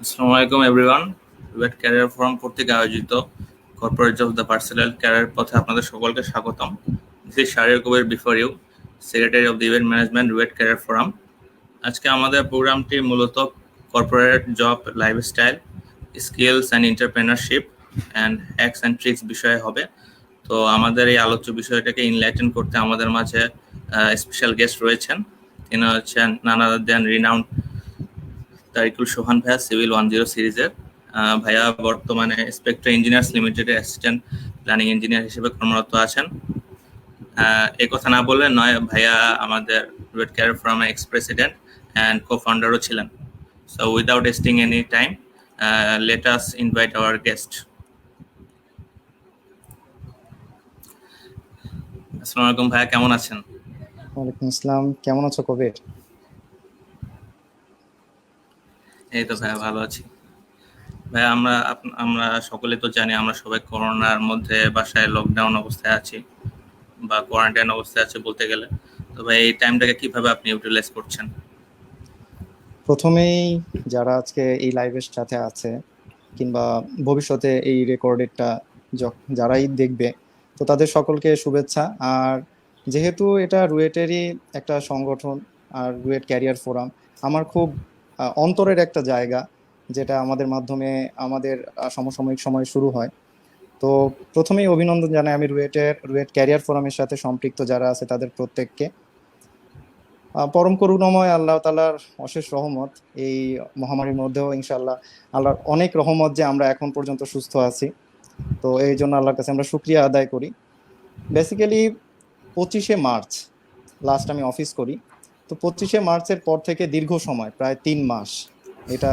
আসসালামু আলাইকুম everyone. RUET career forum কর্তৃক আয়োজিত corporate job the personal career পথে আপনাদের সকলকে স্বাগতম। This is Shahriar Kabir before you, secretary of the event management, RUET career forum. আজকে আমাদের প্রোগ্রামটি মূলত corporate job lifestyle, skills and entrepreneurship and hacks and tricks বিষয়ে হবে। তো আমাদের এই আলোচ্য বিষয়টাকে ইনলাইটেন করতে আমাদের মাঝে স্পেশাল গেস্ট রয়েছেন। তিনি হচ্ছেন নান আদার দেন রিনাউন্ড তারিকুল সোহান ভাইয়া, সিভিল 10 সিরিজের। ভাইয়া বর্তমানে স্পেকট্রা ইঞ্জিনিয়ার্স লিমিটেডের অ্যাসিস্ট্যান্ট প্ল্যানিং ইঞ্জিনিয়ার হিসেবে কর্মরত আছেন। এই কথা না বললে নয়, ভাইয়া আমাদের রুয়েট ক্যারিয়ার ফোরামের এক্স প্রেসিডেন্ট অ্যান্ড কো ফাউন্ডারও ছিলেন। So without wasting any time, let us invite hour guest. আসসালামু আলাইকুম ভাইয়া, কেমন আছেন? ওয়ালাইকুম আসসালাম, কেমন আছো কবির? এই তো ভাইয়া ভালো আছি। ভাইয়া আমরা সকলে তো জানি, আমরা সবাই করোনার মধ্যে বাসায় লকডাউন অবস্থায় আছি বা কোয়ারেন্টাইন অবস্থায় আছে বলতে গেলে। তো ভাই এই টাইমটাকে কিভাবে আপনি ইউটিলাইজ করছেন? প্রথমেই যারা আজকে এই লাইভের সাথে আছে কিংবা ভবিষ্যতে এই রেকর্ডেডটা যারাই দেখবে, তো তাদের সকলকে শুভেচ্ছা। আর যেহেতু এটা রুয়েটেরই একটা সংগঠন, আর রুয়েট ক্যারিয়ার ফোরাম আমার খুব অন্তরের একটা জায়গা, যেটা আমাদের মাধ্যমে আমাদের সমসাময়িক সময় শুরু হয়। তো প্রথমেই অভিনন্দন জানাই আমি রুয়েট ক্যারিয়ার ফোরামের সাথে সম্পৃক্ত যারা আছে তাদের প্রত্যেককে। পরম করুণাময় আল্লাহ তাআলার অশেষ রহমত, এই মহামারীর মধ্যেও ইনশাআল্লাহ আল্লাহর অনেক রহমত যে আমরা এখন পর্যন্ত সুস্থ আছি। তো এই জন্য আল্লাহর কাছে আমরা শুকরিয়া আদায় করি। বেসিক্যালি 25শে মার্চ লাস্ট আমি অফিস করি। তো 25শে মার্চের পর থেকে দীর্ঘ সময় প্রায় 3 মাস, এটা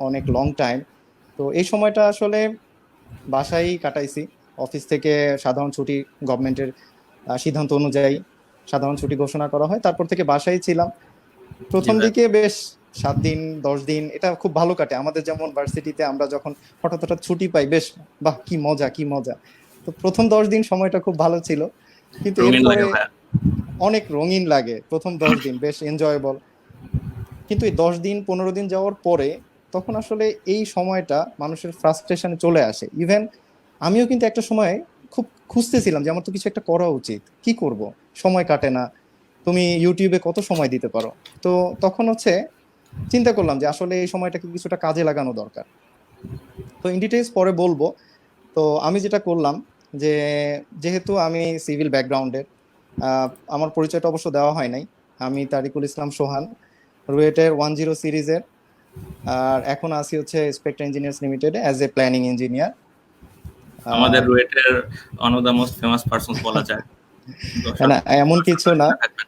অনেক লং টাইম। তো এই সময়টা আসলে বাসায় কাটাইছি। অফিস থেকে সাধারণ ছুটি, গভর্নমেন্টের সিদ্ধান্ত অনুযায়ী সাধারণ ছুটি ঘোষণা করা হয়, তারপর থেকে বাসায় ছিলাম। জি প্রথম ভাই। দিকে বেশ 7 দিন 10 দিন এটা খুব ভালো কাটে। আমাদের যেমন ভার্সিটিতে আমরা যখন হঠাৎ হঠাৎ ছুটি পাই, বেশ বাহ কি মজা কি মজা। তো প্রথম 10 দিন সময়টা খুব ভালো ছিল, কিন্তু রঙিন এরপরে লাগে ভাইয়া। অনেক রঙিন লাগে। প্রথম 10 দিন বেশ এনজয়েবল, কিন্তু এই 10 দিন 15 দিন যাওয়ার পরে তখন আসলে এই সময়টা মানুষের ফ্রাস্ট্রেশনে চলে আসে। ইভেন আমিও কিন্তু একটা সময় খুব খুঁজতেছিলাম যে আমার তো কিছু একটা করা উচিত, কি করব, সময় কাটে না। তুমি ইউটিউবে কত সময় দিতে পারো? তো তখন হচ্ছে চিন্তা করলাম যে আসলে এই সময়টাকে কিছুটা কাজে লাগানো দরকার। তো ইন ডিটেইলস পরে বলবো। তো আমি যেটা করলাম যে, যেহেতু আমি সিভিল ব্যাকগ্রাউন্ডের, আমার পরিচয়টা অবশ্য দেওয়া হয় নাই। আমি তারিকুল ইসলাম সোহান, রুয়েটের 10 সিরিজের, আর এখন আছি হচ্ছে Spectra Engineers Limited as a planning engineer. আমাদের রুয়েটের one of the most famous person বলা যায়। দর্শক না এমন কিছু না, মনে থাকবেন।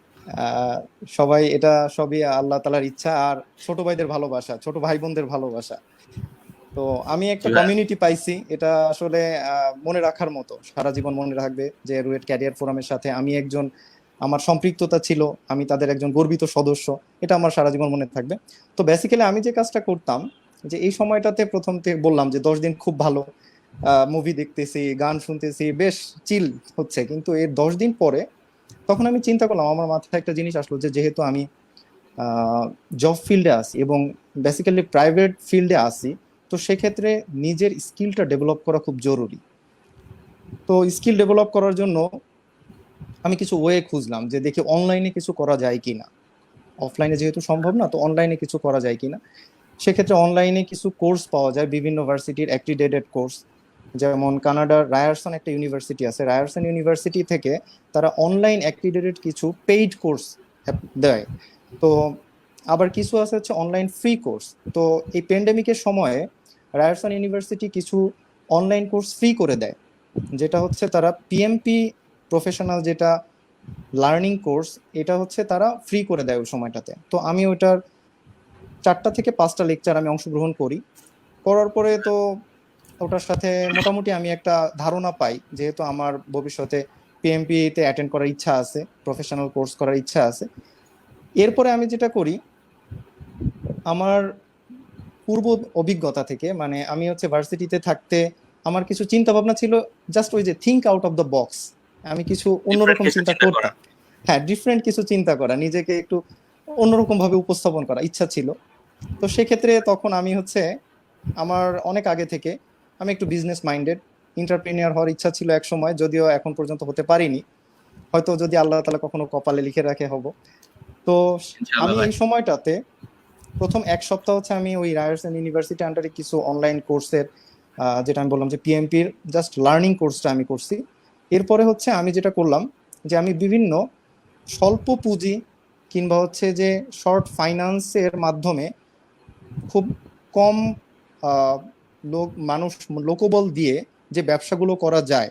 সবাই এটা সবই আল্লাহ তাআলার ইচ্ছা আর ছোট ভাইদের ভালোবাসা, ছোট ভাই বোনদের ভালোবাসা। তো আমি জি একটা ভাই। কমিউনিটি পাইছি, এটা আসলে মনে রাখার মতো, সারা জীবন মনে রাখবে যে রুয়েট ক্যারিয়ার ফোরামের সাথে আমি একজন, আমার সম্পৃক্ততা ছিল, আমি তাদের একজন গর্বিত সদস্য। এটা আমার সারা জীবন মনে থাকবে। তো বেসিক্যালি আমি যে কাজটা করতাম, যে এই সময়টাতে প্রথম থেকে বললাম যে 10 দিন খুব ভালো, মুভি দেখতেছি, গান শুনতেছি, বেশ চিল হচ্ছে। কিন্তু এর 10 দিন পরে তখন আমি চিন্তা করলাম, আমার মাথায় একটা জিনিস আসলো যে যেহেতু আমি জব ফিল্ডে আছি এবং বেসিক্যালি প্রাইভেট ফিল্ডে আছি, তো সেক্ষেত্রে নিজের স্কিলটা ডেভেলপ করা খুব জরুরি। তো স্কিল ডেভেলপ করার জন্য আমি কিছু ওয়ে খুঁজলাম যে দেখি অনলাইনে কিছু করা যায় কিনা। অফলাইনে যেহেতু সম্ভব না, তো অনলাইনে কিছু করা যায় কিনা। সেক্ষেত্রে অনলাইনে কিছু কোর্স পাওয়া যায়, বিভিন্ন ভার্সিটির অ্যাক্রিডিটেড কোর্স। যেমন কানাডার রায়ারসন একটা ইউনিভার্সিটি আছে, রায়ারসন ইউনিভার্সিটি থেকে তারা অনলাইন অ্যাক্রিডিটেড কিছু পেইড কোর্স দেয়। তো আবার কিছু আছে হচ্ছে অনলাইন ফ্রি কোর্স। তো এই প্যান্ডেমিকের সময়ে রায়ারসন ইউনিভার্সিটি কিছু অনলাইন কোর্স ফ্রি করে দেয়, যেটা হচ্ছে তারা পিএমপি প্রফেশনাল যেটা লার্নিং কোর্স, এটা হচ্ছে তারা ফ্রি করে দেয় ওই সময়টাতে। তো আমি ওইটার 4টা থেকে 5টা লেকচার আমি অংশগ্রহণ করি। করার পরে তো ওটার সাথে মোটামুটি আমি একটা ধারণা পাই, যেহেতু আমার ভবিষ্যতে পিএমপি তে অ্যাটেন্ড করার ইচ্ছা আছে, প্রফেশনাল কোর্স করার ইচ্ছা আছে। এরপরে আমি যেটা করি, আমার পূর্ব অভিজ্ঞতা থেকে, মানে আমি হচ্ছে ভার্সিটিতে থাকতে আমার কিছু চিন্তা ভাবনা ছিল, জাস্ট ওই যে think out of the box, আমি কিছু ডিফারেন্ট অন্যরকম কিছু চিন্তা চিন্তা করা। করতাম। হ্যাঁ, ডিফারেন্ট কিছু চিন্তা করা, নিজেকে একটু অন্যরকম ভাবে উপস্থাপন করা ইচ্ছা ছিল। তো সেক্ষেত্রে তখন আমি হচ্ছে আমার অনেক আগে থেকে আমি একটু বিজনেস মাইন্ডেড, এন্টারপ্রেনিয়ার হওয়ার ইচ্ছা ছিল এক সময়, যদিও এখন পর্যন্ত হতে পারিনি। হয়তো যদি আল্লাহ তাআলা কখনো কপালে লিখে রাখে হব। তো ইনশাআল্লাহ আমি ভাই। এই সময়টাতে প্রথম এক সপ্তাহ হচ্ছে আমি ওই রায়ারসন ইউনিভার্সিটি আন্ডারে কিছু অনলাইন কোর্সের, যেটা আমি বললাম যে পিএমপির জাস্ট লার্নিং কোর্সটা আমি করছি। এরপরে হচ্ছে আমি যেটা করলাম যে আমি বিভিন্ন স্বল্প পুঁজি কিংবা হচ্ছে যে শর্ট ফাইন্যান্সের মাধ্যমে খুব কম আহ, মানুষ লোকবল দিয়ে যে ব্যবসাগুলো করা যায়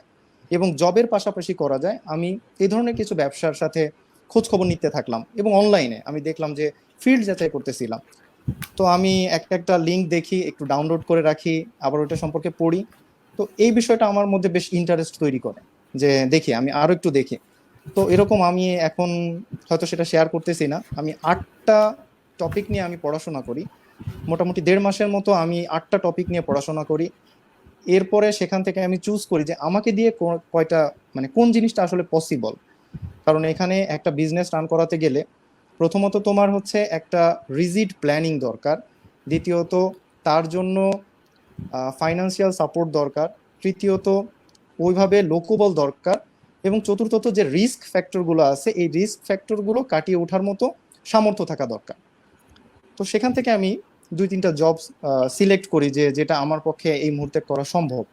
এবং জবের পাশাপাশি করা যায়, আমি এই ধরনের কিছু ব্যবসার সাথে খোঁজ খবর নিতে থাকলাম এবং অনলাইনে আমি দেখলাম যে ফিল্ড যাচাই করতেছিলাম। তো আমি একটা একটা লিঙ্ক দেখি, একটু ডাউনলোড করে রাখি, আবার ওটা সম্পর্কে পড়ি। তো এই বিষয়টা আমার মধ্যে বেশ ইন্টারেস্ট তৈরি করে যে দেখি, আমি আরো একটু দেখি। তো এরকম আমি এখন হয়তো সেটা শেয়ার করতেছি না, আমি 8টা টপিক নিয়ে আমি পড়াশোনা করি। মোটামুটি 1.5 মাসের মতো আমি 8টা টপিক নিয়ে পড়াশোনা করি। এরপরে সেখান থেকে আমি চুজ করি যে আমাকে দিয়ে কয়টা, মানে কোন জিনিসটা আসলে পসিবল। কারণ এখানে একটা বিজনেস রান করাতে গেলে প্রথমত তোমার হচ্ছে একটা রিজিড প্ল্যানিং দরকার, দ্বিতীয়ত তার জন্য ফাইনান্সিয়াল সাপোর্ট দরকার, তৃতীয়ত ওইভাবে লোকবল দরকার, এবং চতুর্থত যে রিস্ক ফ্যাক্টরগুলো আছে এই রিস্ক ফ্যাক্টরগুলো কাটিয়ে ওঠার মতো সামর্থ্য থাকা দরকার। তো সেখান থেকে আমি 2-3টা জব সিলেক্ট করি যে যেটা আমার পক্ষে এই মুহূর্তে করা সম্ভব।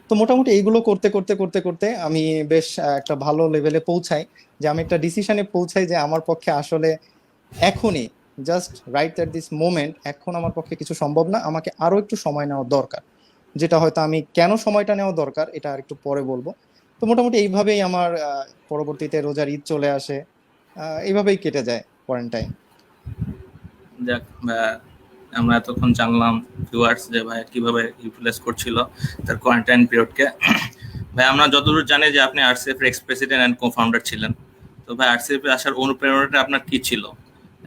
তো মোটামুটি এইগুলো করতে করতে করতে করতে আমি বেশ একটা ভালো লেভেলে পৌঁছাই, যে আমি একটা ডিসিশনে পৌঁছাই যে আমার পক্ষে আসলে এখনই, just right at this moment, এখন আমার পক্ষে কিছু সম্ভব না, আমাকে আরো একটু সময় নেওয়া দরকার। যেটা হয়তো আমি কেন সময়টা নেওয়া দরকার এটা আর একটু পরে বলবো। তো মোটামুটি এইভাবেই আমার পরবর্তীতে রোজার ঈদ চলে আসে, এইভাবেই কেটে যায় কোয়ারেন্টাইন। যাক ভাইয়া, আমরা এতক্ষণ জানলাম ভিউয়ার্স যে ভাই কিভাবে ইউটিলাইজ করছিল তার কোয়ারেন্টাইন পিরিয়ডকে। ভাই আমরা যতদূর জানি যে আপনি আরসিএফ এর x president and co founder ছিলেন। তো ভাই আরসিএফ এ আসার অনুপ্রেরণাটা আপনার কি ছিল,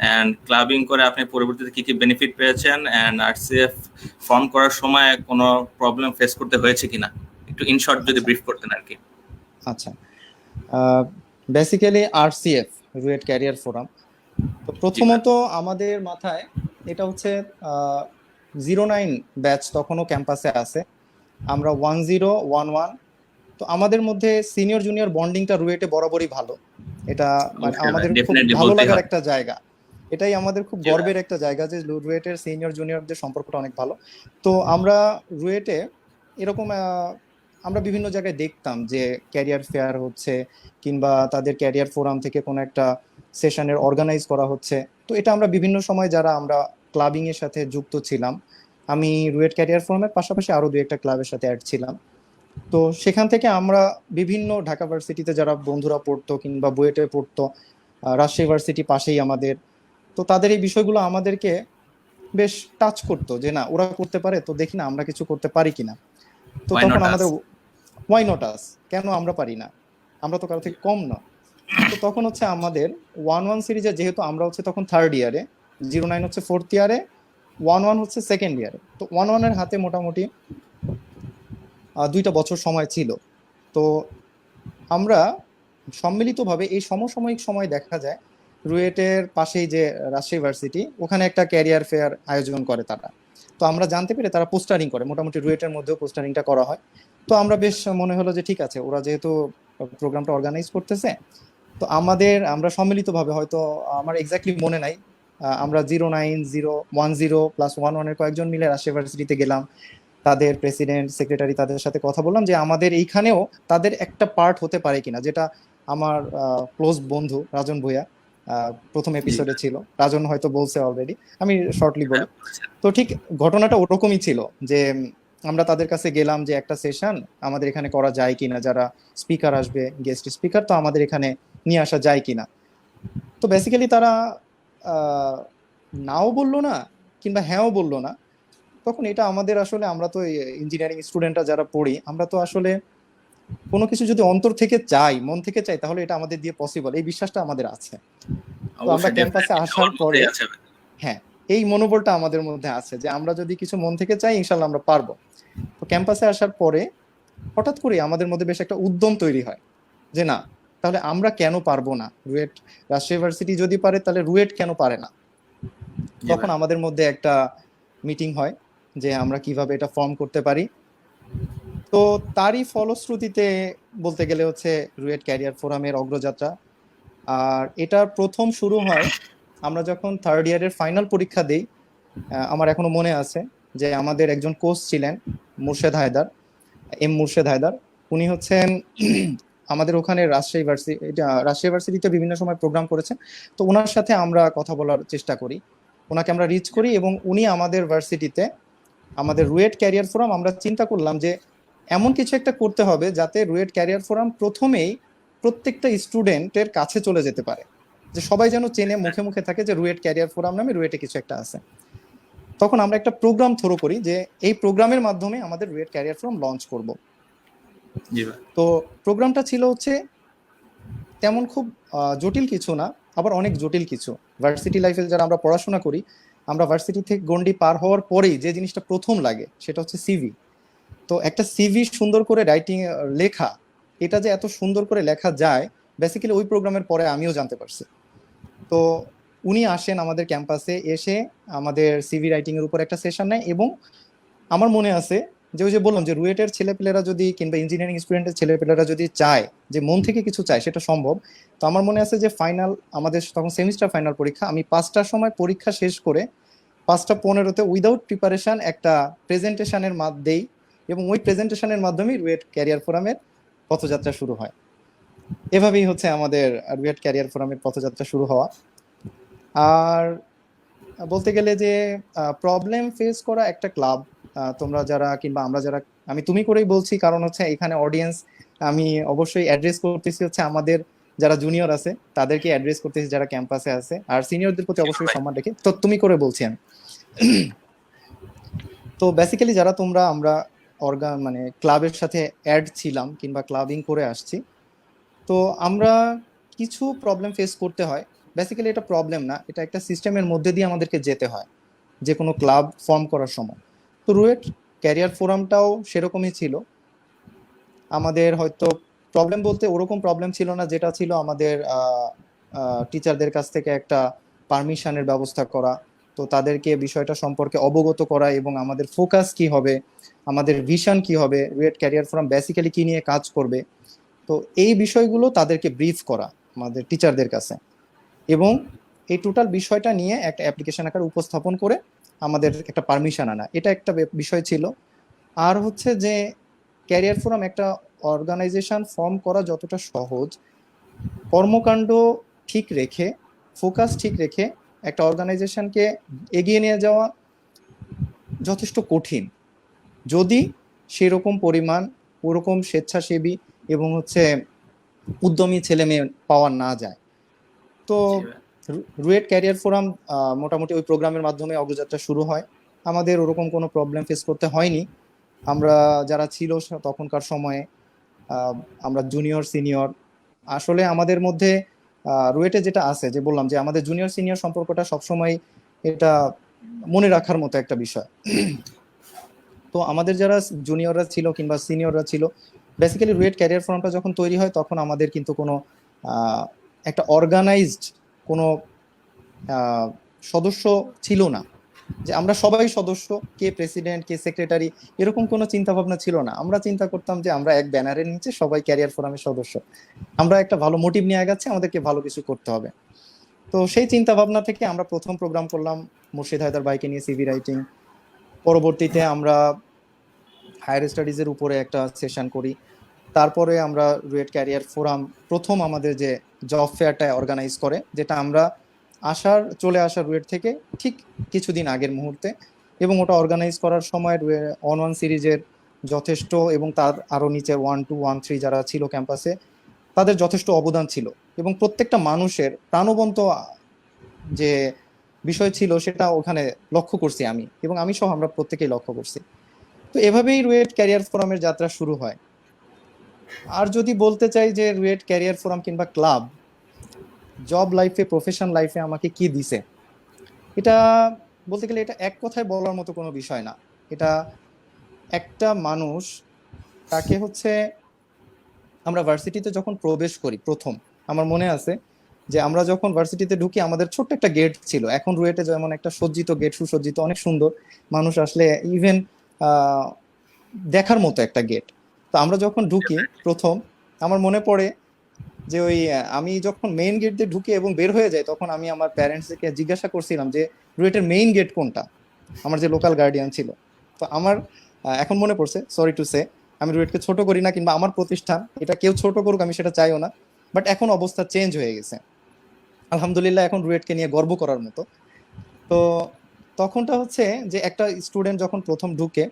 অ্যান্ড ক্লাবিং করে আপনি পরবর্তীতে কি কি বেনিফিট পেয়েছেন, অ্যান্ড আরসিএফ ফর্ম করার সময় কোনো প্রবলেম ফেস করতে হয়েছে কিনা, একটু ইন শর্ট যদি আচ্ছা ব্রিফ করতেন আর কি। আচ্ছা, basically RCF, RUET career forum. তো জি ভাই। প্রথমত আমাদের মাথায় এটা হচ্ছে 09 ব্যাচ তখনও ক্যাম্পাসে আছে, আমরা 1011। তো আমাদের মধ্যে সিনিয়র জুনিয়র বন্ডিংটা রুয়েটে বরাবরই ভালো। এটা মানে অবশ্যই ভাই, আমাদের খুব ডেফিনেটলি ভালো বলতেই লাগার হয়। একটা জায়গা। এটাই আমাদের খুব জি ভাই। গর্বের একটা জায়গা যে রুয়েটের সিনিয়র জুনিয়রদের সম্পর্কটা অনেক ভালো। তো আমরা রুয়েটে এরকম আমরা বিভিন্ন জায়গায় দেখতাম যে ক্যারিয়ার ফেয়ার হচ্ছে কিংবা তাদের ক্যারিয়ার ফোরাম থেকে কোনো একটা সেশনের অর্গানাইজ করা হচ্ছে। তো এটা আমরা বিভিন্ন সময় যারা আমরা ক্লাবিং এর সাথে যুক্ত ছিলাম, আমি রুয়েট ক্যারিয়ার ফোরামের পাশাপাশি আরো 2-1টা ক্লাবের সাথে অ্যাড ছিলাম। তো সেখান থেকে আমরা বিভিন্ন ঢাকা ভার্সিটিতে যারা বন্ধুরা পড়তো কিংবা বুয়েটে পড়তো, রাজশাহী ভার্সিটি পাশেই আমাদের, তো তাদের এই বিষয়গুলো আমাদেরকে বেশ টাচ করতো যে না ওরা করতে পারে, তো দেখি না আমরা কিছু করতে পারি কিনা। তো ওয়াই তখন নট আস। আমাদের ওয়াই নট আস, কেন আমরা পারি না, আমরা তো কারো থেকে কম না। তো তখন হচ্ছে আমাদের 11 সিরিজে, যেহেতু আমরা হচ্ছে তখন 3rd ইয়ারে, 09 হচ্ছে 4th ইয়ারে, 11 হচ্ছে 2nd ইয়ারে, তো 11-এর হাতে মোটামুটি 2টা বছর সময় ছিল। তো আমরা সম্মিলিতভাবে এই সমসাময়িক সময় দেখা যায় রুয়েটের পাশেই যে রাজশাহী ভার্সিটি, ওখানে একটা ক্যারিয়ার ফেয়ার আয়োজন করে তারা। তো আমরা জানতে পেরে তারা পোস্টারিং করে, মোটামুটি রুয়েটের মধ্যেও পোস্টারিংটা করা হয়। তো আমরা বেশ মনে হলো যে ঠিক আছে, ওরা যেহেতু প্রোগ্রামটা অর্গানাইজ করতেছে, তো আমরা সম্মিলিতভাবে, হয়তো আমার এক্স্যাক্টলি মনে নাই, আমরা 09, 010 +11-এর কয়েকজন মিলে রাজশাহী ভার্সিটিতে গেলাম। তাদের প্রেসিডেন্ট সেক্রেটারি তাদের সাথে কথা বললাম যে আমাদের এইখানেও তাদের একটা পার্ট হতে পারে কিনা, যেটা আমার ক্লোজ বন্ধু রাজন ভূঁইয়া প্রথম জি এপিসোডে ভাই। ছিল, রাজন হয়তো বলছে অলরেডি, আমি শর্টলি বলি। হ্যাঁ বলেছেন। তো ঠিক ঘটনাটা ওরকমই ছিল যে আমরা তাদের কাছে গেলাম যে একটা সেশন আমাদের এখানে করা যায় কিনা, যারা স্পিকার আসবে, গেস্ট স্পিকার, তো আমাদের এখানে নিয়ে আসা যায় কিনা। তো বেসিক্যালি তারা আহ, নাও বললো না কিংবা হ্যাঁও বললো না। তখন এটা আমাদের আসলে, আমরা তো ইঞ্জিনিয়ারিং স্টুডেন্টরা যারা পড়ি, আমরা তো আসলে কোনো কিছু যদি অন্তর থেকে চাই, মন থেকে চাই, তাহলে এটা আমাদের দিয়ে পসিবল, এই বিশ্বাসটা আমাদের আছে। তো আমরা অবশ্যই ক্যাম্পাসে ডেফিনেটলি আসার সবার পরে, মধ্যেই আছে ভাই। হ্যাঁ, এই মনোবলটা আমাদের মধ্যে আছে যে আমরা যদি কিছু মন থেকে চাই ইনশাল্লাহ আমরা পারবো। তো ক্যাম্পাসে আসার পরে হঠাৎ করে আমাদের মধ্যে বেশ একটা উদ্যম তৈরি হয় যে না, তাহলে আমরা কেন পারবো না, রাজশাহী ইউনিভার্সিটি যদি পারে তাহলে রুয়েট কেন পারে না। জি তখন ভাই। আমাদের মধ্যে একটা মিটিং হয়, যে আমরা কিভাবে এটা ফর্ম করতে পারি। তো তারই ফলশ্রুতিতে বলতে গেলে হচ্ছে রুয়েট ক্যারিয়ার ফোরামের অগ্রযাত্রা। আর এটার প্রথম শুরু হয় আমরা যখন থার্ড ইয়ারের ফাইনাল পরীক্ষা দিই। আমার এখনো মনে আছে যে আমাদের একজন কোচ ছিলেন মুর্শেদ হায়দার, মুর্শেদ হায়দার। উনি হচ্ছেন আমাদের ওখানে রাজশাহী ভার্সিটিতে বিভিন্ন সময় প্রোগ্রাম করেছেন। তো ওনার সাথে আমরা কথা বলার চেষ্টা করি, ওনাকে আমরা রিচ করি, এবং উনি আমাদের ভার্সিটিতে আমাদের রুয়েট ক্যারিয়ার ফোরাম, আমরা চিন্তা করলাম যে এমন কিছু একটা করতে হবে যাতে রুয়েট ক্যারিয়ার ফোরাম প্রথমেই প্রত্যেকটা স্টুডেন্টের কাছে চলে যেতে পারে, যে সবাই যেন চেনে, মুখে মুখে থাকে যে রুয়েট ক্যারিয়ার ফোরাম নামে রুয়েটে কিছু একটা আছে। তখন আমরা একটা প্রোগ্রাম থ্রো করি যে এই প্রোগ্রামের মাধ্যমে আমাদের রুয়েট ক্যারিয়ার ফোরাম লঞ্চ করব। তো প্রোগ্রামটা ছিল হচ্ছে তেমন খুব জটিল কিছু না, আবার অনেক জটিল কিছু। ভার্সিটি লাইফে যারা আমরা পড়াশোনা করি, আমরা ভার্সিটি থেকে গন্ডি পার হওয়ার পরেই যে জিনিসটা প্রথম লাগে সেটা হচ্ছে সিভি। তো একটা সিভি সুন্দর করে রাইটিং লেখা, এটা যে এত সুন্দর করে লেখা যায় বেসিক্যালি ওই প্রোগ্রামের পরে আমিও জানতে পারছি। তো উনি আসেন আমাদের ক্যাম্পাসে, এসে আমাদের সিভি রাইটিং এর উপর একটা সেশন নেয়। এবং আমার মনে আছে যে ওই যে বললাম যে রুয়েটের ছেলেপেলেরা যদি, কিংবা ইঞ্জিনিয়ারিং স্টুডেন্টের ছেলেপেলেরা যদি চায়, যে মন থেকে কিছু চায়, সেটা সম্ভব। তো আমার মনে আছে যে ফাইনাল, আমাদের তখন সেমিস্টার ফাইনাল পরীক্ষা, আমি 5টার সময় পরীক্ষা শেষ করে 5টা 15-তে উইদাউট প্রিপারেশন একটা প্রেজেন্টেশনের দেই, এবং ওই প্রেজেন্টেশনের মাধ্যমেই রুয়েট ক্যারিয়ার ফোরামের পথযাত্রা শুরু হয়। এভাবেই হচ্ছে আমাদের রুয়েট ক্যারিয়ার ফোরামের পথযাত্রা শুরু হওয়া। আর বলতে গেলে যে প্রবলেম ফেস করা একটা ক্লাব, তোমরা যারা কিংবা আমরা যারা, আমি তুমি করেই বলছি কারণ হচ্ছে এখানে অডিয়েন্স আমি অবশ্যই অ্যাড্রেস করতেছি হচ্ছে আমাদের যারা জুনিয়র আছে তাদেরকে অ্যাড্রেস করতেছি, যারা ক্যাম্পাসে আছে, আর সিনিয়রদের প্রতি অবশ্যই সম্মান রেখে তো তুমি করে বলছি আমি। তো বেসিক্যালি যারা তোমরা, আমরা মানে ক্লাবের সাথে অ্যাড ছিলাম কিংবা ক্লাবিং করে আসছি, তো আমরা কিছু প্রবলেম ফেস করতে হয়। বেসিক্যালি এটা প্রবলেম না, এটা একটা সিস্টেমের মধ্যে দিয়ে আমাদেরকে যেতে হয় যে কোনো ক্লাব ফর্ম করার সময়। তো রুয়েট ক্যারিয়ার ফোরামটাও সেরকমই ছিল। আমাদের হয়তো প্রবলেম বলতে ওরকম প্রবলেম ছিল না, যেটা ছিল আমাদের টিচারদের কাছ থেকে একটা পারমিশনের ব্যবস্থা করা, তো তাদেরকে বিষয়টা সম্পর্কে অবগত করা, এবং আমাদের ফোকাস কি হবে, আমাদের ভিশন কি হবে, রুয়েট ক্যারিয়ার ফোরাম বেসিক্যালি কি নিয়ে কাজ করবে, তো এই বিষয়গুলো তাদেরকে ব্রিফ করা আমাদের টিচারদের কাছে, এবং এই টোটাল বিষয়টা নিয়ে একটা অ্যাপ্লিকেশন আকারে উপস্থাপন করে আমাদের একটা পারমিশন আনা, এটা একটা বিষয় ছিল। আর হচ্ছে যে ক্যারিয়ার ফোরাম একটা অর্গানাইজেশন ফর্ম করা যতটা সহজ, কর্মকাণ্ড ঠিক রেখে, ফোকাস ঠিক রেখে একটা অর্গানাইজেশনকে এগিয়ে নিয়ে যাওয়া যথেষ্ট কঠিন, যদি সেরকম পরিমাণ ওরকম স্বেচ্ছাসেবী এবং হচ্ছে উদ্যমী ছেলে মেয়ে পাওয়া না যায়। তো রুয়েট ক্যারিয়ার ফোরাম মোটামুটি ওই প্রোগ্রামের মাধ্যমে অগ্রযাত্রা শুরু হয়। আমাদের ওরকম কোনো প্রবলেম ফেস করতে হয়নি। আমরা যারা ছিল তখনকার সময়ে, আমরা জুনিয়র সিনিয়র, আসলে আমাদের মধ্যে রুয়েটে যেটা আছে, যে বললাম যে আমাদের জুনিয়র সিনিয়র সম্পর্কটা সবসময় এটা মনে রাখার মতো একটা বিষয়। তো আমাদের যারা জুনিয়ররা ছিল কিংবা সিনিয়ররা ছিল, বেসিক্যালি রুয়েট ক্যারিয়ার ফোরামটা যখন তৈরি হয় তখন আমাদের কিন্তু কোনো একটা অর্গানাইজড কোনো সদস্য ছিল না, যে আমরা সবাই সদস্য, কে প্রেসিডেন্ট কে সেক্রেটারি, এরকম কোনো চিন্তা ভাবনা ছিল না। আমরা চিন্তা করতাম যে আমরা এক ব্যানারের নিচে সবাই ক্যারিয়ার ফোরামের সদস্য, আমরা একটা ভালো মোটিভ নিয়ে আগাচ্ছি, আমাদেরকে ভালো কিছু করতে হবে। তো সেই চিন্তা ভাবনা থেকে আমরা প্রথম প্রোগ্রাম করলাম মুর্শিদ হায়দার ভাইকে নিয়ে সিভি রাইটিং। পরবর্তীতে আমরা হায়ার স্টাডিজের উপরে একটা সেশন করি। তারপরে আমরা রুয়েট ক্যারিয়ার ফোরাম প্রথম আমাদের যে জব ফেয়ারটা অর্গানাইজ করে, যেটা আমরা চলে আসার রুয়েট থেকে ঠিক কিছুদিন আগের মুহূর্তে, এবং ওটা অর্গানাইজ করার সময় অন সিরিজের যথেষ্ট, এবং তার আরো নিচে 1, 2, 1, 3 যারা ছিল ক্যাম্পাসে, তাদের যথেষ্ট অবদান ছিল, এবং প্রত্যেকটা মানুষের প্রাণবন্ত যে বিষয় ছিল সেটা ওখানে লক্ষ্য করছি আমি, এবং আমি সহ আমরা প্রত্যেকেই লক্ষ্য করছি। তো এভাবেই রুয়েট ক্যারিয়ার ফোরামের যাত্রা শুরু হয়। আর যদি বলতে চাই যে রুয়েট ক্যারিয়ার ফোরাম কিংবা ক্লাব জব লাইফে, প্রফেশন লাইফে আমাকে কি দিছে, এটা বলতে গেলে এটা এক কথায় বলার মতো কোনো বিষয় না। এটা একটা মানুষ, তাকে হচ্ছে আমরা ভার্সিটিতে যখন প্রবেশ করি প্রথম, আমার মনে আছে যে আমরা যখন ভার্সিটিতে ঢুকি আমাদের ছোট্ট একটা গেট ছিল, এখন রুয়েটে যেমন একটা সজ্জিত গেট, সুসজ্জিত, অনেক সুন্দর, মানুষ আসলে ইভেন দেখার মতো একটা গেট। তো আমরা যখন ঢুকি প্রথম, আমার মনে পড়ে যে ওই আমি যখন মেইন গেট দিয়ে ঢুকি এবং বের হয়ে যাই, তখন আমি আমার প্যারেন্টসকে জিজ্ঞাসা করছিলাম যে রুয়েটের মেইন গেট কোনটা, আমার যে লোকাল গার্ডিয়ান ছিল। তো আমার এখন মনে পড়ছে, সরি টু সে, আমি রুয়েটকে ছোট করি না, কিংবা আমার প্রতিষ্ঠান এটা কেউ ছোট করুক আমি সেটা চাইও না, বাট এখন অবস্থা চেঞ্জ হয়ে গেছে আলহামদুলিল্লাহ, এখন রুয়েটকে নিয়ে গর্ব করার মতো। তো তখনটা হচ্ছে যে একটা স্টুডেন্ট যখন প্রথম ঢুকে,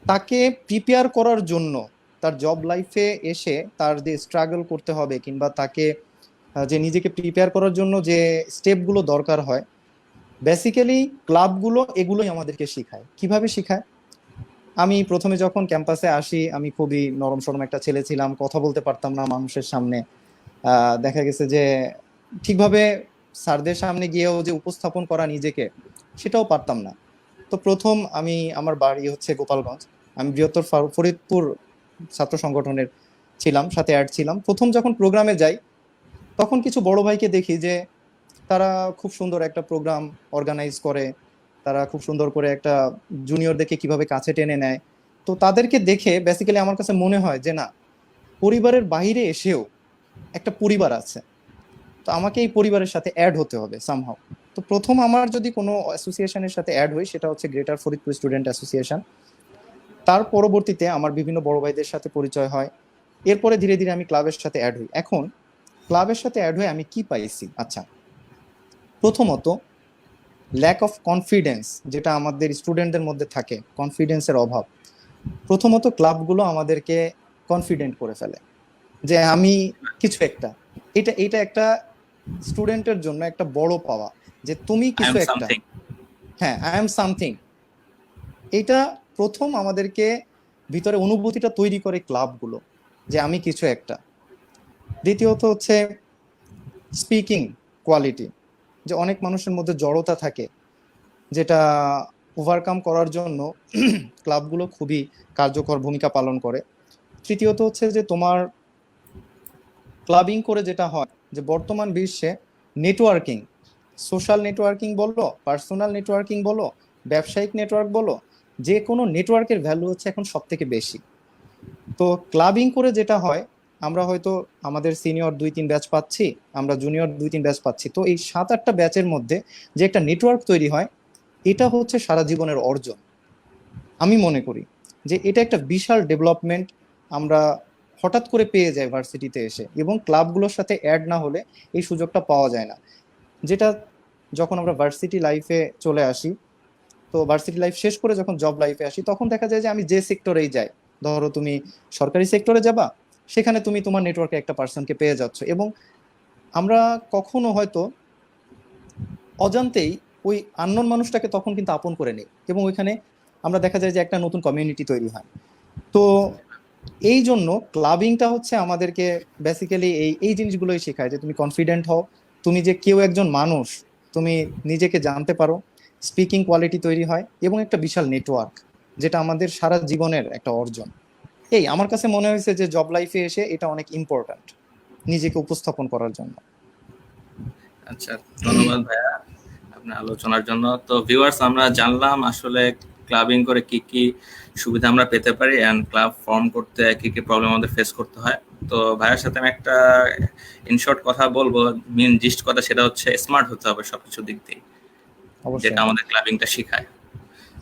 তাকে প্রিপেয়ার করার জন্য তার জব লাইফে এসে তার যে স্ট্রাগল করতে হবে, কিংবা তাকে যে নিজেকে প্রিপেয়ার করার জন্য যে স্টেপগুলো দরকার হয়, বেসিক্যালি ক্লাবগুলো এগুলোই আমাদেরকে শেখায়। কিভাবে শেখায়? আমি প্রথমে যখন ক্যাম্পাসে আসি, আমি খুবই নরম সরম একটা ছেলে ছিলাম, কথা বলতে পারতাম না মানুষের সামনে। দেখা গেছে যে ঠিকভাবে স্যারদের সামনে গিয়েও যে উপস্থাপন করা নিজেকে, সেটাও পারতাম না। তো প্রথম আমি, আমার বাড়ি হচ্ছে গোপালগঞ্জ, আমি বৃহত্তর ফরিদপুর ছাত্র সংগঠনের ছিলাম, সাথে অ্যাড ছিলাম। প্রথম যখন প্রোগ্রামে যাই, তখন কিছু বড় ভাইকে দেখি যে তারা খুব সুন্দর একটা প্রোগ্রাম অর্গানাইজ করে, তারা খুব সুন্দর করে একটা জুনিয়রদেরকে কিভাবে কাছে টেনে নেয়। তো তাদেরকে দেখে বেসিক্যালি আমার কাছে মনে হয় যে না, পরিবারের বাইরে এসেও একটা পরিবার আছে, তো আমাকে এই পরিবারের সাথে অ্যাড হতে হবে সামহাও। তো প্রথম আমার যদি কোনো অ্যাসোসিয়েশনের সাথে অ্যাড হই, সেটা হচ্ছে গ্রেটার ফরিদপুর স্টুডেন্ট অ্যাসোসিয়েশন। তার পরবর্তীতে আমার বিভিন্ন বড় ভাইদের সাথে পরিচয় হয়, এরপরে ধীরে ধীরে আমি ক্লাবের সাথে অ্যাড হই। এখন ক্লাবের সাথে অ্যাড হয়ে আমি কি পাইছি? আচ্ছা, প্রথমত ল্যাক অফ কনফিডেন্স, যেটা আমাদের স্টুডেন্টদের মধ্যে থাকে, কনফিডেন্সের অভাব। প্রথমত ক্লাবগুলো আমাদেরকে কনফিডেন্ট করে ফেলে যে আমি কিছু একটা, এটা এটা একটা স্টুডেন্টের জন্য একটা বড় পাওয়া, যে তুমি আই কিছু এম একটা। সামথিং। হ্যাঁ, আই এম সামথিং। এটা প্রথম আমাদেরকে ভিতরে অনুভূতিটা তৈরি করে ক্লাবগুলো, যে আমি কিছু একটা। দ্বিতীয়ত হচ্ছে স্পিকিং কোয়ালিটি, যে অনেক মানুষের মধ্যে জড়তা থাকে, যেটা ওভারকাম করার জন্য ক্লাবগুলো খুবই কার্যকর ভূমিকা পালন করে। তৃতীয়ত হচ্ছে যে তোমার ক্লাবিং করে যেটা হয়, যে বর্তমান বিশ্বে নেটওয়ার্কিং, সোশ্যাল নেটওয়ার্কিং বলো, পার্সোনাল নেটওয়ার্কিং বলো, ব্যবসায়িক নেটওয়ার্ক বলো, যে কোনো নেটওয়ার্কের ভ্যালু হচ্ছে এখন সব থেকে বেশি। তো ক্লাবিং করে যেটা হয়, আমরা হয়তো আমাদের সিনিয়র 2-3 ব্যাচ পাচ্ছি, আমরা জুনিয়র 2-3 ব্যাচ পাচ্ছি, তো এই 7-8টা ব্যাচের মধ্যে যে একটা নেটওয়ার্ক তৈরি হয়, এটা হচ্ছে সারা জীবনের অর্জন। আমি মনে করি যে এটা একটা বিশাল ডেভেলপমেন্ট আমরা হঠাৎ করে পেয়ে যাই ভার্সিটিতে এসে, এবং ক্লাবগুলোর সাথে অ্যাড না হলে এই সুযোগটা পাওয়া যায় না। যেটা যখন আমরা ভার্সিটি লাইফে চলে আসি, তো ভার্সিটি লাইফ শেষ করে যখন জব লাইফে আসি, তখন দেখা যায় যে আমি যে সেক্টরেই যাই, ধরো তুমি সরকারি সেক্টরে যাবা, সেখানে তুমি তোমার নেটওয়ার্কে একটা পার্সনকে পেয়ে যাচ্ছ, এবং আমরা কখনো হয়তো অজান্তেই ওই আননোন মানুষটাকে তখন কিন্তু আপন করে নিই, এবং ওইখানে আমরা দেখা যায় যে একটা নতুন কমিউনিটি তৈরি হয়। তো এই জন্য ক্লাবিংটা হচ্ছে আমাদেরকে বেসিক্যালি এই এই জিনিসগুলোই শেখায়, যে তুমি কনফিডেন্ট হও, তুমি যে কেউ একজন মানুষ, তুমি নিজেকে জানতে পারো, স্পিকিং কোয়ালিটি তৈরি হয়, এবং একটা বিশাল নেটওয়ার্ক, যেটা আমাদের সারা জীবনের একটা অর্জন। এই আমার কাছে মনে হয়েছে যে জব লাইফে এসে এটা অনেক ইম্পর্ট্যান্ট নিজেকে উপস্থাপন করার জন্য। আচ্ছা, ধন্যবাদ ভাইয়া আপনার আলোচনার জন্য। তো ভিউয়ার্স, আমরা জানলাম আসলে ক্লাবিং করে কি কি সুবিধা আমরা পেতে পারি, এন্ড ক্লাব ফর্ম করতে কি কি প্রবলেম আমাদের ফেস করতে হয়। তো ভাইয়ার সাথে আমি একটা ইনশর্ট কথা বলবো, মেন জিস্ট কথা, সেটা হচ্ছে স্মার্ট হতে হবে সবকিছু দিক দিয়ে, যেটা অবশ্যই। আমাদের ক্লাবিংটা শেখায়।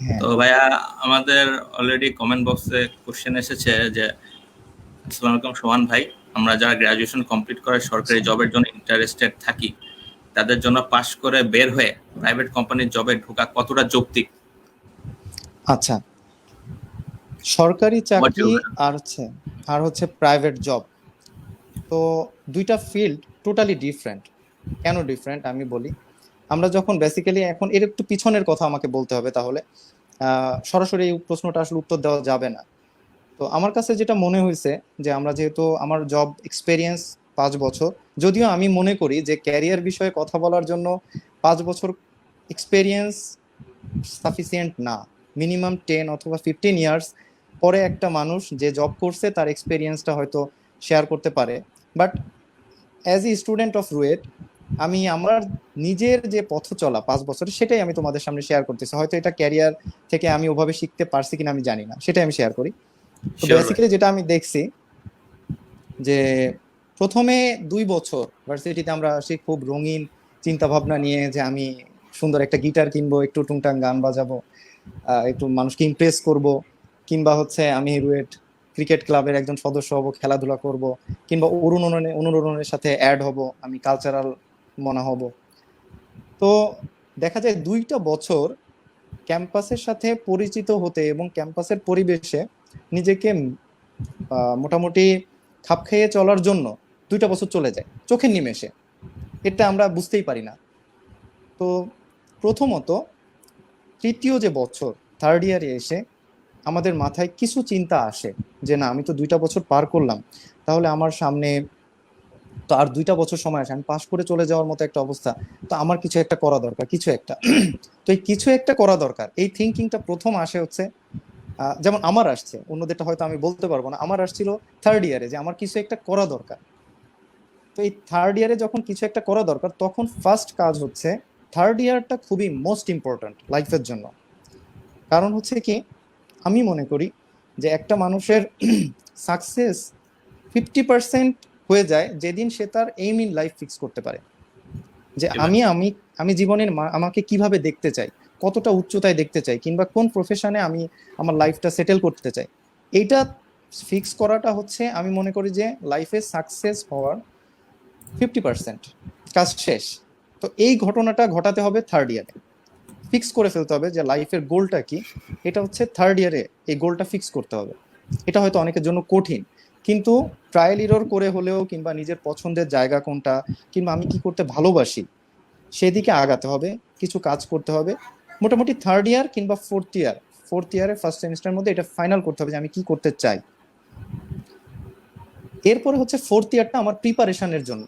হ্যাঁ। তো ভাইয়া, আমাদের অলরেডি কমেন্ট বক্সে কোশ্চেন এসেছে যে, আসসালামু আলাইকুম সোহান ভাই, আমরা যারা গ্রাজুয়েশন কমপ্লিট করে সরকারি জবের জন্য ইন্টারেস্টেড থাকি, তাদের জন্য পাশ করে বের হয়ে প্রাইভেট কোম্পানির জবে ঢোকা কতটা যৌক্তিক? আচ্ছা, সরকারি What চাকরি you- আর হচ্ছে প্রাইভেট জব, তো দুইটা ফিল্ড টোটালি ডিফারেন্ট। কেন ডিফারেন্ট আমি বলি। আমরা যখন বেসিক্যালি, এখন এর একটু পিছনের কথা আমাকে বলতে হবে, তাহলে সরাসরি এই প্রশ্নটা আসলে উত্তর দেওয়া যাবে না। তো আমার কাছে যেটা মনে হয়েছে, যে আমরা যেহেতু আমার জব এক্সপেরিয়েন্স 5 বছর, যদিও আমি মনে করি যে ক্যারিয়ার বিষয়ে কথা বলার জন্য 5 বছর এক্সপেরিয়েন্স সাফিসিয়েন্ট না, মিনিমাম 10 অথবা 15 ইয়ার্স পরে একটা মানুষ যে জব করছে তার এক্সপেরিয়েন্সটা হয়তো শেয়ার করতে পারে। But as a student of RUET আমি আমার নিজের যে পথ চলা 5 বছরে সেটাই আমি তোমাদের সামনে শেয়ার করতেছি। হয়তো এটা ক্যারিয়ার থেকে আমি ওভাবে শিখতে পারছি কিনা আমি জানি না, সেটাই আমি শেয়ার করি। তো শিওর ভাই। বেসিক্যালি যেটা আমি দেখছি যে প্রথমে 2 বছর ভার্সিটিতে আমরা আসি খুব রঙিন চিন্তা ভাবনা নিয়ে, যে আমি সুন্দর একটা গিটার কিনবো, একটু টুংটাং গান বাজাবো, একটু মানুষকে ইমপ্রেস করব, কিংবা হচ্ছে আমি রুয়েট ক্রিকেট ক্লাবের একজন সদস্য হব, খেলাধুলা করব, কিংবা অনুরণনের সাথে অ্যাড হব, আমি কালচারাল মনা হব। তো দেখা যায় 2টা বছর ক্যাম্পাসের সাথে পরিচিত হতে এবং ক্যাম্পাসের পরিবেশে নিজেকে মোটামুটি খাপ খাইয়ে চলার জন্য 2টা বছর চলে যায় চোখের নিমেষে, এটা আমরা বুঝতেই পারি না। তো প্রথমত তৃতীয় যে বছর, থার্ড ইয়ারে এসে আমাদের মাথায় কিছু চিন্তা আসে যে না, আমি তো 2টা বছর পার করলাম, তাহলে আমার সামনে তো আর 2টা বছর সময় আছে, আমি পাশ করে চলে যাওয়ার মতো একটা অবস্থা, তো আমার কিছু একটা করা দরকার, কিছু একটা। তো এই কিছু একটা করা দরকার, এই থিঙ্কিংটা প্রথম আসে হচ্ছে যেমন আমার আসছে, অন্যদেরটা হয়তো আমি বলতে পারবো না, আমার আসছিল থার্ড ইয়ারে যে আমার কিছু একটা করা দরকার। তো এই থার্ড ইয়ারে যখন কিছু একটা করা দরকার, তখন ফার্স্ট কাজ হচ্ছে, থার্ড ইয়ারটা খুবই মোস্ট ইম্পর্ট্যান্ট লাইফের জন্য। কারণ হচ্ছে কি, আমি মনে করি যে একটা মানুষের সাকসেস 50% হয়ে যায় যেদিন সে তার এইম ইন লাইফ ফিক্স করতে পারে, যে জি ভাই। আমি আমি আমি জীবনের আমাকে কিভাবে দেখতে চাই, কতটা উচ্চতায় দেখতে চাই, কিংবা কোন প্রফেশনে আমি আমার লাইফটা সেটেল করতে চাই। এইটা ফিক্স করাটা হচ্ছে, আমি মনে করি যে লাইফে সাকসেস হওয়ার 50% কাজ শেষ। তো এই ঘটনাটা ঘটাতে হবে থার্ড ইয়ারে, ফিক্স করে ফেলতে হবে যে লাইফের গোলটা কি, এটা হচ্ছে থার্ড ইয়ারে এই গোলটা ফিক্স করতে হবে। এটা হয়তো অনেকের জন্য কঠিন, কিন্তু ট্রায়াল ইরর করে হলেও, কিংবা নিজের পছন্দের জায়গা কোনটা, কিংবা আমি কি করতে ভালোবাসি সেদিকে আগাতে হবে, কিছু কাজ করতে হবে। মোটামুটি থার্ড ইয়ার কিংবা ফোর্থ ইয়ারের ফার্স্ট সেমিস্টারের মধ্যে এটা ফাইনাল করতে হবে যে আমি কি করতে চাই। এরপরে হচ্ছে ফোর্থ ইয়ারটা আমার প্রিপারেশনের জন্য,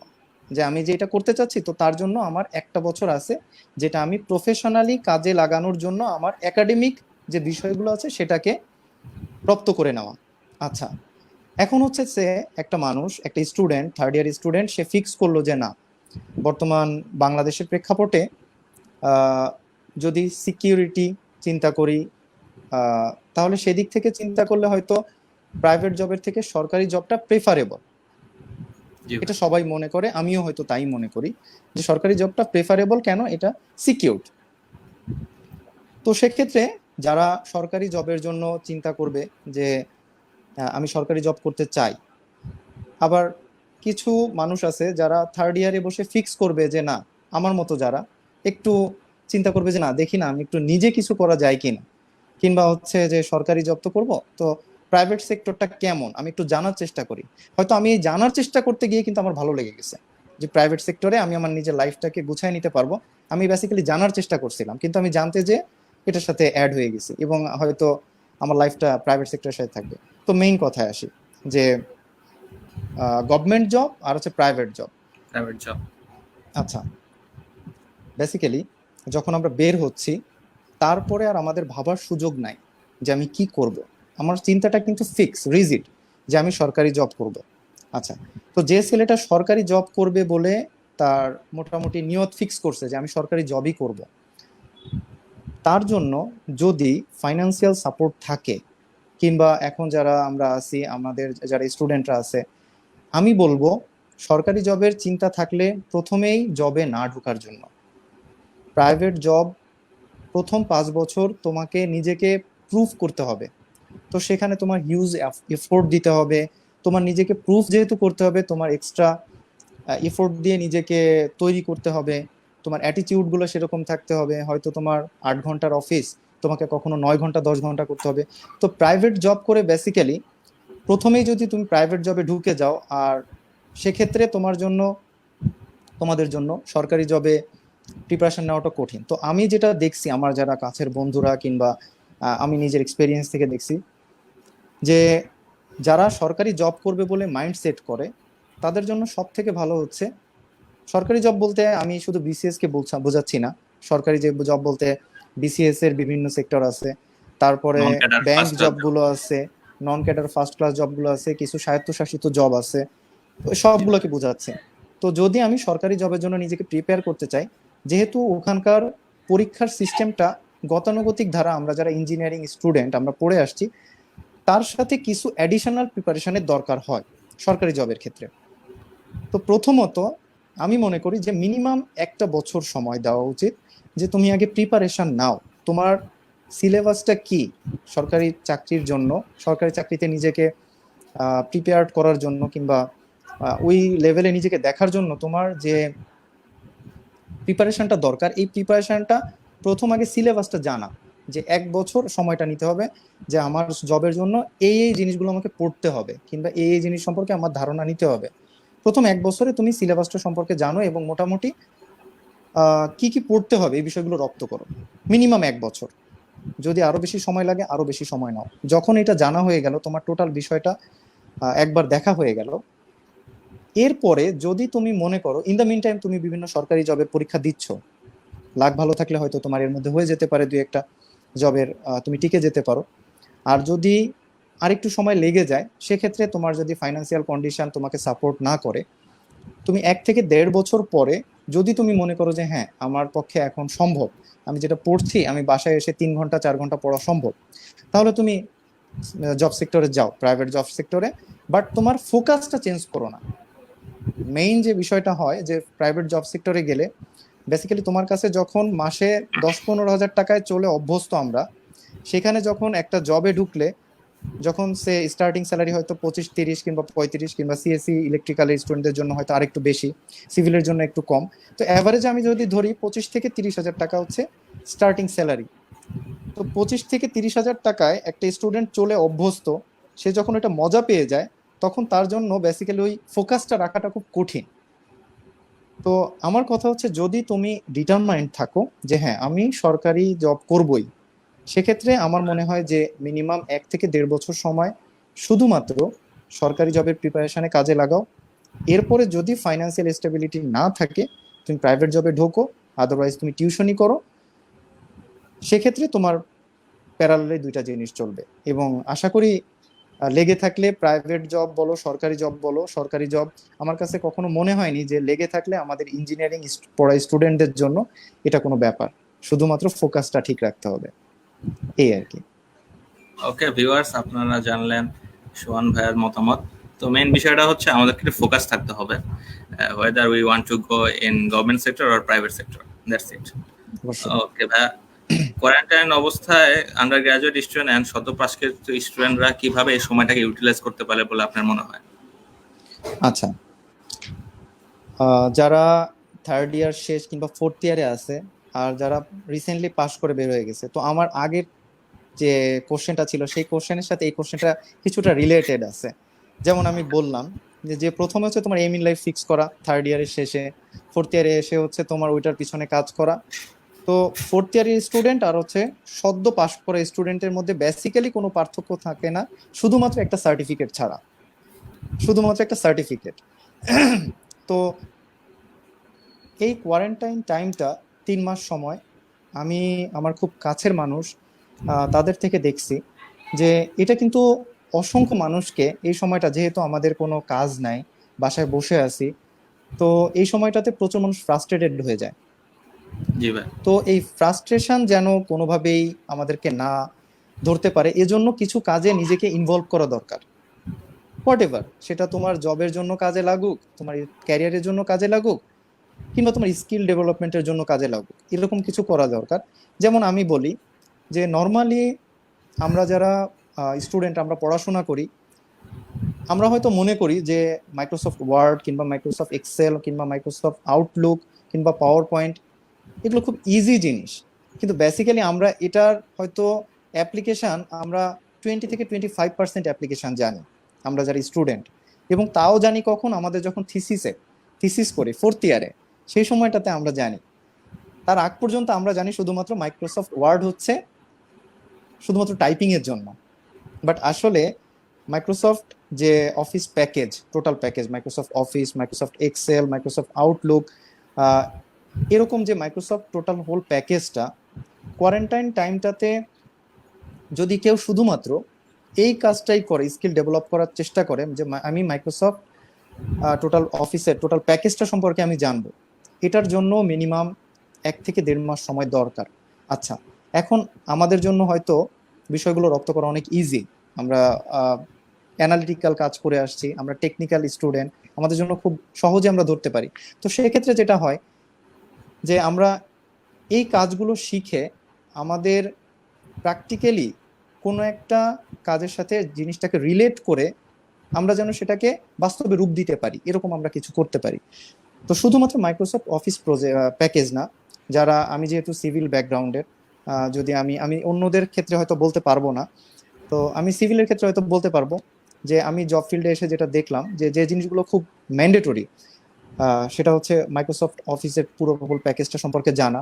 যে আমি যে এটা করতে চাচ্ছি, তো তার জন্য আমার একটা বছর আছে যেটা আমি প্রফেশনালি কাজে লাগানোর জন্য আমার একাডেমিক যে বিষয়গুলো আছে সেটাকে রপ্ত করে নেওয়া। আচ্ছা, এখন হচ্ছে সে একটা মানুষ, একটা স্টুডেন্ট, থার্ড ইয়ার স্টুডেন্ট, সে ফিক্স করলো যে না, বর্তমান বাংলাদেশের প্রেক্ষাপটে আহ, যদি সিকিউরিটি চিন্তা করি, তাহলে সেদিক থেকে চিন্তা করলে হয়তো প্রাইভেট জবের থেকে সরকারি জবটা প্রেফারেবল। জি এটা ভাই। সবাই মনে করে, আমিও হয়তো তাই মনে করি যে সরকারি জবটা প্রেফারেবল, কেন, এটা সিকিউরড। তো সেক্ষেত্রে যারা সরকারি জবের জন্য চিন্তা করবে যে আমি সরকারি জব করতে চাই, আবার কিছু মানুষ আছে যারা থার্ড ইয়ারে বসে ফিক্স করবে যে না, আমার মতো যারা একটু চিন্তা করবে যে না, দেখি না আমি একটু নিজে কিছু করা যায় কিনা, কিংবা হচ্ছে যে সরকারি জব তো করবো, তো প্রাইভেট সেক্টরটা কেমন আমি একটু জানার চেষ্টা করি। হয়তো আমি এই জানার চেষ্টা করতে গিয়ে কিন্তু আমার ভালো লেগে গেছে যে প্রাইভেট সেক্টরে আমি আমার নিজের লাইফটাকে গুছায় নিতে পারবো। আমি বেসিক্যালি জানার চেষ্টা করছিলাম, কিন্তু আমি জানতে যে এটার সাথে অ্যাড হয়ে গেছি, এবং হয়তো আমার লাইফটা প্রাইভেট সেক্টরের সাথে থাকবে। তো মেইন কথায় আসি যে গভর্নমেন্ট জব আর হচ্ছে প্রাইভেট জব। Private job. আচ্ছা, বেসিক্যালি যখন আমরা বের হচ্ছি, তারপরে আর আমাদের ভাবার সুযোগ নাই যে আমি কি করব। আমার চিন্তাটা কিন্তু ফিক্স রিজিড, যে আমি সরকারি জব করব। আচ্ছা, তো যে ছেলেটা সরকারি জব করবে বলে তার মোটামুটি নিয়ত ফিক্স করছে যে আমি সরকারি জবই করব, তার জন্য যদি ফাইন্যান্সিয়াল সাপোর্ট থাকে, কিংবা এখন যারা আমরা আছি, আমাদের যারা স্টুডেন্টরা আছে, আমি বলবো সরকারি জবের চিন্তা থাকলে প্রথমেই জবে না ঢোকার জন্য। প্রাইভেট জব প্রথম 5 বছর তোমাকে নিজেকে প্রুফ করতে হবে, তো সেখানে তোমার হিউজ এফোর্ট দিতে হবে। তোমার নিজেকে প্রুফ যেহেতু করতে হবে, তোমার এক্সট্রা এফোর্ট দিয়ে নিজেকে তৈরি করতে হবে। তোমার অ্যাটিটিউড গুলো সেরকম থাকতে হবে, হয়তো তোমার 8 ঘন্টার অফিস তোমাকে কখনো 9 ঘন্টা 10 ঘন্টা করতে হবে। তো প্রাইভেট জব করে বেসিক্যালি প্রথমেই যদি তুমি প্রাইভেট জবে ঢুকে যাও, আর সেক্ষেত্রে তোমাদের জন্য সরকারি জবে প্রিপারেশন নেওয়াটা কঠিন। তো আমি যেটা দেখছি, আমার যারা কাছের বন্ধুরা, কিংবা আমি নিজের এক্সপেরিয়েন্স থেকে দেখছি, যে যারা সরকারি জব করবে বলে মাইন্ড সেট করে, তাদের জন্য সব থেকে ভালো হচ্ছে সরকারি জব বলতে আমি শুধু বিসিএস কে বোঝাচ্ছি না। সরকারি যে জব বলতে বিসিএস এর বিভিন্ন সেক্টর আছে, তারপরে non cadre bank first class. জবগুলো আছে, নন ক্যাডার ফার্স্ট ক্লাস জবগুলো আছে, কিছু স্বায়ত্তশাসিত জব আছে, তো জি ভাই। সবগুলোকে বোঝাচ্ছে। তো যদি আমি সরকারি জবের জন্য নিজেকে প্রিপেয়ার করতে চাই, যেহেতু ওখানকার পরীক্ষার সিস্টেমটা গতানুগতিক ধারা আমরা যারা ইঞ্জিনিয়ারিং স্টুডেন্ট আমরা পড়ে আসছি, তার সাথে কিছু অ্যাডিশনাল প্রিপারেশনের দরকার হয় সরকারি জবের ক্ষেত্রে। তো প্রথমত আমি মনে করি যে মিনিমাম একটা বছর সময় দেওয়া উচিত, যে তুমি আগে প্রিপারেশন নাও, তোমার সিলেবাসটা কি সরকারি চাকরির জন্য, সরকারি চাকরিতে নিজেকে প্রিপেয়ার করার জন্য কিংবা ওই লেভেলে নিজেকে দেখার জন্য তোমার যে প্রিপারেশনটা দরকার, এই প্রিপারেশনটা প্রথম আগে সিলেবাসটা জানা, যে এক বছর সময়টা নিতে হবে যে আমার জবের জন্য এই এই জিনিসগুলো আমাকে পড়তে হবে কিংবা এই এই জিনিস সম্পর্কে আমার ধারণা নিতে হবে। প্রথম এক বছরে তুমি সিলেবাসটা সম্পর্কে জানো এবং মোটামুটি কি কি পড়তে হবে এই বিষয়গুলো রপ্ত করো। মিনিমাম এক বছর, যদি আরো বেশি সময় লাগে আরো বেশি সময় নাও। যখন এটা জানা হয়ে গেল, তোমার টোটাল বিষয়টা একবার দেখা হয়ে গেল, এরপরে যদি তুমি মনে করো ইন দ্য মিন টাইম তুমি বিভিন্ন সরকারি জবের পরীক্ষা দিচ্ছ, লাক ভালো থাকলে হয়তো তোমার এর মধ্যে হয়ে যেতে পারে দুই একটা জবের, তুমি টিকে যেতে পারো। আর যদি আরেকটু সময় লেগে যায়, সেক্ষেত্রে তোমার যদি ফাইন্যান্সিয়াল কন্ডিশন তোমাকে সাপোর্ট না করে, তুমি 1 থেকে 1.5 বছর পরে যদি তুমি মনে করো যে হ্যাঁ আমার পক্ষে এখন সম্ভব, আমি যেটা পড়ছি আমি বাসায় এসে 3 ঘন্টা 4 ঘন্টা পড়া সম্ভব, তাহলে তুমি জব সেক্টরে যাও, প্রাইভেট জব সেক্টরে। বাট তোমার ফোকাসটা চেঞ্জ করো না। মেইন যে বিষয়টা হয় যে প্রাইভেট জব সেক্টরে গেলে বেসিক্যালি তোমার কাছে যখন মাসে 10-15 হাজার টাকায় চলে অভ্যস্ত আমরা, সেখানে যখন একটা জবে ঢুকলে, যখন সে স্টার্টিং স্যালারি হয়তো 25-30 কিংবা 35, কিংবা সিএসসি ইলেকট্রিক্যাল স্টুডেন্টদের জন্য হয়তো আরেকটু বেশি, সিভিলের জন্য একটু কম, তো অ্যাভারেজ আমি যদি ধরি 25 থেকে 30 হাজার টাকা হচ্ছে স্টার্টিং স্যালারি। তো 25 থেকে 30 হাজার টাকায় একটা স্টুডেন্ট চলে অভ্যস্ত, সে যখন এটা মজা পেয়ে যায়, তখন তার জন্য বেসিক্যালি ওই ফোকাসটা রাখাটা খুব কঠিন। তো আমার কথা হচ্ছে, যদি তুমি ডিটারমাইন্ড থাকো যে হ্যাঁ আমি সরকারি জব করবই, সেক্ষেত্রে আমার মনে হয় যে মিনিমাম 1 থেকে 1.5 বছর সময় শুধুমাত্র সরকারি জবের প্রিপারেশনে কাজে লাগাও। এরপরে যদি ফাইন্যান্সিয়াল স্টেবিলিটি না থাকে, তুমি প্রাইভেট জবে ঢোকো, আদারওয়াইজ তুমি টিউশনই করো। সেক্ষেত্রে তোমার প্যারালালে দুইটা জিনিস চলবে, এবং আশা করি লেগে থাকলে প্রাইভেট জব বলো সরকারি জব বলো, সরকারি জব আমার কাছে কখনো মনে হয়নি যে লেগে থাকলে আমাদের ইঞ্জিনিয়ারিং পড়া স্টুডেন্টদের জন্য এটা কোনো ব্যাপার, শুধুমাত্র ফোকাসটা ঠিক রাখতে হবে, এই আর কি। ওকে ভিউয়ার্স, আপনারা জানলেন সোহান ভাইয়ের মতামত। তো মেইন বিষয়টা হচ্ছে আমাদেরকে ফোকাস থাকতে হবে, whether we want to go in government sector or private sector, that's it. ওকে ভাই, কোয়ারেন্টাইন অবস্থায় আন্ডার গ্রাজুয়েট স্টুডেন্ট এন্ড সদ্য পাশকৃত স্টুডেন্টরা কিভাবে এই সময়টাকে ইউটিলাইজ করতে পারে বলে আপনার মনে হয়? আচ্ছা, যারা থার্ড ইয়ার শেষ কিংবা ফোর্থ ইয়ারে আছে, আর যারা রিসেন্টলি পাশ করে বের হয়ে গেছে, তো আমার আগের যে কোশ্চেনটা ছিল সেই কোশ্চেনের সাথে এই কোশ্চেনটা কিছুটা রিলেটেড আছে। যেমন আমি বললাম যে প্রথমে হচ্ছে তোমার এম ইন লাইফ ফিক্স করা, থার্ড ইয়ারের শেষে ফোর্থ ইয়ারে এসে হচ্ছে তোমার ওইটার পিছনে কাজ করা। তো ফোর্থ ইয়ারের স্টুডেন্ট আর হচ্ছে সদ্য পাশ করা স্টুডেন্টের মধ্যে বেসিক্যালি কোনো পার্থক্য থাকে না, শুধুমাত্র একটা সার্টিফিকেট ছাড়া, শুধুমাত্র একটা সার্টিফিকেট। তো এই কোয়ারেন্টাইন টাইমটা 3 মাস সময়, আমি আমার খুব কাছের মানুষ তাদের থেকে দেখছি যে এটা কিন্তু অসংখ্য মানুষকে এই সময়টা, যেহেতু আমাদের কোনো কাজ নাই, বাসায় বসে আছি, তো এই সময়টাতে প্রচুর মানুষ ফ্রাস্ট্রেটেড হয়ে যায়। জি ভাই। তো এই ফ্রাস্ট্রেশন যেন কোনোভাবেই আমাদেরকে না ধরতে পারে, এজন্য কিছু কাজে নিজেকে ইনভলভ করা দরকার। হোয়াটএভার, সেটা তোমার জবের জন্য কাজে লাগুক, তোমার ক্যারিয়ারের জন্য কাজে লাগুক, কিংবা তোমার স্কিল ডেভেলপমেন্টের জন্য কাজে লাগুক, এরকম কিছু করা দরকার। যেমন আমি বলি যে নর্মালি আমরা যারা স্টুডেন্ট, আমরা পড়াশোনা করি, আমরা হয়তো মনে করি যে মাইক্রোসফট ওয়ার্ড কিংবা মাইক্রোসফট এক্সেল কিংবা মাইক্রোসফট আউটলুক কিংবা পাওয়ার পয়েন্ট এগুলো খুব ইজি জিনিস, কিন্তু বেসিক্যালি আমরা এটার হয়তো অ্যাপ্লিকেশন আমরা 20 থেকে 25% অ্যাপ্লিকেশন জানি আমরা যারা স্টুডেন্ট, এবং তাও জানি কখন আমাদের যখন থিসিস করি ফোর্থ ইয়ারে, সেই সময়টাতে আমরা জানি। তার আগ পর্যন্ত আমরা জানি শুধুমাত্র মাইক্রোসফট ওয়ার্ড হচ্ছে শুধুমাত্র টাইপিং এর জন্য। বাট আসলে মাইক্রোসফট যে office package, total package, Microsoft office, Microsoft Excel, Microsoft Outlook, এরকম যে মাইক্রোসফট টোটাল হোল প্যাকেজটা, কোয়ারেন্টাইন টাইমটাতে যদি কেউ শুধুমাত্র এই কাজটাই করে, স্কিল ডেভেলপ করার চেষ্টা করে যে আমি মাইক্রোসফট টোটাল অফিসের টোটাল প্যাকেজটা সম্পর্কে আমি জানবো, এটার জন্য মিনিমাম 1 থেকে 1.5 মাস সময় দরকার। আচ্ছা, এখন আমাদের জন্য হয়তো বিষয়গুলো রপ্ত করা অনেক ইজি। আমরা অ্যানালিটিক্যাল কাজ করে আসছি, আমরা টেকনিক্যাল স্টুডেন্ট, আমাদের জন্য খুব সহজে আমরা ধরতে পারি। তো সেক্ষেত্রে যেটা হয় যে আমরা এই কাজগুলো শিখে আমাদের প্র্যাকটিক্যালি কোনো একটা কাজের সাথে জিনিসটাকে রিলেট করে আমরা যেন সেটাকে বাস্তবে রূপ দিতে পারি, এরকম আমরা কিছু করতে পারি। তো শুধুমাত্র মাইক্রোসফট অফিস প্যাকেজ না, যারা, আমি যেহেতু সিভিল ব্যাকগ্রাউন্ডের, যদি আমি আমি অন্যদের ক্ষেত্রে হয়তো বলতে পারবো না, তো আমি সিভিলের ক্ষেত্রে হয়তো বলতে পারবো যে আমি জব ফিল্ডে এসে যেটা দেখলাম যে যে জিনিসগুলো খুব ম্যান্ডেটরি, সেটা হচ্ছে মাইক্রোসফট অফিসের পুরো ফুল প্যাকেজটা সম্পর্কে জানা।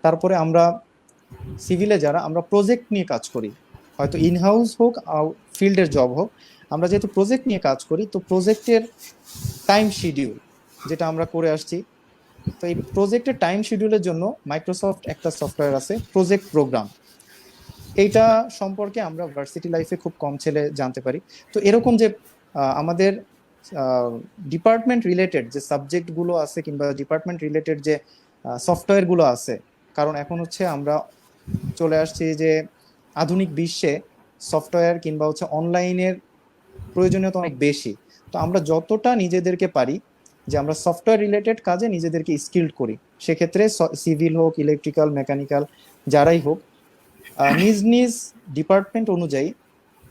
তারপরে আমরা সিভিলে যারা আমরা প্রজেক্ট নিয়ে কাজ করি, হয়তো ইনহাউস হোক ফিল্ডের জব হোক, আমরা যেহেতু প্রজেক্ট নিয়ে কাজ করি, তো প্রজেক্টের টাইম শিডিউল যেটা আমরা করে আসছি, তো এই প্রজেক্টের টাইম শিডিউলের জন্য মাইক্রোসফট একটা সফটওয়্যার আছে, প্রজেক্ট প্রোগ্রাম। এইটা সম্পর্কে আমরা ভার্সিটি লাইফে খুব কম ছেলে জানতে পারি। তো এরকম যে আমাদের ডিপার্টমেন্ট রিলেটেড যে সাবজেক্টগুলো আছে কিংবা ডিপার্টমেন্ট রিলেটেড যে সফটওয়্যারগুলো আছে, কারণ এখন হচ্ছে আমরা চলে আসছি যে আধুনিক বিশ্বে সফটওয়্যার কিংবা হচ্ছে অনলাইনের প্রয়োজনীয়তা অনেক বেশি। তো আমরা যতটা নিজেদেরকে পারি যে আমরা সফটওয়্যার রিলেটেড কাজে নিজেদেরকে স্কিল্ড করি, সেক্ষেত্রে সিভিল হোক, ইলেকট্রিক্যাল, মেকানিক্যাল, যারাই হোক, নিজ নিজ ডিপার্টমেন্ট অনুযায়ী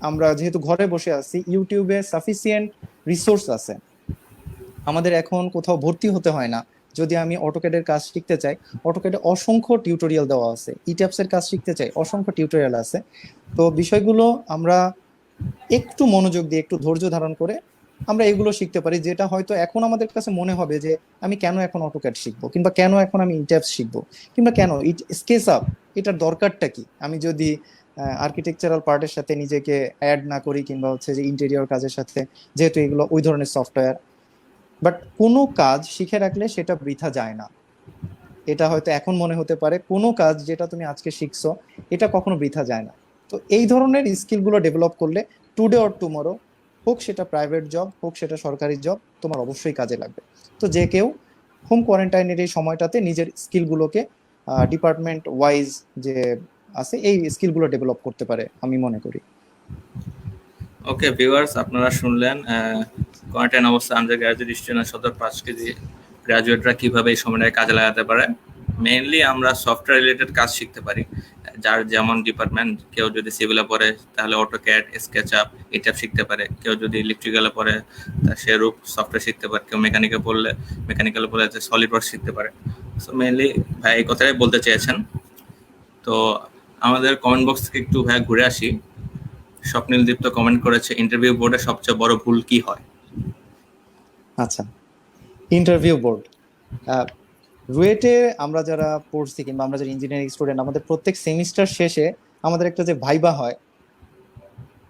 আমরা যেহেতু ঘরে বসে আছি, ইউটিউবে সাফিসিয়েন্ট রিসোর্স আছে, আমাদের এখন কোথাও ভর্তি হতে হয় না। যদি আমি অটোক্যাডের কাজ শিখতে চাই, অটোক্যাডে অসংখ্য টিউটোরিয়াল দেওয়া আছে, ইট্যাপসের কাজ শিখতে চাই, অসংখ্য টিউটোরিয়াল আছে। তো বিষয়গুলো আমরা একটু মনোযোগ দিয়ে, একটু ধৈর্য ধারণ করে আমরা এগুলো শিখতে পারি, যেটা হয়তো এখন আমাদের কাছে মনে হবে যে আমি কেন এখন অটোক্যাড শিখবো, কিংবা কেন এখন আমি ইট্যাপস শিখবো, কিংবা কেন স্কেচ আপ, এটার দরকারটা কি, আমি যদি আর্কিটেকচারাল পার্টের সাথে নিজেকে অ্যাড না করি, কিংবা হচ্ছে যে ইন্টেরিয়র কাজের সাথে, যেহেতু এগুলো ওই ধরনের সফটওয়্যার। বাট কোনো কাজ শিখে রাখলে সেটা বৃথা যায় না। এটা হয়তো এখন মনে হতে পারে কোনো কাজ যেটা তুমি আজকে শিখছো এটা কখনো বৃথা যায় না। তো এই ধরনের স্কিলগুলো ডেভেলপ করলে টুডে অর টুমরো, হোক সেটা প্রাইভেট জব হোক সেটা সরকারি জব, তোমার অবশ্যই কাজে লাগবে। তো যে কেউ হোম কোয়ারেন্টাইনের এই সময়টাতে নিজের স্কিলগুলোকে ডিপার্টমেন্ট ওয়াইজ যে আছে এই স্কিলগুলো ডেভেলপ করতে পারে, আমি মনে করি। ওকে ভিউয়ার্স, আপনারা শুনলেন কোয়ারেন্টাইন অবস্থায় আন্ডার গ্রাজুয়েট স্টুডেন্ট 5 কেজি গ্রাজুয়েটরা কিভাবে এই সময়টাকে কাজে লাগাতে পারে। মেইনলি আমরা সফটওয়্যার রিলেটেড কাজ শিখতে পারি, যার যেমন ডিপার্টমেন্ট। কেউ যদি সিভিলে পড়ে তাহলে অটোক্যাড, স্কেচআপ, এটআপ শিখতে পারে। কেউ যদি ইলেকট্রিক্যালে পড়ে সে রূপ সফটওয়্যার শিখতে পারে। কেউ মেকানিক্যালে পড়লে সলিড ওয়ার্ক শিখতে পারে। সো মেইনলি ভাই এই কথাটাই বলতে চেয়েছেন। তো আমাদের কমেন্ট বক্স থেকে একটু ভাই ঘুরে আসি। স্বপ্নীল দীপ্ত কমেন্ট করেছে, ইন্টারভিউ বোর্ডে সবচেয়ে বড় ভুল কি হয়? আচ্ছা, ইন্টারভিউ বোর্ড, রুয়েটে আমরা যারা পড়ছি কিংবা আমরা যারা ইঞ্জিনিয়ারিং স্টুডেন্ট, আমাদের প্রত্যেক সেমিস্টার শেষে আমাদের একটা যে ভাইবা হয়,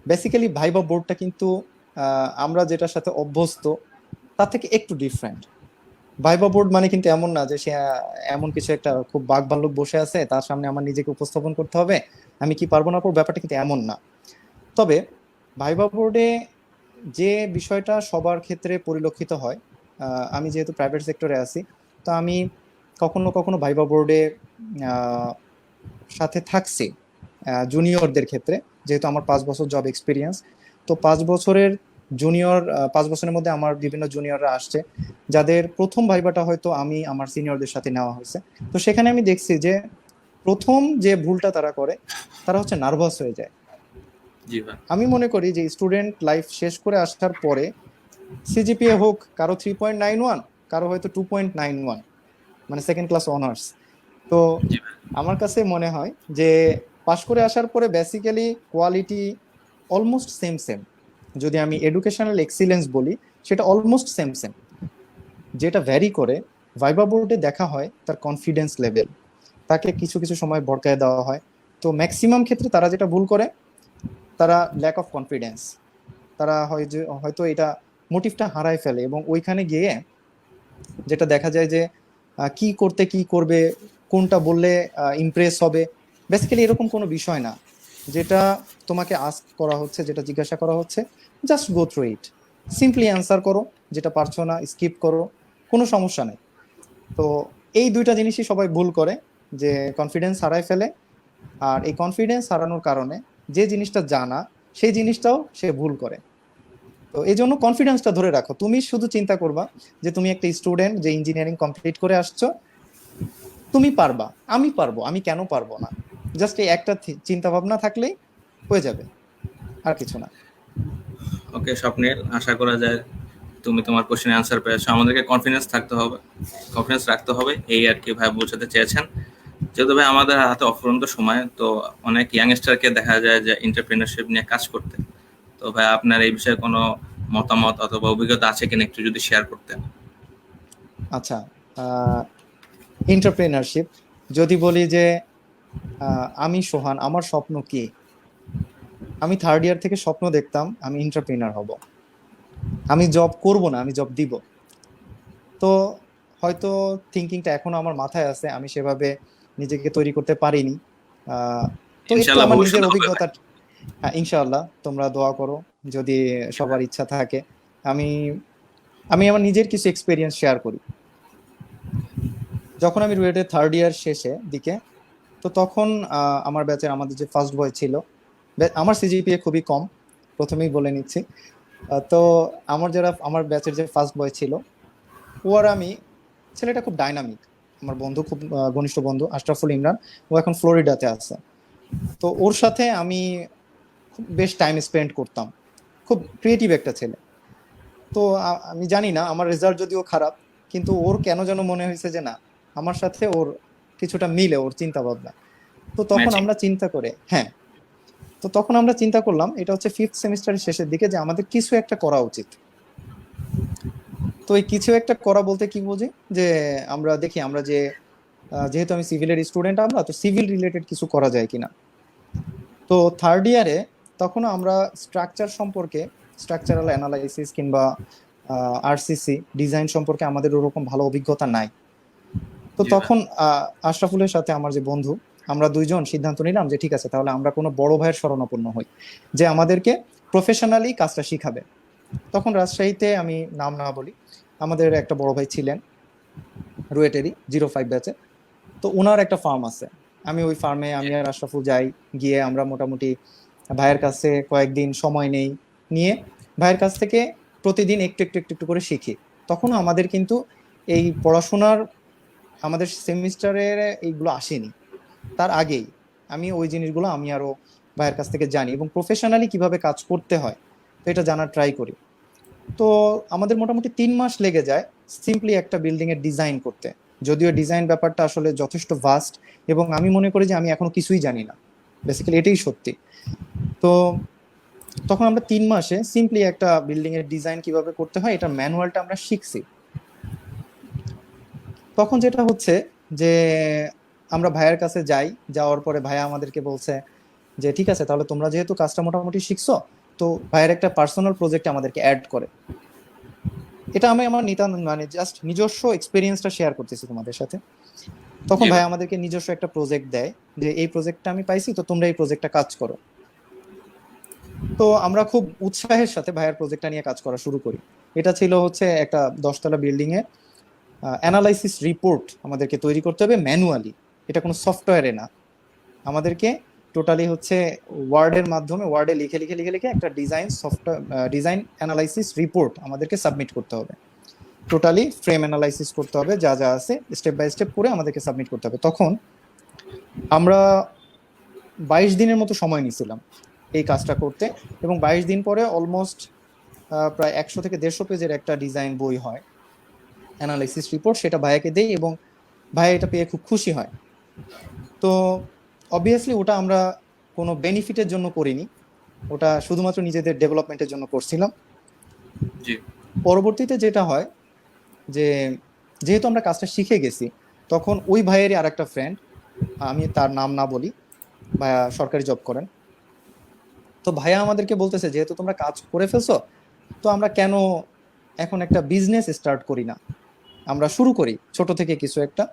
বেসিক্যালি ভাইবা বোর্ডটা কিন্তু আমরা যেটার সাথে অভ্যস্ত তার থেকে একটু ডিফারেন্ট। ভাইবা বোর্ড মানে কিন্তু এমন না যে সে এমন কিছু একটা খুব বাঘ ভাল্লুক বসে আছে, তার সামনে আমার নিজেকে উপস্থাপন করতে হবে, আমি কি পারবো না পারবো, ব্যাপারটা কিন্তু এমন না। তবে ভাইবা বোর্ডে যে বিষয়টা সবার ক্ষেত্রে পরিলক্ষিত হয়, আমি যেহেতু প্রাইভেট সেক্টরে আছি, তো আমি কখনো কখনো ভাইবা বোর্ডে সাথে থাকছি জুনিয়রদের ক্ষেত্রে, যেহেতু আমার 5 বছর জব এক্সপিরিয়েন্স। তো 5 বছরের জুনিয়র, 5 বছরের মধ্যে আমার বিভিন্ন জুনিয়ররা আসছে, যাদের প্রথম ভাইবাটা হয়তো আমি আমার সিনিয়রদের সাথে নেওয়া হয়েছে। তো সেখানে আমি দেখছি যে প্রথম যে ভুলটা তারা করে, তারা হচ্ছে নার্ভাস হয়ে যায়। জি ভাই। আমি মনে করি যে স্টুডেন্ট লাইফ শেষ করে আসার পরে সিজিপিএ হোক কারো 3.91, কারো হয়তো 2.91, মানে সেকেন্ড ক্লাস অনার্স। তো জি ভাই। আমার কাছে মনে হয় যে পাশ করে আসার পরে basically quality almost same same. যদি আমি এডুকেশনাল এক্সিলেন্স বলি, সেটা অলমোস্ট সেম সেম। যেটা ভ্যারি করে ভাইবা বোর্ডে দেখা হয় তার কনফিডেন্স লেভেল, তাকে কিছু কিছু সময় ভড়কায় দেওয়া হয়। তো ম্যাক্সিমাম ক্ষেত্রে তারা যেটা ভুল করে, তারা ল্যাক অফ কনফিডেন্স, তারা হয়তো এটা মোটিভটা হারায় ফেলে, এবং ওইখানে গিয়ে যেটা দেখা যায় যে কি করতে কি করবে, কোনটা বললে ইমপ্রেস হবে, বেসিক্যালি এরকম কোনো বিষয় না। যেটা তোমাকে আস্ক করা হচ্ছে, যেটা জিজ্ঞাসা করা হচ্ছে, just go through it. Simply answer করো, যেটা পারছো না স্কিপ করো, কোনো সমস্যা নেই। তো এই দুইটা জিনিসই সবাই ভুল করে, যে কনফিডেন্স হারায় ফেলে। আর এই কনফিডেন্স হারানোর কারণে যে জিনিসটা জানা সেই জিনিসটাও সে ভুল করে। তো এই জন্য কনফিডেন্সটা ধরে রাখো। তুমি শুধু চিন্তা করবা যে তুমি একটা স্টুডেন্ট, যে ইঞ্জিনিয়ারিং কমপ্লিট করে আসছো, তুমি পারবা, আমি পারবো, আমি কেন পারবো না। জাস্ট এই একটা চিন্তা ভাবনা থাকলেই হয়ে যাবে, আর কিছু না। ওকে স্বপ্নিল, আশা করা যায় তুমি তোমার কোশ্চেনের অ্যান্সার পেয়েছো। আমাদেরকে কনফিডেন্স থাকতে হবে, কনফিডেন্স রাখতে হবে, এই আর কি ভাই বোঝাতে চেয়েছেন। যেহেতু ভাই আমাদের হাতে অফুরন্ত সময়, তো অনেক ইয়াংস্টারকে দেখা যায় যে এন্টারপ্রেনারশিপ নিয়ে কাজ করতে। তো ভাই আপনার এই বিষয়ে কোনো মতামত অথবা অভিজ্ঞতা আছে কিনা একটু যদি শেয়ার করতেন। আচ্ছা, এন্টারপ্রেনারশিপ যদি বলি যে আমি সোহান, আমার স্বপ্ন কি, আমি থার্ড ইয়ার থেকে স্বপ্ন দেখতাম আমি এন্টারপ্রেনার হব। আমি জব করব না, আমি জব দিব। তো হয়তো থিঙ্কিংটা এখনো আমার মাথায় আছে, আমি সেভাবে নিজেকে তৈরি করতে পারিনি। তো একটু ইনশাল্লাহ আমার নিজের ভবিষ্যতে হবে ভাই। অভিজ্ঞতা। হ্যাঁ, ইনশাআল্লাহ তোমরা দোয়া করো, যদি সবার ইচ্ছা থাকে। আমি আমি আমার নিজের কিছু এক্সপিরিয়েন্স শেয়ার করি। যখন আমি রুয়েটের থার্ড ইয়ার শেষে দিকে, তো তখন আমার ব্যাচের আমাদের যে ফার্স্ট বয় ছিল, আমার সিজিপিএ খুবই কম, প্রথমেই বলে নিচ্ছি। তো আমার ব্যাচের যে ফার্স্ট বয় ছিল, ও আর আমি, ছেলেটা খুব ডাইনামিক, আমার বন্ধু, খুব ঘনিষ্ঠ বন্ধু, আশরাফুল ইমরান। ও এখন ফ্লোরিডাতে আছে। তো ওর সাথে আমি খুব বেশ টাইম স্পেন্ড করতাম। খুব ক্রিয়েটিভ একটা ছেলে। তো আমি জানি না, আমার রেজাল্ট যদিও খারাপ, কিন্তু ওর কেন যেন মনে হয়েছে যে না, আমার সাথে ওর কিছুটা মিলে, ওর চিন্তা ভাবনা। তো তখন ম্যাচিং। আমরা চিন্তা করে, হ্যাঁ, তো তখন আমরা চিন্তা করলাম, এটা হচ্ছে ফিফথ সেমিস্টারের শেষের দিকে, যে আমাদের কিছু একটা করা উচিত। তো এই কিছু একটা করা বলতে কি বুঝি, যে আমরা দেখি, আমরা যে যেহেতু আমি সিভিলের স্টুডেন্ট, আমরা তো সিভিল রিলেটেড কিছু করা যায় কিনা। তো থার্ড ইয়ারে তখনও আমরা স্ট্রাকচার সম্পর্কে, স্ট্রাকচারাল অ্যানালাইসিস কিংবা আরসিসি ডিজাইন সম্পর্কে আমাদের ওরকম ভালো অভিজ্ঞতা নাই। তো জি ভাই। তখন আশরাফুলের সাথে আমার যে বন্ধু, আমরা দুইজন সিদ্ধান্ত নিলাম যে ঠিক আছে, তাহলে আমরা কোনো বড় ভাইয়ের শরণাপন্ন হই, যে আমাদেরকে প্রফেশনালি কাজটা শিখাবে। তখন রাজশাহীতে, আমি নাম না বলি, আমাদের একটা বড় ভাই ছিলেন, রুয়েটেরই 05 ব্যাচে। তো ওনার একটা ফার্ম আছে। আমি ওই ফার্মে, জি। আমি আর আশরাফুল যাই, গিয়ে আমরা মোটামুটি ভাইয়ের কাছে কয়েকদিন সময় নেই, নিয়ে ভাইয়ের কাছ থেকে প্রতিদিন একটু একটু একটু একটু করে শিখি। তখনও আমাদের কিন্তু এই পড়াশোনার, আমাদের সেমিস্টারের এইগুলো আসেনি, তার আগেই আমি ওই জিনিসগুলো আমি আরো ভাইয়ের কাছ থেকে জানি, এবং প্রফেশনালি কিভাবে কাজ করতে হয় তো এটা জানার ট্রাই করি। তো আমাদের মোটামুটি 3 মাস লেগে যায় সিম্পলি একটা বিল্ডিং এর ডিজাইন করতে। যদিও ডিজাইন ব্যাপারটা আসলে যথেষ্ট ভাস্ট, এবং আমি মনে করি যে আমি এখনো কিছুই জানি না, বেসিক্যালি এটাই সত্যি। তো তখন আমরা 3 মাসে সিম্পলি একটা বিল্ডিং এর ডিজাইন কিভাবে করতে হয় এটার ম্যানুয়ালটা আমরা শিখছি। তখন যেটা হচ্ছে যে আমরা ভাইয়ের কাছে যাই, যাওয়ার পরে ভাইয়া আমাদেরকে বলছে যে ঠিক আছে, তাহলে তোমরা যেহেতু কাজটা মোটামুটি শিখছো, তো ভাইয়ের একটা পার্সোনাল প্রজেক্টে আমাদেরকে অ্যাড করে। এটা আমি আমার মানে জাস্ট নিজস্ব এক্সপিরিয়েন্সটা শেয়ার করতেছি তোমাদের সাথে। তখন জি ভাই ভাই। আমাদেরকে নিজস্ব একটা প্রজেক্ট দেয়, যে এই প্রজেক্টটা আমি পাইছি, তো তোমরা এই প্রজেক্টটা কাজ করো। তো আমরা খুব উৎসাহের সাথে ভাইয়ের প্রজেক্টটা নিয়ে কাজ করা শুরু করি। এটা ছিল হচ্ছে একটা 10তলা বিল্ডিং এ অ্যানালাইসিস রিপোর্ট আমাদেরকে তৈরি করতে হবে ম্যানুয়ালি। এটা কোনো সফটওয়্যারে না, আমাদেরকে টোটালি হচ্ছে ওয়ার্ডের মাধ্যমে, ওয়ার্ডে লিখে লিখে লিখে লিখে একটা design software, design analysis report আমাদেরকে সাবমিট করতে হবে। টোটালি ফ্রেম অ্যানালাইসিস করতে হবে, যা যা আছে স্টেপ বাই স্টেপ করে আমাদেরকে সাবমিট করতে হবে। তখন আমরা 22 দিনের মতো সময় নিয়েছিলাম এই কাজটা করতে, এবং 22 দিন পরে অলমোস্ট প্রায় 100 থেকে 150 পেজের একটা ডিজাইন বই হয়, অ্যানালাইসিস রিপোর্ট, সেটা ভাইয়াকে দেই, এবং ভাইয়া এটা পেয়ে খুব খুশি হয়। তো অবভিয়াসলি ওটা আমরা কোনো বেনিফিটের জন্য করিনি, ওটা শুধুমাত্র নিজেদের ডেভেলপমেন্টের জন্য করছিলাম। জি। পরবর্তীতে যেটা হয়, যে যেহেতু আমরা কাজটা শিখে গেছি, তখন ওই ভাইয়েরই আর একটা ফ্রেন্ড, আমি তার নাম না বলি, ভাইয়া সরকারি জব করেন। তো ভাইয়া আমাদেরকে বলতেছে, যেহেতু তোমরা কাজ করে ফেলছো, তো আমরা কেন এখন একটা বিজনেস স্টার্ট করি না, আমরা শুরু করি ছোট থেকে কিছু একটা।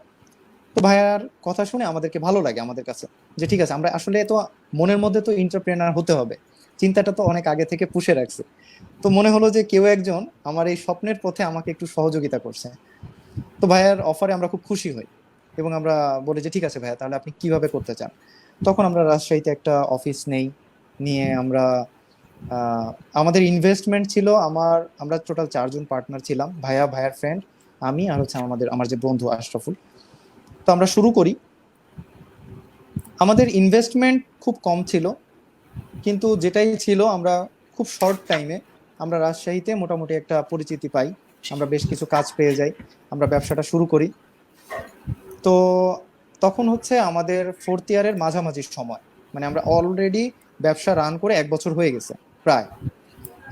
তো ভাইয়ার কথা শুনে আমাদেরকে ভালো লাগে, আমাদের কাছে, যে ঠিক আছে, আমরা আসলে তো মনের মধ্যে তো এন্টারপ্রেনার হতে হবে, চিন্তাটা তো অনেক আগে থেকে পুষে রাখছি। তো মনে হলো যে কেউ একজন আমার এই স্বপ্নের পথে আমাকে একটু সহযোগিতা করছে। তো ভাইয়ার অফারে আমরা খুব খুশি হই এবং আমরা বলি যে ঠিক আছে ভাইয়া, তাহলে আপনি কিভাবে করতে চান। তখন আমরা রাজশাহীতে একটা অফিস নেই, নিয়ে আমরা আমাদের ইনভেস্টমেন্ট ছিল, আমরা টোটাল 4 জন পার্টনার ছিলাম, ভাইয়া, ভাইয়ার ফ্রেন্ড, আমি, আর হচ্ছে আমার যে বন্ধু আশরাফুল। তো আমরা শুরু করি। আমাদের ইনভেস্টমেন্ট খুব কম ছিল, কিন্তু যেটাই ছিল আমরা খুব শর্ট টাইমে আমরা রাজশাহীতে মোটামুটি একটা পরিচিতি পাই, আমরা বেশ কিছু কাজ পেয়ে যাই, আমরা ব্যবসাটা শুরু করি। তো তখন হচ্ছে আমাদের 4th ইয়ারের মাঝামাঝি সময়, মানে আমরা অলরেডি ব্যবসা রান করে 1 বছর হয়ে গেছে প্রায়।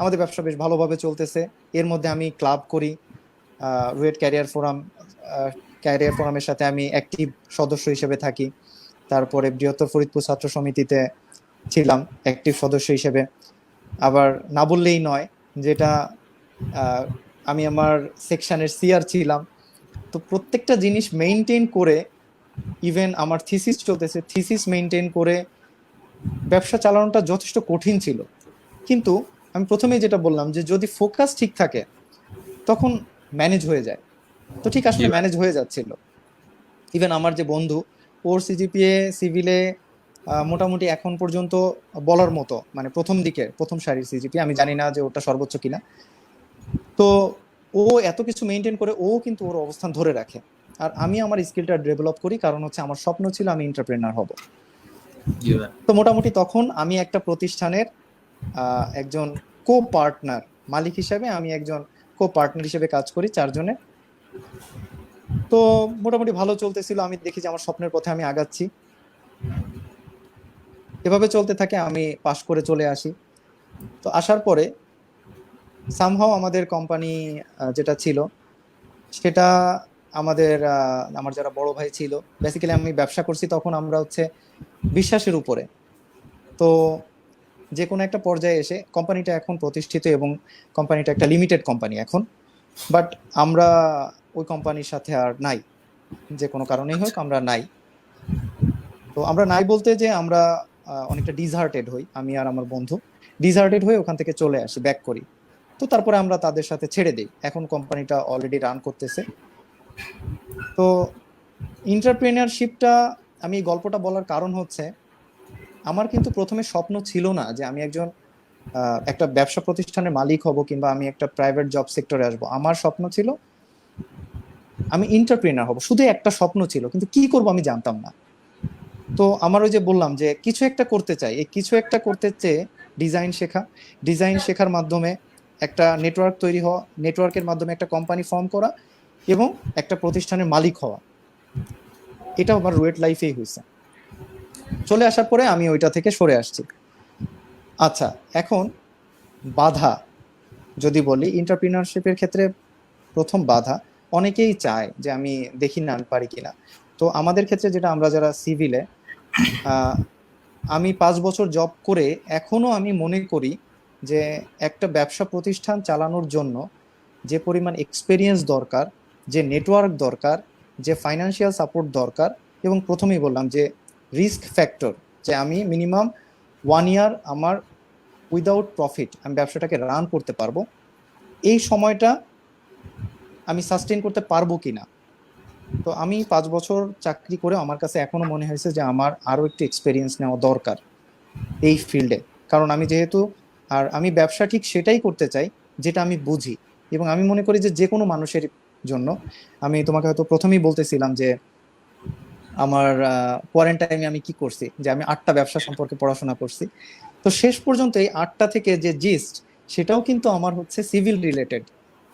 আমাদের ব্যবসা বেশ ভালোভাবে চলতেছে। এর মধ্যে আমি ক্লাব করি, রুয়েট ক্যারিয়ার ফোরামের সাথে আমি অ্যাক্টিভ সদস্য হিসেবে থাকি। তারপরে বৃহত্তর ফরিদপুর ছাত্র সমিতিতে ছিলাম অ্যাক্টিভ সদস্য হিসেবে। আবার না বললেই নয়, যেটা আমি আমার সেকশনের সিআর ছিলাম। তো প্রত্যেকটা জিনিস মেনটেন করে, ইভেন আমার থিসিস চলতেছে, থিসিস মেনটেন করে ব্যবসা চালানোটা যথেষ্ট কঠিন ছিল। কিন্তু আমি প্রথমেই যেটা বললাম যে যদি ফোকাস ঠিক থাকে তখন ম্যানেজ হয়ে যায়। তো ঠিক আসলে ম্যানেজ হয়ে যাচ্ছিল। ইভেন আমার যে বন্ধু, ওর সিজিপিএ সিভিলে মোটামুটি এখন পর্যন্ত বলার মতো, মানে প্রথম সারির সিজিপিএ, আমি জানি না যে ওটা সর্বোচ্চ কিনা। তো ও এত কিছু মেনটেন করে, ও কিন্তু ওর অবস্থান ধরে রাখে। আর আমি আমার স্কিলটা ডেভেলপ করি, কারণ হচ্ছে আমার স্বপ্ন ছিল আমি এন্টারপ্রেনার হব। তো মোটামুটি তখন আমি একটা প্রতিষ্ঠানের একজন কো পার্টনার, মালিক হিসেবে আমি একজন কো পার্টনার হিসেবে কাজ করি 4 জনে। তো মোটামুটি ভালো চলতেছিল, আমি দেখি যে আমার স্বপ্নের পথে আমি আগাচ্ছি। এভাবে চলতে থাকে, আমি পাশ করে চলে আসি। তো আসার পরে সামহাও আমাদের কোম্পানি যেটা ছিল সেটা আমার যারা বড় ভাই ছিল, বেসিক্যালি আমি ব্যবসা করছি তখন আমরা হচ্ছে বিশ্বাসের উপরে। তো যে কোনো একটা পর্যায়ে এসে কোম্পানিটা এখন প্রতিষ্ঠিত এবং কোম্পানিটা একটা লিমিটেড কোম্পানি এখন, বাট আমরা ওই কোম্পানির সাথে আর নাই, যে কোনো কারণেই হোক আমরা নাই। তো আমরা নাই বলতে যে আমরা অনেকটা ডিসহার্টেড হই, আমি আর আমার বন্ধু ডিসহার্টেড হয়ে ওখান থেকে চলে আসি, ব্যাক করি। তো তারপরে আমরা তাদের সাথে ছেড়ে দিই, এখন কোম্পানিটা অলরেডি রান করতেছে। তো এন্টারপ্রেনারশিপটা, আমি এই গল্পটা বলার কারণ হচ্ছে আমার কিন্তু প্রথমে স্বপ্ন ছিল না যে আমি একটা ব্যবসা প্রতিষ্ঠানের মালিক হব কিংবা আমি একটা প্রাইভেট জব সেক্টরে আসবো। আমার স্বপ্ন ছিল আমি এন্টারপ্রেনার হব, শুধু একটা স্বপ্ন ছিল, কিন্তু কি করব আমি জানতাম না। তো আমার ওই যে বললাম যে কিছু একটা করতে চাই, এই কিছু একটা করতে চেয়ে ডিজাইন শেখার মাধ্যমে একটা নেটওয়ার্ক তৈরি হওয়া, নেটওয়ার্কের মাধ্যমে একটা কোম্পানি ফর্ম করা এবং একটা প্রতিষ্ঠানের মালিক হওয়া, এটা আমার রুয়েট লাইফেই হয়েছে। চলে আসার পরে আমি ওইটা থেকে সরে আসছি। আচ্ছা, এখন বাধা যদি বলি, এন্টারপ্রিনারশিপের ক্ষেত্রে প্রথম বাধা, অনেকেই চায় যে আমি দেখি না আমি পারি কিনা। তো আমাদের ক্ষেত্রে যেটা, আমরা যারা সিভিলে, আমি 5 বছর জব করে এখনো আমি মনে করি যে একটা ব্যবসা প্রতিষ্ঠান চালানোর জন্য যে পরিমাণ এক্সপেরিয়েন্স দরকার, যে নেটওয়ার্ক দরকার, যে ফাইন্যান্সিয়াল সাপোর্ট দরকার, এবং প্রথমেই বললাম যে রিস্ক ফ্যাক্টর, যে আমি মিনিমাম 1 ইয়ার আমার উইদাউট প্রফিট আমি ব্যবসাটাকে রান করতে পারবো, এই সময়টা আমি সাস্টেন করতে পারবো কিনা। তো আমি 5 বছর চাকরি করে আমার কাছে এখনো মনে হয়েছে যে আমার আরো একটু এক্সপেরিয়েন্স নেওয়া দরকার এই ফিল্ডে। কারণ আমি ব্যবসা ঠিক সেটাই করতে চাই যেটা আমি বুঝি, এবং আমি মনে করি যে কোনো মানুষের জন্য, আমি তোমাকে হয়তো প্রথমেই বলতেছিলাম যে আমার কোয়ারেন্টাইনে আমি কি করছি, যে আমি 8টা ব্যবসা সম্পর্কে পড়াশোনা করছি। তো শেষ পর্যন্ত এই 8টা থেকে যে জিস্ট, সেটাও কিন্তু আমার হচ্ছে সিভিল রিলেটেড,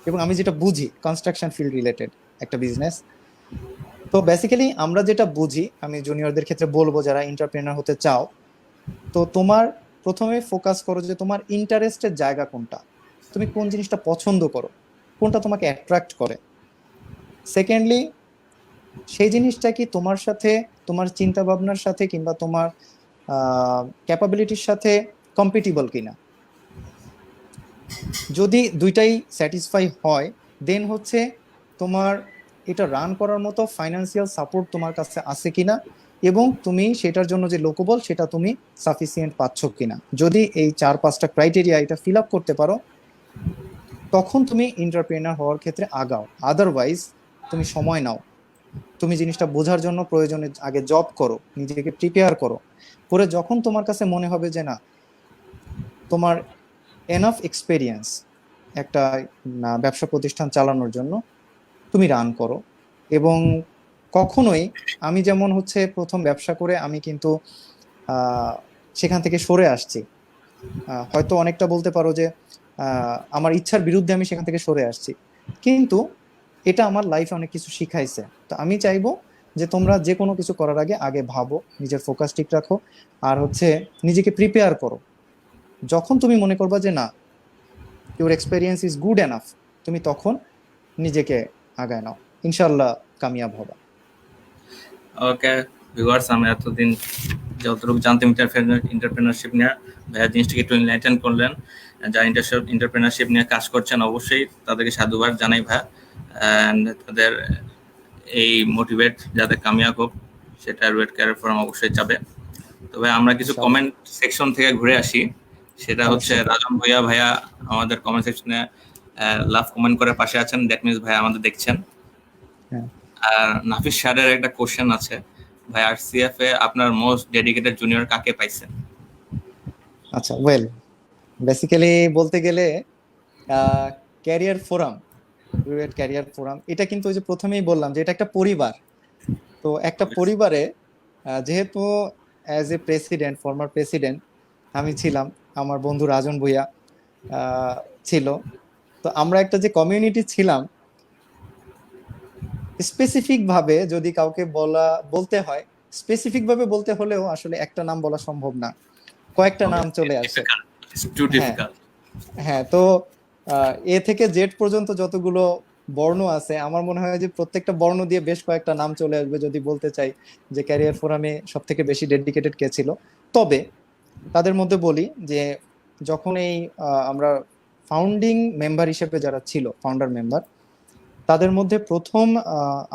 এবং আমি যেটা বুঝি কনস্ট্রাকশন ফিল্ড রিলেটেড একটা বিজনেস। তো বেসিক্যালি আমরা যেটা বুঝি, আমি জুনিয়রদের ক্ষেত্রে বলবো যারা এন্টারপ্রেনার হতে চাও, তো তোমার প্রথমে ফোকাস করো যে তোমার ইন্টারেস্টের জায়গা কোনটা, তুমি কোন জিনিসটা পছন্দ করো, কোনটা তোমাকে অ্যাট্রাক্ট করে। সেকেন্ডলি, সেই জিনিসটা কি তোমার সাথে, তোমার চিন্তা ভাবনার সাথে কিংবা তোমার ক্যাপাবিলিটির সাথে কম্পিটিবল কিনা। যদি দুইটাই স্যাটিসফাই হয়, দেন হচ্ছে তোমার এটা রান করার মতো ফাইন্যান্সিয়াল সাপোর্ট তোমার কাছে আছে কিনা, এবং তুমি সেটার জন্য যে লোকবল সেটা তুমি সাফিসিয়েন্ট পাচ্ছ কিনা। যদি এই 4-5টা ক্রাইটেরিয়া এটা ফিল আপ করতে পারো, তখন তুমি এন্টারপ্রেনার হওয়ার ক্ষেত্রে আগাও। আদারওয়াইজ তুমি সময় নাও, তুমি জিনিসটা বোঝার জন্য প্রয়োজনে আগে জব করো, নিজেকে প্রিপেয়ার করো, পরে যখন তোমার কাছে মনে হবে যে না, তোমার এনাফ এক্সপেরিয়েন্স একটা ব্যবসা প্রতিষ্ঠান চালানোর জন্য, তুমি রান করো। এবং কখনোই, আমি যেমন হচ্ছে প্রথম ব্যবসা করে আমি কিন্তু আহ, সেখান থেকে সরে আসছি। হয়তো অনেকটা বলতে পারো যে আমার ইচ্ছার বিরুদ্ধে আমি সেখান থেকে সরে আসছি, কিন্তু এটা আমার লাইফে অনেক কিছু শিখাইছে। তো আমি চাইবো যে তোমরা যে কোনো কিছু করার আগে আগে ভাবো, নিজের ফোকাস ঠিক রাখো, আর হচ্ছে নিজেকে প্রিপেয়ার করো। যখন তুমি মনে করবা যে না, your experience is good enough, তুমি তখন নিজেকে আগায় নাও, ইনশাল্লাহ কামিয়াব হবা। ওকে ভিউয়ার্স, আমি এতদিন যতটুকু জানতাম এন্টারপ্রেনারশিপ নিয়ে, ভাইয়া জিনিসটাকে একটু এনলাইটেন করলেন। যারা এন্টারপ্রেনারশিপ নিয়ে কাজ করছেন অবশ্যই তাদেরকে সাধুবাদ জানাই ভাইয়া, অ্যান্ড তাদের এই মোটিভেট যাতে কামিয়াব হোক সেটা রুয়েট ক্যারিয়ার ফোরাম অবশ্যই চাবে। তবে আমরা কিছু ইনশাআল্লাহ। কমেন্ট সেকশন থেকে ঘুরে আসি। সেটা হচ্ছে অবশ্যই। রাজন ভাইয়া আমাদের কমেন্ট সেকশনে লাভ কমেন্ট করে পাশে আছেন, দ্যাট মিনস ভাইয়া আমাদের দেখছেন। হ্যাঁ। আর নাফিস স্যারের একটা কোশ্চেন আছে, ভাই আরসিএফ এ আপনার মোস্ট ডেডিকেটেড জুনিয়র কাকে পাইছেন? আচ্ছা, ওয়েল, বেসিক্যালি বলতে গেলে career forum, RUET career forum, এটা কিন্তু ওই যে প্রথমেই বললাম যে এটা একটা পরিবার। তো একটা পরিবারে যেহেতু as a president, former president আমি ছিলাম, আমার বন্ধু রাজন ভুইয়া আহ, ছিল। তো আমরা একটা যে কমিউনিটি ছিলাম, স্পেসিফিক ভাবে যদি কাউকে বলতে হয়, স্পেসিফিক ভাবে বলতে হলেও আসলে একটা নাম বলা সম্ভব না, কয়েকটা নাম চলে আসে। টু হ্যাঁ, ডিফিকাল্ট। হ্যাঁ। তো এ থেকে জেড পর্যন্ত যতগুলো বর্ণ আছে, আমার মনে হয় যে প্রত্যেকটা বর্ণ দিয়ে বেশ কয়েকটা নাম চলে আসবে যদি বলতে চাই যে ক্যারিয়ার ফোরামে সব থেকে বেশি ডেডিকেটেড কে ছিল। তবে তাদের মধ্যে বলি যে যখন এই আমরা ফাউন্ডিং মেম্বার হিসেবে যারা ছিল, ফাউন্ডার মেম্বার, তাদের মধ্যে প্রথম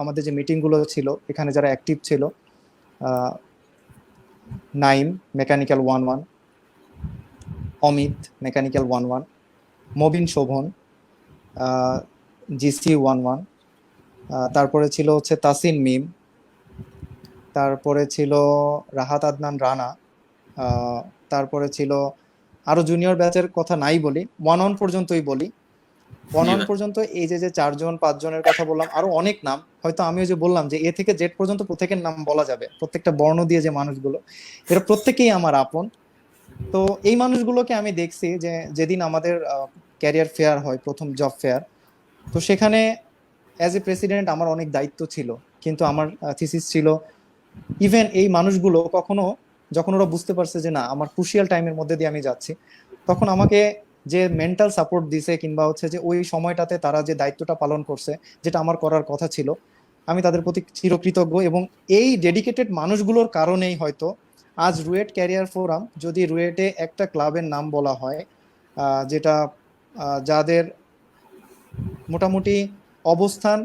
আমাদের যে মিটিং গুলো ছিল এখানে যারা অ্যাক্টিভ ছিল, আহ, Naim mechanical 1-1, Amit mechanical 1-1, Mobin Shovon GC 1-1, তারপরে ছিল হচ্ছে তাসিন মিম, তারপরে ছিল রাহাত আদনান রানা, আহ, তারপরে ছিল আরো জুনিয়র ব্যাচের কথা নাই বলি, 1-1 পর্যন্তই বলি। ওয়ান জি ওয়ান ভাই। পর্যন্ত এই যে যে 4-5জনের কথা বললাম, আরো অনেক নাম, হয়তো আমি ওই যে বললাম যে এ থেকে জেড পর্যন্ত প্রত্যেকের নাম বলা যাবে, প্রত্যেকটা বর্ণ দিয়ে যে মানুষগুলো, এরা প্রত্যেকেই আমার আপন। তো এই মানুষগুলোকে আমি দেখছি যে যেদিন আমাদের ক্যারিয়ার ফেয়ার হয়, প্রথম জব ফেয়ার, তো সেখানে অ্যাজ এ প্রেসিডেন্ট আমার অনেক দায়িত্ব ছিল, কিন্তু আমার থিসিস ছিল ইভেন এই মানুষগুলো কখনো, যখন ওরা বুঝতে পারছে যে না আমার ক্রুশিয়াল টাইমের মধ্যে দিয়ে আমি যাচ্ছি, তখন আমাকে যে মেন্টাল সাপোর্ট দিছে, কিংবা হচ্ছে যে ওই সময়টাতে তারা যে দায়িত্বটা পালন করছে, যেটা আমার করার কথা ছিল, আমি তাদের প্রতি চিরকৃতজ্ঞ। এবং এই ডেডিকেটেড মানুষগুলোর কারণেই হয়তো আজ রুয়েট ক্যারিয়ার ফোরাম, যদি রুয়েটে একটা ক্লাবের নাম বলা হয় যেটা যাদের মোটামুটি অবস্থান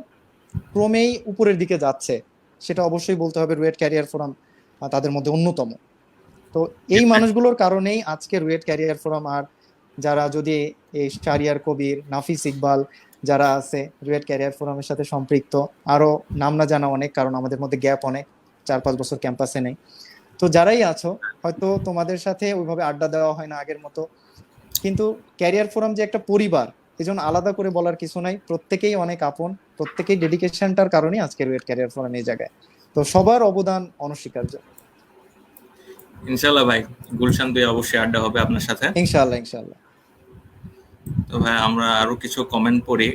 ক্রমেই উপরের দিকে যাচ্ছে, সেটা অবশ্যই বলতে হবে রুয়েট ক্যারিয়ার ফোরাম তাদের মধ্যে অন্যতম। তো এই মানুষগুলোর কারণেই আজকে রুয়েট ক্যারিয়ার ফোরাম। আর যারা যদি এই শাহরিয়ার কবির, নাফিস ইকবাল যারা আছে রুয়েট ক্যারিয়ার ফোরামের সাথে সম্পৃক্ত, আরো নাম না জানা অনেক, কারণ আমাদের মধ্যে গ্যাপ অনেক, 4-5 বছর ক্যাম্পাসে নেই। তো যারাই আছো, হয়তো তোমাদের সাথে ওইভাবে আড্ডা দেওয়া হয় না আগের মতো, কিন্তু ক্যারিয়ার ফোরাম যে একটা পরিবার, এজন্য আলাদা করে বলার কিছু নাই, প্রত্যেকেই অনেক আপন, প্রত্যেকেই ডেডিকেশনটার কারণে আজকে রুয়েট ক্যারিয়ার ফোরাম এই জায়গায়। তো সবার অবদান অনস্বীকার্য। ইনশাল্লাহ ভাই, গুলশান দুই অবশ্যই আড্ডা হবে আপনার সাথে। ইনশাআল্লাহ, ইনশাআল্লাহ। তো ভাই আমরা আরো কিছু কমেন্ট পড়ি।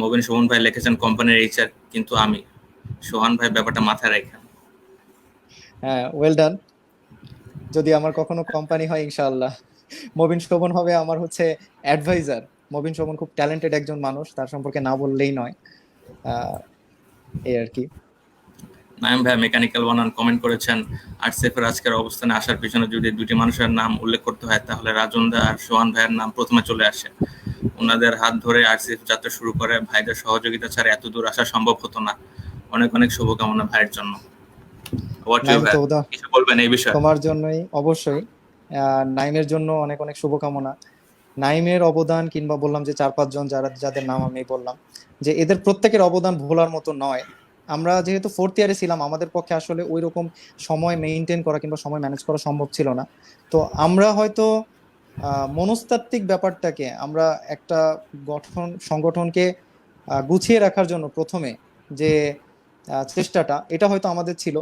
মবিন সোহন ভাই লিখেছেন কোম্পানির এইচআর কিন্তু আমি। সোহান ভাই ব্যাপারটা মাথায় রাখেন। হ্যাঁ, ওয়েল ডান। যদি আমার কখনো কোম্পানি হয়, ইনশাআল্লাহ মবিন শোভন হবে আমার হচ্ছে অ্যাডভাইজার। মবিন শোভন খুব ট্যালেন্টেড একজন মানুষ, তার সম্পর্কে না বললেই নয়। আহ এই আর কি। নাইম ভাই মেকানিক্যাল 1-1 কমেন্ট করেছেন, আরসিএফের আজকের অবস্থানে আসার পিছনে যদি দুটি মানুষের নাম উল্লেখ করতে হয় তাহলে রাজন দা আর সোহান ভাইয়ের নাম প্রথমে চলে আসে। ওনাদের হাত ধরে আরসিএফ যাত্রা শুরু করে, ভাইদের সহযোগিতা ছাড়া এত দূর আসা সম্ভব হতো না। অনেক অনেক শুভকামনা ভাইয়ের জন্য। হোয়াট ইউ নাইম, তো ভাইয়া, কিছু বলবেন এই বিষয়ে? তোমার জন্যই অবশ্যই নাইমের জন্য অনেক অনেক শুভকামনা। নাইমের অবদান, কিংবা বললাম যে 4-5 জন যাদের নাম আমি বললাম, যে এদের প্রত্যেকের অবদান ভোলার মতো নয়। আমরা যেহেতু 4th ইয়ারে ছিলাম, আমাদের পক্ষে আসলে ওই রকম সময় মেনটেন করা কিংবা সময় ম্যানেজ করা সম্ভব ছিল না। তো আমরা হয়তো মনস্তাত্ত্বিক ব্যাপারটাকে, আমরা একটা সংগঠনকে গুছিয়ে রাখার জন্য প্রথমে যে চেষ্টাটা, এটা হয়তো আমাদের ছিল,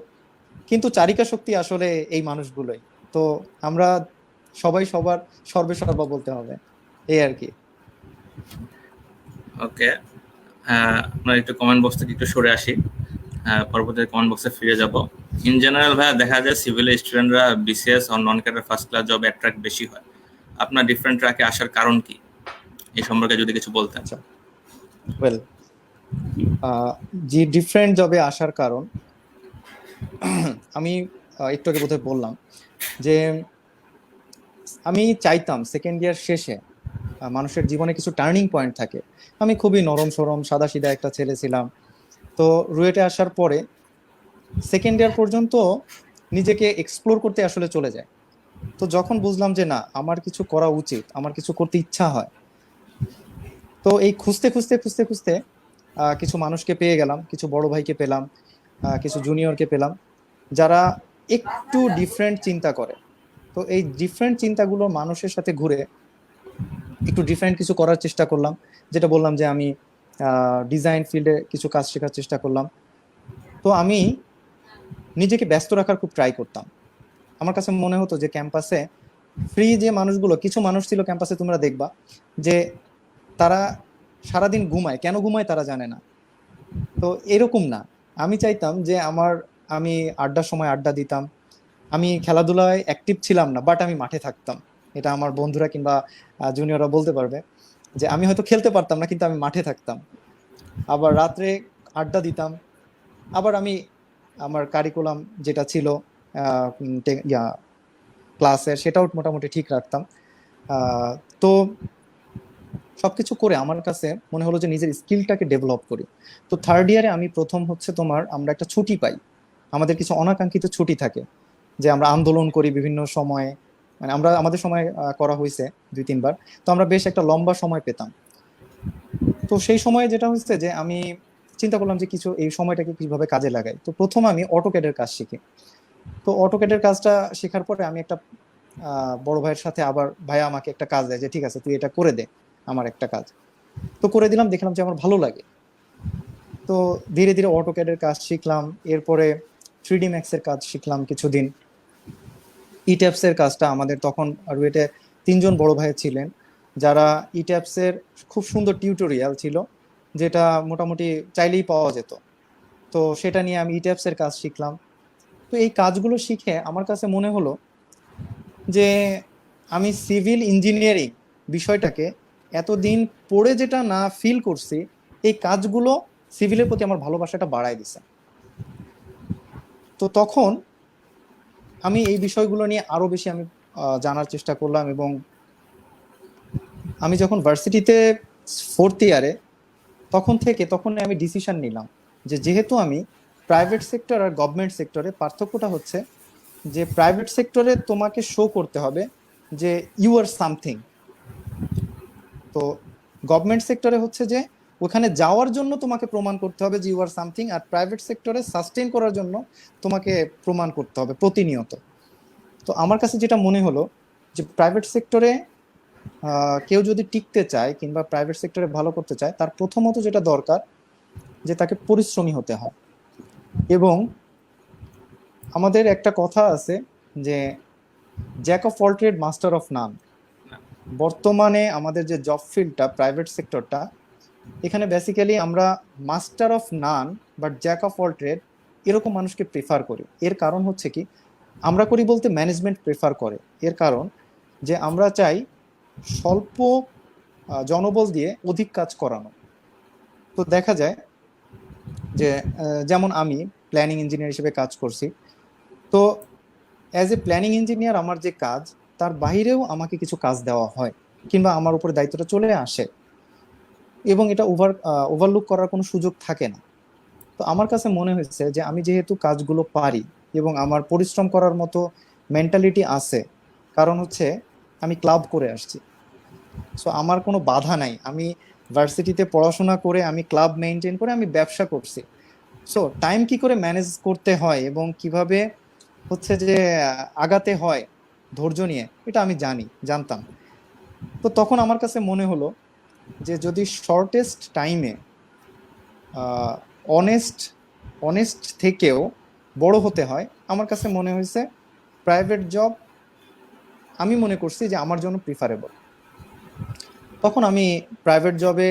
কিন্তু চারিকা শক্তি আসলে এই মানুষগুলোই। তো আমরা সবাই সবার সর্বে সর্বা বলতে হবে, এই আর কি। ওকে, আমরা একটু কমেন্ট বক্স থেকে একটু সরে আসি, পরবর্তী কমেন্ট বক্সে ফিরে যাব। ইন জেনারেল ভাইয়া দেখা যায় সিভিল স্টুডেন্টরা বিসিএস আর non cadre first class job attract বেশি হয়। আপনার ডিফারেন্ট ট্র্যাকে আসার কারণ কি, এই সম্পর্কে যদি কিছু বলতেন। আচ্ছা, ওয়েল, যে ডিফারেন্ট জবে আসার কারণ, আমি একটু আগে বোধহয় বললাম যে আমি চাইতাম 2nd ইয়ার শেষে মানুষের জীবনে কিছু টার্নিং পয়েন্ট থাকে। আমি খুবই নরম সরম সাদা সিধা একটা ছেলে ছিলাম। তো রুয়েটে আসার পরে 2nd ইয়ার পর্যন্ত নিজেকে এক্সপ্লোর করতে আসলে চলে যায়। তো যখন বুঝলাম যে না, আমার কিছু করা উচিত, আমার কিছু করতে ইচ্ছা হয়, তো এই খুঁজতে খুঁজতে খুঁজতে খুঁজতে কিছু মানুষকে পেয়ে গেলাম, কিছু বড় ভাইকে পেলাম, কিছু জুনিয়রকে পেলাম, যারা একটু ডিফারেন্ট চিন্তা করে। তো এই ডিফারেন্ট চিন্তাগুলো মানুষের সাথে ঘুরে একটু ডিফারেন্ট কিছু করার চেষ্টা করলাম। যেটা বললাম যে আমি ডিজাইন ফিল্ডে কিছু কাজ শেখার চেষ্টা করলাম। তো আমি নিজেকে ব্যস্ত রাখার খুব ট্রাই করতাম। আমার কাছে মনে হতো যে ক্যাম্পাসে ফ্রি যে মানুষগুলো, কিছু মানুষ ছিল ক্যাম্পাসে, তোমরা দেখবা যে তারা সারাদিন ঘুমায়, কেন ঘুমায় তারা জানে না। তো এরকম না, আমি চাইতাম যে আমি আড্ডার সময় আড্ডা দিতাম। আমি খেলাধুলায় অ্যাক্টিভ ছিলাম না, বাট আমি মাঠে থাকতাম। এটা আমার বন্ধুরা কিংবা জুনিয়ররা বলতে পারবে যে আমি হয়তো খেলতে পারতাম না, কিন্তু আমি মাঠে থাকতাম। আবার রাত্রে আড্ডা দিতাম। আবার আমি আমার কারিকুলাম যেটা ছিল ক্লাসের, সেটাও মোটামুটি ঠিক রাখতাম। আহ, তো সবকিছু করে আমার কাছে মনে হলো যে নিজের স্কিলটাকে ডেভেলপ করি। তো 3rd ইয়ারে আমি প্রথম হচ্ছে তোমার, আমরা একটা ছুটি পাই, আমাদের কিছু অনাকাঙ্ক্ষিত ছুটি থাকে, যে আমরা আন্দোলন করি বিভিন্ন সময়ে। মানে আমরা আমাদের সময় করা হয়েছে 2-3 বার। তো আমরা বেশ একটা লম্বা সময় পেতাম। তো সেই সময়ে যেটা হচ্ছে যে আমি চিন্তা করলাম যে কিছু এই সময়টাকে কিভাবে কাজে লাগাই। তো প্রথম আমি অটোক্যাডের কাজ শিখি। তো অটোক্যাডের কাজটা শেখার পরে আমি একটা বড় ভাইয়ের সাথে, আবার ভাইয়া আমাকে একটা কাজ দেয় যে ঠিক আছে তুই এটা করে দে, আমার একটা কাজ। তো করে দিলাম, দেখলাম যে আমার ভালো লাগে। তো ধীরে ধীরে অটোক্যাডের কাজ শিখলাম। এরপরে 3D Max এর কাজ শিখলাম কিছুদিন। ইট্যাপস এর কাজটা, আমাদের তখন রুয়েটে 3 জন বড় ভাই ছিলেন যারা ইট্যাপস এর খুব সুন্দর টিউটোরিয়াল ছিল, যেটা মোটামুটি চাইলেই পাওয়া যেত। তো সেটা নিয়ে আমি ইট্যাপস এর কাজ শিখলাম। তো এই কাজগুলো শিখে আমার কাছে মনে হলো যে আমি সিভিল ইঞ্জিনিয়ারিং বিষয়টাকে এতদিন পড়ে যেটা না ফিল করছি, এই কাজগুলো সিভিলের প্রতি আমার ভালোবাসাটা বাড়ায় দিছে। তো তখন আমি এই বিষয়গুলো নিয়ে আরো বেশি আমি জানার চেষ্টা করলাম। এবং আমি যখন ভার্সিটিতে 4th ইয়ারে, তখন আমি ডিসিশন নিলাম যে যেহেতু আমি প্রাইভেট সেক্টর আর গভর্নমেন্ট সেক্টরে, পার্থক্যটা হচ্ছে যে প্রাইভেট সেক্টরে তোমাকে শো করতে হবে যে ইউ আর সামথিং। তো গভর্নমেন্ট সেক্টরে হচ্ছে যে ওখানে যাওয়ার জন্য তোমাকে প্রমাণ করতে হবে যে ইউ আর সামথিং, আর প্রাইভেট সেক্টরে সাস্টেন করার জন্য তোমাকে প্রমাণ করতে হবে প্রতিনিয়ত। তো আমার কাছে যেটা মনে হলো যে প্রাইভেট সেক্টরে কেউ যদি টিকতে চায় কিংবা প্রাইভেট সেক্টরে ভালো করতে চায়, তার প্রথমত যেটা দরকার যে তাকে পরিশ্রমী হতে হয়। এবং আমাদের একটা কথা আছে যে Jack of all trade master of নান। বর্তমানে আমাদের যে জব ফিল্ডটা, প্রাইভেট সেক্টরটা, এখানে বেসিক্যালি আমরা master of none but Jack of all trade এরকম মানুষকে প্রেফার করি। এর কারণ হচ্ছে কি, আমরা করি বলতে ম্যানেজমেন্ট প্রেফার করে। এর কারণ যে আমরা চাই স্বল্প জনবল দিয়ে অধিক কাজ করানো। তো দেখা যায় যে যেমন আমি প্ল্যানিং ইঞ্জিনিয়ার হিসেবে কাজ করছি। তো অ্যাজ এ প্ল্যানিং ইঞ্জিনিয়ার আমার যে কাজ, তার বাইরেও আমাকে কিছু কাজ দেওয়া হয় কিংবা আমার উপরে দায়িত্বটা চলে আসে, এবং এটা ওভারলুক করার কোনো সুযোগ থাকে না। তো আমার কাছে মনে হয়েছে যে আমি যেহেতু কাজগুলো পারি, এবং আমার পরিশ্রম করার মতো মেন্টালিটি আছে। কারণ হচ্ছে আমি ক্লাব করে আসছি, সো আমার কোনো বাধা নাই। আমি ভার্সিটিতে পড়াশোনা করে, আমি ক্লাব মেনটেন করে আমি ব্যবসা করছি। সো টাইম কি করে ম্যানেজ করতে হয় এবং কিভাবে হচ্ছে যে আগাতে হয় ধৈর্য নিয়ে, এটা আমি জানতাম। তো তখন আমার কাছে মনে হলো যে যদি শর্টেস্ট টাইমে অনেস্ট অনেস্ট থেকেও বড় হতে হয়, আমার কাছে মনে হয়েছে প্রাইভেট জব, আমি মনে করছি যে আমার জন্য প্রিফারেবল। তখন আমি প্রাইভেট জবে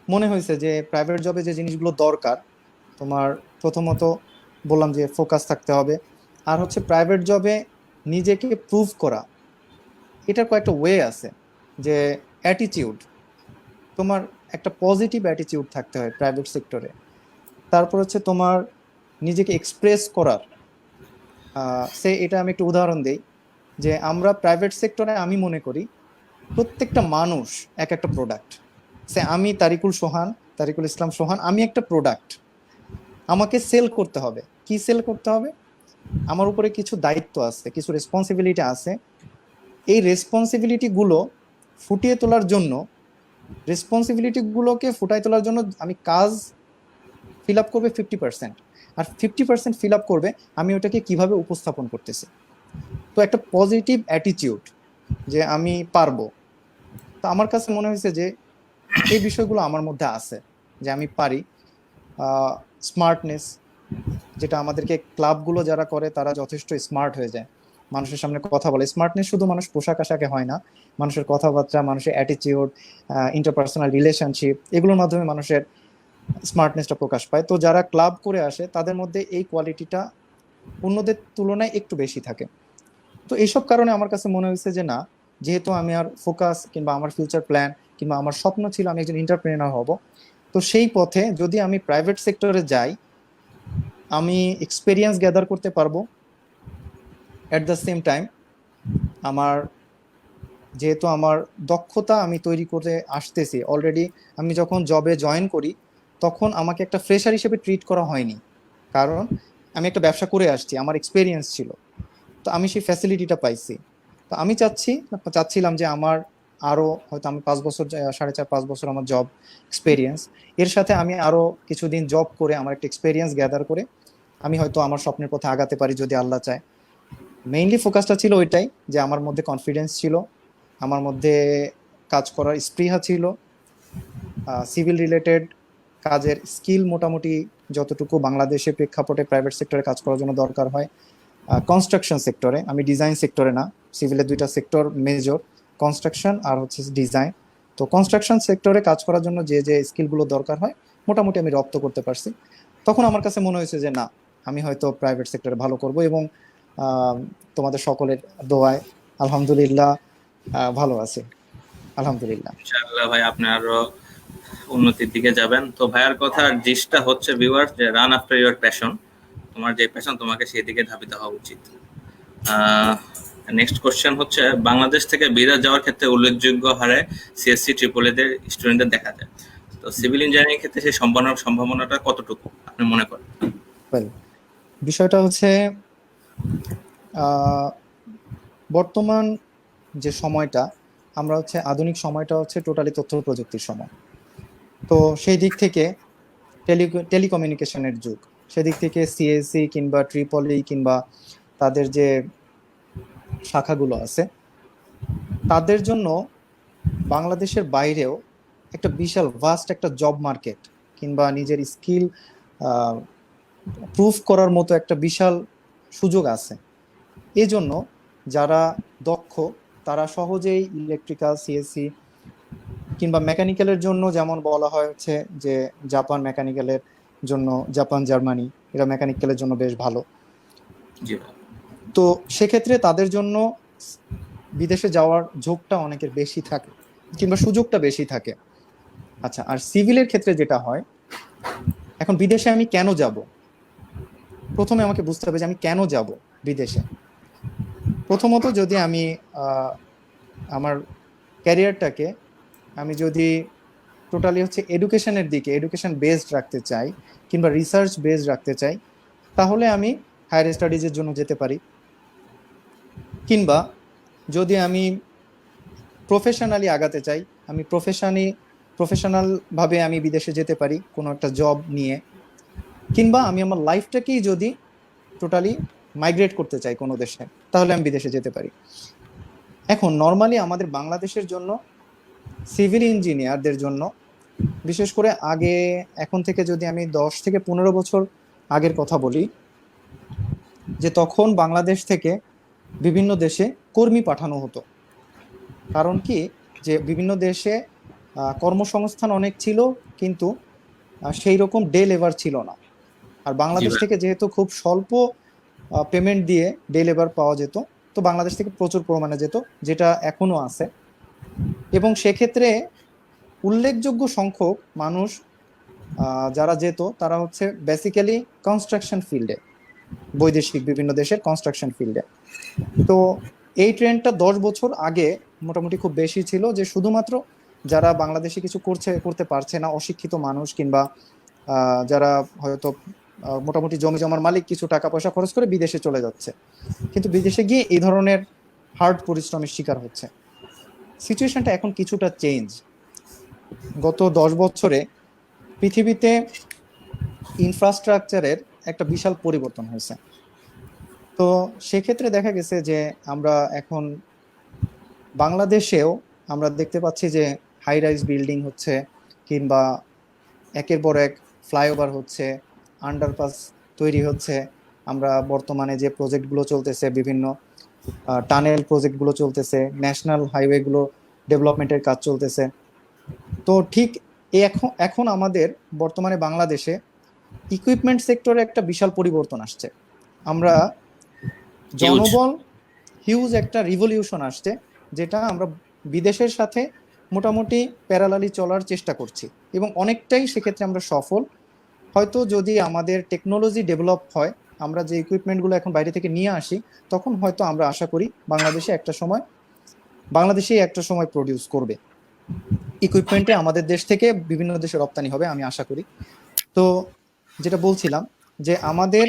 মনে হয়েছে যে প্রাইভেট জবে যে জিনিসগুলো দরকার, তোমার প্রথমত বললাম যে ফোকাস থাকতে হবে, আর হচ্ছে প্রাইভেট জবে নিজেকে প্রুভ করা, এটার কয়েকটা ওয়ে আছে। যে অ্যাটিটিউড, তোমার একটা পজিটিভ অ্যাটিটিউড থাকতে হয় প্রাইভেট সেক্টরে। তারপর হচ্ছে তোমার নিজেকে এক্সপ্রেস করার, এটা আমি একটু উদাহরণ দেই। যে আমরা প্রাইভেট সেক্টরে আমি মনে করি প্রত্যেকটা মানুষ এক একটা প্রোডাক্ট। আমি তারিকুল ইসলাম সোহান, আমি একটা প্রোডাক্ট। আমাকে সেল করতে হবে। কি সেল করতে হবে? আমার উপরে কিছু দায়িত্ব আছে, কিছু রেসপন্সিবিলিটি আছে। এই রেসপন্সিবিলিটি গুলো ফুটিয়ে তোলার জন্য, রেসপন্সিবিলিটি গুলোকে ফুটাই তোলার জন্য আমি কাজ ফিল আপ করবে 50%, আর 50% ফিল আপ করবে আমি ওটাকে কিভাবে উপস্থাপন করতেছি। তো একটা পজিটিভ অ্যাটিটিউড যে আমি পারবো। তো আমার কাছে মনে হয়েছে যে এই বিষয়গুলো আমার মধ্যে আছে, যে আমি পারি। স্মার্টনেস, যেটা আমাদেরকে ক্লাবগুলো যারা করে তারা যথেষ্ট স্মার্ট হয়ে যায়, মানুষের সামনে কথা বলে। স্মার্টনেস শুধু মানুষ পোশাক আশাকে হয় না, মানুষের কথাবার্তা, মানুষের অ্যাটিটিউড, ইন্টারপার্সোনাল রিলেশনশিপ, এগুলোর মাধ্যমে মানুষের স্মার্টনেসটা প্রকাশ পায়। তো যারা ক্লাব করে আসে তাদের মধ্যে এই কোয়ালিটিটা অন্যদের তুলনায় একটু বেশি থাকে। তো এইসব কারণে আমার কাছে মনে হয়েছে যে না, যেহেতু আমি আর ফোকাস কিংবা আমার ফিউচার প্ল্যান কিংবা আমার স্বপ্ন ছিল আমি একজন এন্টারপ্রেনার হব, তো সেই পথে যদি আমি প্রাইভেট সেক্টরে যাই, আমি এক্সপেরিয়েন্স গ্যাদার করতে পারবো। অ্যাট দ্য সেম টাইম আমার, যেহেতু আমার দক্ষতা আমি তৈরি করে আসতেছি অলরেডি, আমি যখন জবে জয়েন করি তখন আমাকে একটা ফ্রেশার হিসেবে ট্রিট করা হয়নি, কারণ আমি একটা ব্যবসা করে আসছি, আমার এক্সপেরিয়েন্স ছিল। তো আমি সেই ফ্যাসিলিটিটা পাইছি। তো আমি চাচ্ছিলাম যে আমার আরো হয়তো আমি 5 বছর, 4.5-5 বছর আমার জব এক্সপেরিয়েন্স, এর সাথে আমি আরো কিছুদিন জব করে আমার একটা এক্সপেরিয়েন্স গ্যাদার করে আমি হয়তো আমার স্বপ্নের পথে আগাতে পারি যদি আল্লাহ চায়। মেইনলি ফোকাসটা ছিল ওইটাই, যে আমার মধ্যে কনফিডেন্স ছিল, আমার মধ্যে কাজ করার স্পৃহা ছিল, সিভিল রিলেটেড কাজের স্কিল মোটামুটি যতটুকু বাংলাদেশে প্রেক্ষাপটে প্রাইভেট সেক্টরে কাজ করার জন্য দরকার হয়। কনস্ট্রাকশন সেক্টরে, আমি ডিজাইন সেক্টরে না, সিভিলের দুইটা সেক্টর মেজর, কনস্ট্রাকশন আর হচ্ছে ডিজাইন। তো কনস্ট্রাকশন সেক্টরে কাজ করার জন্য যে যে স্কিলগুলো দরকার হয় মোটামুটি আমি রপ্ত করতে পারছি। তখন আমার কাছে মনে হয়েছে যে না, আমি হয়তো প্রাইভেট সেক্টরে ভালো করব, এবং তোমাদের সকলের দোয়ায় আলহামদুলিল্লাহ ভালো আছি, আলহামদুলিল্লাহ। ইনশাআল্লাহ ভাই আপনি আরো উন্নতির দিকে যাবেন। তো ভাইয়ার কথার জিসটা হচ্ছে ভিউয়ার, যে রান আফটার ইউর প্যাশন, তোমার যে প্যাশন তোমাকে সেই দিকে ধাবিত হওয়া উচিত। নেক্সট কোশ্চেন হচ্ছে, বাংলাদেশ থেকে বিদেশ যাওয়ার ক্ষেত্রে উল্লেখযোগ্য হারে সিএসসি ট্রিপল এদের স্টুডেন্টদের দেখা যায়। তো সিভিল ইঞ্জিনিয়ারিং ক্ষেত্রে সেই সম্ভাবনাটা কতটুকু আপনি মনে করেন? Well, বিষয়টা হচ্ছে আহ, বর্তমান যে সময়টা, আমরা হচ্ছে আধুনিক সময়টা হচ্ছে টোটালি তথ্য প্রযুক্তির সময়। তো সেই দিক থেকে টেলিকমিউনিকেশনের যুগ, সেদিক থেকে সিএসসি কিংবা ট্রিপলি কিংবা তাদের যে শাখাগুলো আছে, তাদের জন্য বাংলাদেশের বাইরেও একটা বিশাল ভাস্ট একটা জব মার্কেট কিংবা নিজের স্কিল প্রুফ করার মতো একটা বিশাল সুযোগ আছে। এই জন্য যারা দক্ষ তারা সহজেই ইলেকট্রিক্যাল, সিএসসি কিংবা মেকানিক্যালের জন্য, যেমন বলা হয় হচ্ছে যে জাপান মেকানিক্যালের জন্য, জাপান জার্মানি এরা মেকানিক্যালের জন্য বেশ ভালো। জি। তো সেক্ষেত্রে তাদের জন্য বিদেশে যাওয়ার ঝোঁকটা অনেকের বেশি থাকে কিংবা সুযোগটা বেশি থাকে। আচ্ছা, আর সিভিলের ক্ষেত্রে যেটা হয়, এখন বিদেশে আমি কেন যাব, প্রথমে আমাকে বুঝতে হবে যে আমি কেন যাব বিদেশে। প্রথমত যদি আমি আমার ক্যারিয়ারটাকে আমি যদি টোটালি হচ্ছে এডুকেশনের দিকে, এডুকেশন বেসড রাখতে চাই কিংবা রিসার্চ বেসড রাখতে চাই, তাহলে আমি হায়ার স্টাডিজের জন্য যেতে পারি, কিংবা যদি আমি প্রফেশনালি আগাতে চাই, আমি প্রফেশনাল ভাবে আমি বিদেশে যেতে পারি কোনো একটা জব নিয়ে, কিংবা আমি আমার লাইফটাকেই যদি টোটালি মাইগ্রেট করতে চাই কোনো দেশে, তাহলে আমি বিদেশে যেতে পারি। এখন নর্মালি আমাদের বাংলাদেশের জন্য সিভিল ইঞ্জিনিয়ারদের জন্য, বিশেষ করে আগে, এখন থেকে যদি আমি 10 থেকে 15 বছর আগের কথা বলি, যে তখন বাংলাদেশ থেকে বিভিন্ন দেশে কর্মী পাঠানো হতো। কারণ কি, যে বিভিন্ন দেশে কর্মসংস্থান অনেক ছিল, কিন্তু সেই রকম ডে লেবার ছিল না। আর জি বাংলাদেশ ভাই। থেকে যেহেতু খুব স্বল্প পেমেন্ট দিয়ে ডে লেবার পাওয়া যেত, তো বাংলাদেশ থেকে প্রচুর পরিমাণে যেত, যেটা এখনো আছে। এবং সেক্ষেত্রে উল্লেখযোগ্য সংখ্যক মানুষ যারা যেত, তারা হচ্ছে বেসিক্যালি কনস্ট্রাকশন ফিল্ডে, বৈদেশিক বিভিন্ন দেশের কনস্ট্রাকশন ফিল্ডে। তো এই ট্রেন্ডটা 10 বছর আগে মোটামুটি খুব বেশি ছিল, যে শুধুমাত্র যারা বাংলাদেশে কিছু করতে পারছে না, অশিক্ষিত মানুষ, কিংবা যারা হয়তো মোটামুটি জমি জমার মালিক, কিছু টাকা পয়সা খরচ করে বিদেশে চলে যাচ্ছে, কিন্তু বিদেশে গিয়ে এই ধরনের হার্ড পরিশ্রমের শিকার হচ্ছে। সিচুয়েশনটা এখন কিছুটা চেঞ্জ। গত 10 বছরে পৃথিবীতে ইনফ্রাস্ট্রাকচারের একটা বিশাল পরিবর্তন হয়েছে। তো সেক্ষেত্রে দেখা গেছে যে আমরা এখন বাংলাদেশেও আমরা দেখতে পাচ্ছি যে হাই রাইজ বিল্ডিং হচ্ছে, কিংবা একের পর এক ফ্লাইওভার হচ্ছে, আন্ডারপাস তৈরি হচ্ছে। আমরা বর্তমানে যে প্রজেক্টগুলো চলতেছে, বিভিন্ন টানেল প্রজেক্টগুলো চলতেছে, ন্যাশনাল হাইওয়েগুলো ডেভেলপমেন্টের কাজ চলতেছে। তো ঠিক এখন এখন আমাদের বর্তমানে বাংলাদেশে ইকুইপমেন্ট সেক্টরে একটা বিশাল পরিবর্তন আসছে। আমরা হিউজ। জনবল হিউজ একটা রিভলিউশন আসছে, যেটা আমরা বিদেশের সাথে মোটামুটি প্যারালালি চলার চেষ্টা করছি, এবং অনেকটাই সেক্ষেত্রে আমরা সফল। হয়তো যদি আমাদের টেকনোলজি ডেভেলপ হয়, আমরা যে ইকুইপমেন্টগুলো এখন বাইরে থেকে নিয়ে আসি, তখন হয়তো আমরা আশা করি বাংলাদেশেই একটা সময় প্রডিউস করবে ইকুইপমেন্টে, আমাদের দেশ থেকে বিভিন্ন দেশে রপ্তানি হবে, আমি আশা করি। তো যেটা বলছিলাম, যে আমাদের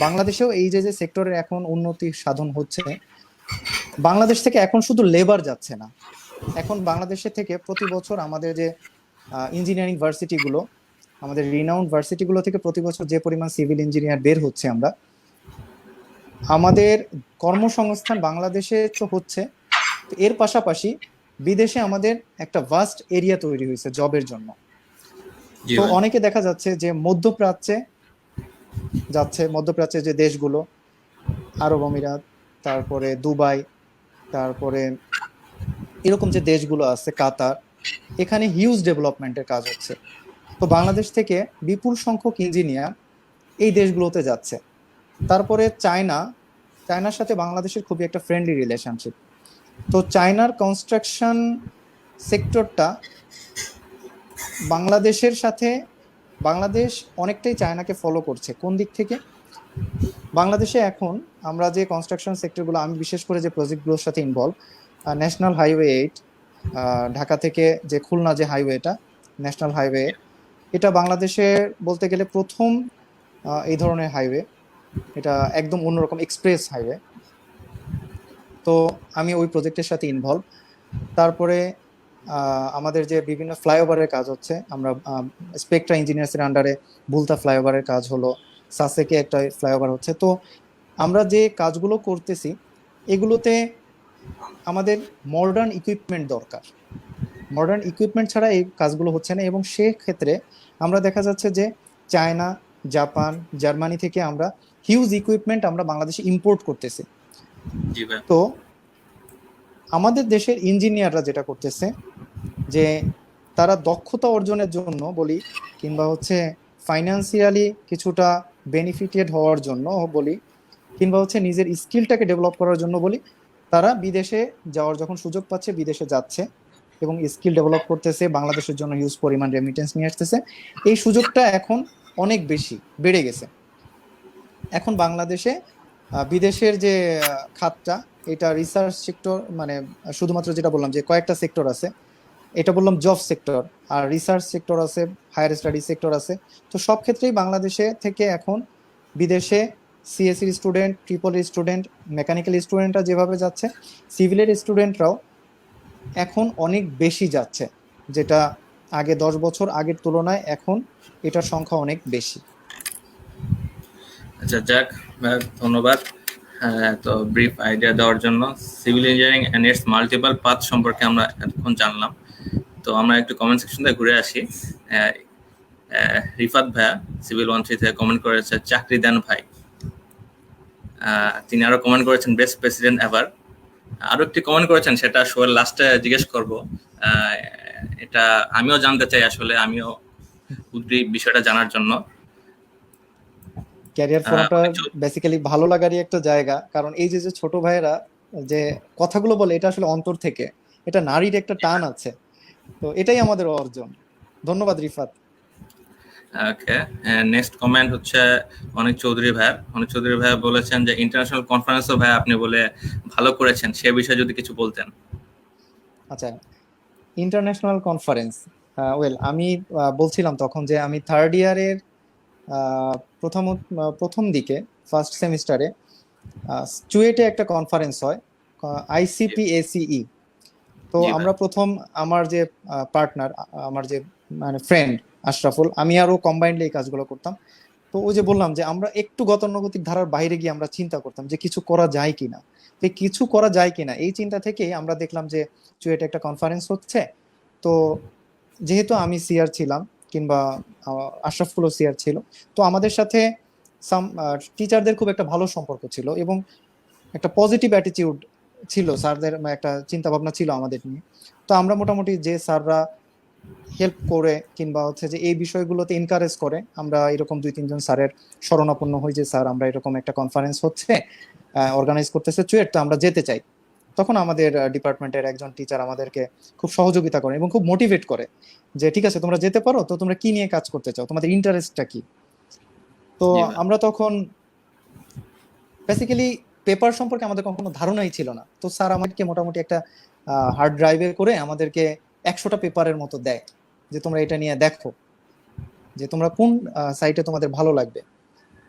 বাংলাদেশেও এই যে যে সেক্টরের এখন উন্নতি সাধন হচ্ছে, বাংলাদেশ থেকে এখন শুধু লেবার যাচ্ছে না, এখন বাংলাদেশে থেকে প্রতি বছর আমাদের যে ইঞ্জিনিয়ারিং ভার্সিটিগুলো, আমাদের রিনাউন্ড ভার্সিটিগুলো থেকে প্রতি বছর যে পরিমাণ সিভিল ইঞ্জিনিয়ার বের হচ্ছে, আমাদের কর্মসংস্থান বাংলাদেশে তো হচ্ছে, এর পাশাপাশি বিদেশে আমাদের একটা ভাস্ট এরিয়া তৈরি হয়েছে জবের জন্য। জি তো ভাই। অনেকে দেখা যাচ্ছে যে মধ্যপ্রাচ্যের যে দেশগুলো, আরব আমিরাত, তারপরে দুবাই, তারপরে এরকম যে দেশগুলো আছে, কাতার, এখানে হিউজ ডেভেলপমেন্টের কাজ হচ্ছে। তো বাংলাদেশ থেকে বিপুল সংখ্যক ইঞ্জিনিয়ার এই দেশগুলোতে যাচ্ছে। তারপরে চায়নার সাথে বাংলাদেশের খুবই একটা ফ্রেন্ডলি রিলেশনশিপ। তো চায়নার কনস্ট্রাকশন সেক্টরটা বাংলাদেশের সাথে, বাংলাদেশ অনেকটাই চায়নাকে ফলো করছে। কোন দিক থেকে? বাংলাদেশে এখন আমরা যে কনস্ট্রাকশন সেক্টরগুলো, আমি বিশেষ করে যে প্রজেক্টগুলোর সাথে ইনভলভ, ন্যাশনাল হাইওয়ে 8, ঢাকা থেকে যে খুলনা যে হাইওয়েটা, ন্যাশনাল হাইওয়ে, এটা বাংলাদেশে বলতে গেলে প্রথম এই ধরনের হাইওয়ে। এটা একদম অন্যরকম এক্সপ্রেস হাইওয়ে। তো আমি ওই প্রজেক্টের সাথে ইনভলভ। তারপরে আমাদের যে বিভিন্ন ফ্লাইওভারের কাজ হচ্ছে, আমরা স্পেকট্রা ইঞ্জিনিয়ার্সের আন্ডারে বুলতা ফ্লাইওভারের কাজ হলো, সাসেকে একটা ফ্লাইওভার হচ্ছে। তো আমরা যে কাজগুলো করতেছি, এগুলোতে আমাদের মডার্ন ইকুইপমেন্ট দরকার। মডার্ন ইকুইপমেন্ট ছাড়া এই কাজগুলো হচ্ছে না, এবং সেক্ষেত্রে আমরা দেখা যাচ্ছে যে চায়না, জাপান, জার্মানি থেকে আমরা হিউজ ইকুইপমেন্ট আমরা বাংলাদেশে ইম্পোর্ট করতেছি। জি ভাই। তো আমাদের দেশের ইঞ্জিনিয়াররা যেটা করতেছে, যে তারা দক্ষতা অর্জনের জন্য বলি, কিংবা হচ্ছে ফাইন্যান্সিয়ালি কিছুটা বেনিফিটেড হওয়ার জন্য বলি, কিংবা হচ্ছে নিজের স্কিলটাকে ডেভেলপ করার জন্য বলি, তারা বিদেশে যাওয়ার যখন সুযোগ পাচ্ছে বিদেশে যাচ্ছে এবং স্কিল ডেভেলপ করতেছে, বাংলাদেশের জন্য হিউজ পরিমাণ রেমিটেন্স নিয়ে আসতেছে। এই সুযোগটা এখন অনেক বেশি বেড়ে গেছে। এখন বাংলাদেশে বিদেশের যে খাতটা, এটা রিসার্চ সেক্টর, মানে শুধুমাত্র যেটা বললাম যে কয়েকটা সেক্টর আছে, এটা বললাম জব সেক্টর, আর রিসার্চ সেক্টর আছে, হায়ার স্টাডি সেক্টর আছে। তো সব ক্ষেত্রেই বাংলাদেশে থেকে এখন বিদেশে সিএসসির স্টুডেন্ট, ট্রিপল স্টুডেন্ট, মেকানিক্যাল স্টুডেন্টরা যেভাবে যাচ্ছে, সিভিলের স্টুডেন্টরাও এখন অনেক বেশি যাচ্ছে, যেটা আগে 10 বছর আগের তুলনায় এখন এটার সংখ্যা অনেক বেশি। আচ্ছা যাক, ধন্যবাদ তো ব্রিফ আইডিয়া দেওয়ার জন্য। Civil engineering and it's multiple path সম্পর্কে আমরা এতক্ষণ জানলাম। তো আমরা একটু কমেন্ট সেকশন থেকে ঘুরে আসি। রিফাত ভাইয়া সিভিল 1-3 থেকে কমেন্ট করেছে, চাকরি দেন ভাই। তিনি আরো কমেন্ট করেছেন, বেস্ট প্রেসিডেন্ট এভার। আরো একটি কমেন্ট করেছেন, সেটা আসলে লাস্টে জিজ্ঞেস করব। এটা আমিও জানতে চাই, আসলে আমিও উদ্গ্রীব বিষয়টা জানার জন্য। ক্যারিয়ার ফোরামটা বেসিক্যালি ভালো লাগারই একটা জায়গা, কারণ এই যে যে ছোট ভাইয়েরা যে কথাগুলো বলে, এটা আসলে অন্তর থেকে, এটা নারীর একটা টান আছে, তো এটাই আমাদের অর্জন। ধন্যবাদ রিফাত। ওকে, নেক্সট কমেন্ট হচ্ছে অনেক চৌধুরী ভাইয়া। অনেক চৌধুরী ভাইয়া বলেছেন যে ইন্টারন্যাশনাল কনফারেন্সও ভাই আপনি বলে ভালো করেছেন, সে বিষয়ে যদি কিছু বলতেন। আচ্ছা, ইন্টারন্যাশনাল কনফারেন্স, ওয়েল আমি বলছিলাম তখন যে আমি থার্ড ইয়ারের প্রথম দিকে ফার্স্ট সেমিস্টারে চুয়েটে একটা কনফারেন্স হয়, ICPACE। তো জি ভাই। আমরা প্রথম, আমার যে পার্টনার, আমার যে মানে ফ্রেন্ড আশরাফুল, আমি আরো কম্বাইন্ডলি এই কাজগুলো করতাম। তো ওই যে বললাম যে আমরা একটু গতানুগতিক ধারার বাইরে গিয়ে আমরা চিন্তা করতাম যে কিছু করা যায় কিনা। তো এই কিছু করা যায় কিনা, এই চিন্তা থেকেই আমরা দেখলাম যে চুয়েটে একটা কনফারেন্স হচ্ছে। তো যেহেতু আমি সিআর ছিলাম, কিংবা আশরাফুলও সিআর ছিল, তো আমাদের সাথে সাম টিচারদের খুব একটা ভালো সম্পর্ক ছিল, এবং একটা পজিটিভ অ্যাটিটিউড ছিল স্যারদের, একটা চিন্তা ভাবনা ছিল আমাদের নিয়ে। তো আমরা মোটামুটি যে স্যাররা হেল্প করে কিংবা হচ্ছে যে এই বিষয়গুলোতে এনকারেজ করে, আমরা এরকম 2-3 জন স্যারের শরণাপন্ন হই যে স্যার আমরা এরকম একটা কনফারেন্স হচ্ছে, অর্গানাইজ করতেছে চুয়েট, তো আমরা যেতে চাই। তখন আমাদের ডিপার্টমেন্টের একজন টিচার আমাদেরকে খুব সহযোগিতা করে এবং খুব মোটিভেট করে যে ঠিক আছে তোমরা যেতে পারো, তো তোমরা কি নিয়ে কাজ করতে চাও, তোমাদের ইন্টারেস্টটা কি। তো জি ভাই। আমরা তখন বেসিক্যালি পেপার সম্পর্কে আমাদের কোনো ধারণাই ছিল না। তো স্যার আমাদেরকে মোটামুটি একটা হার্ড ড্রাইভে করে আমাদেরকে 100টা পেপারের মতো দেয়, যে তোমরা এটা নিয়ে দেখো যে তোমরা কোন সাইটে তোমাদের ভালো লাগবে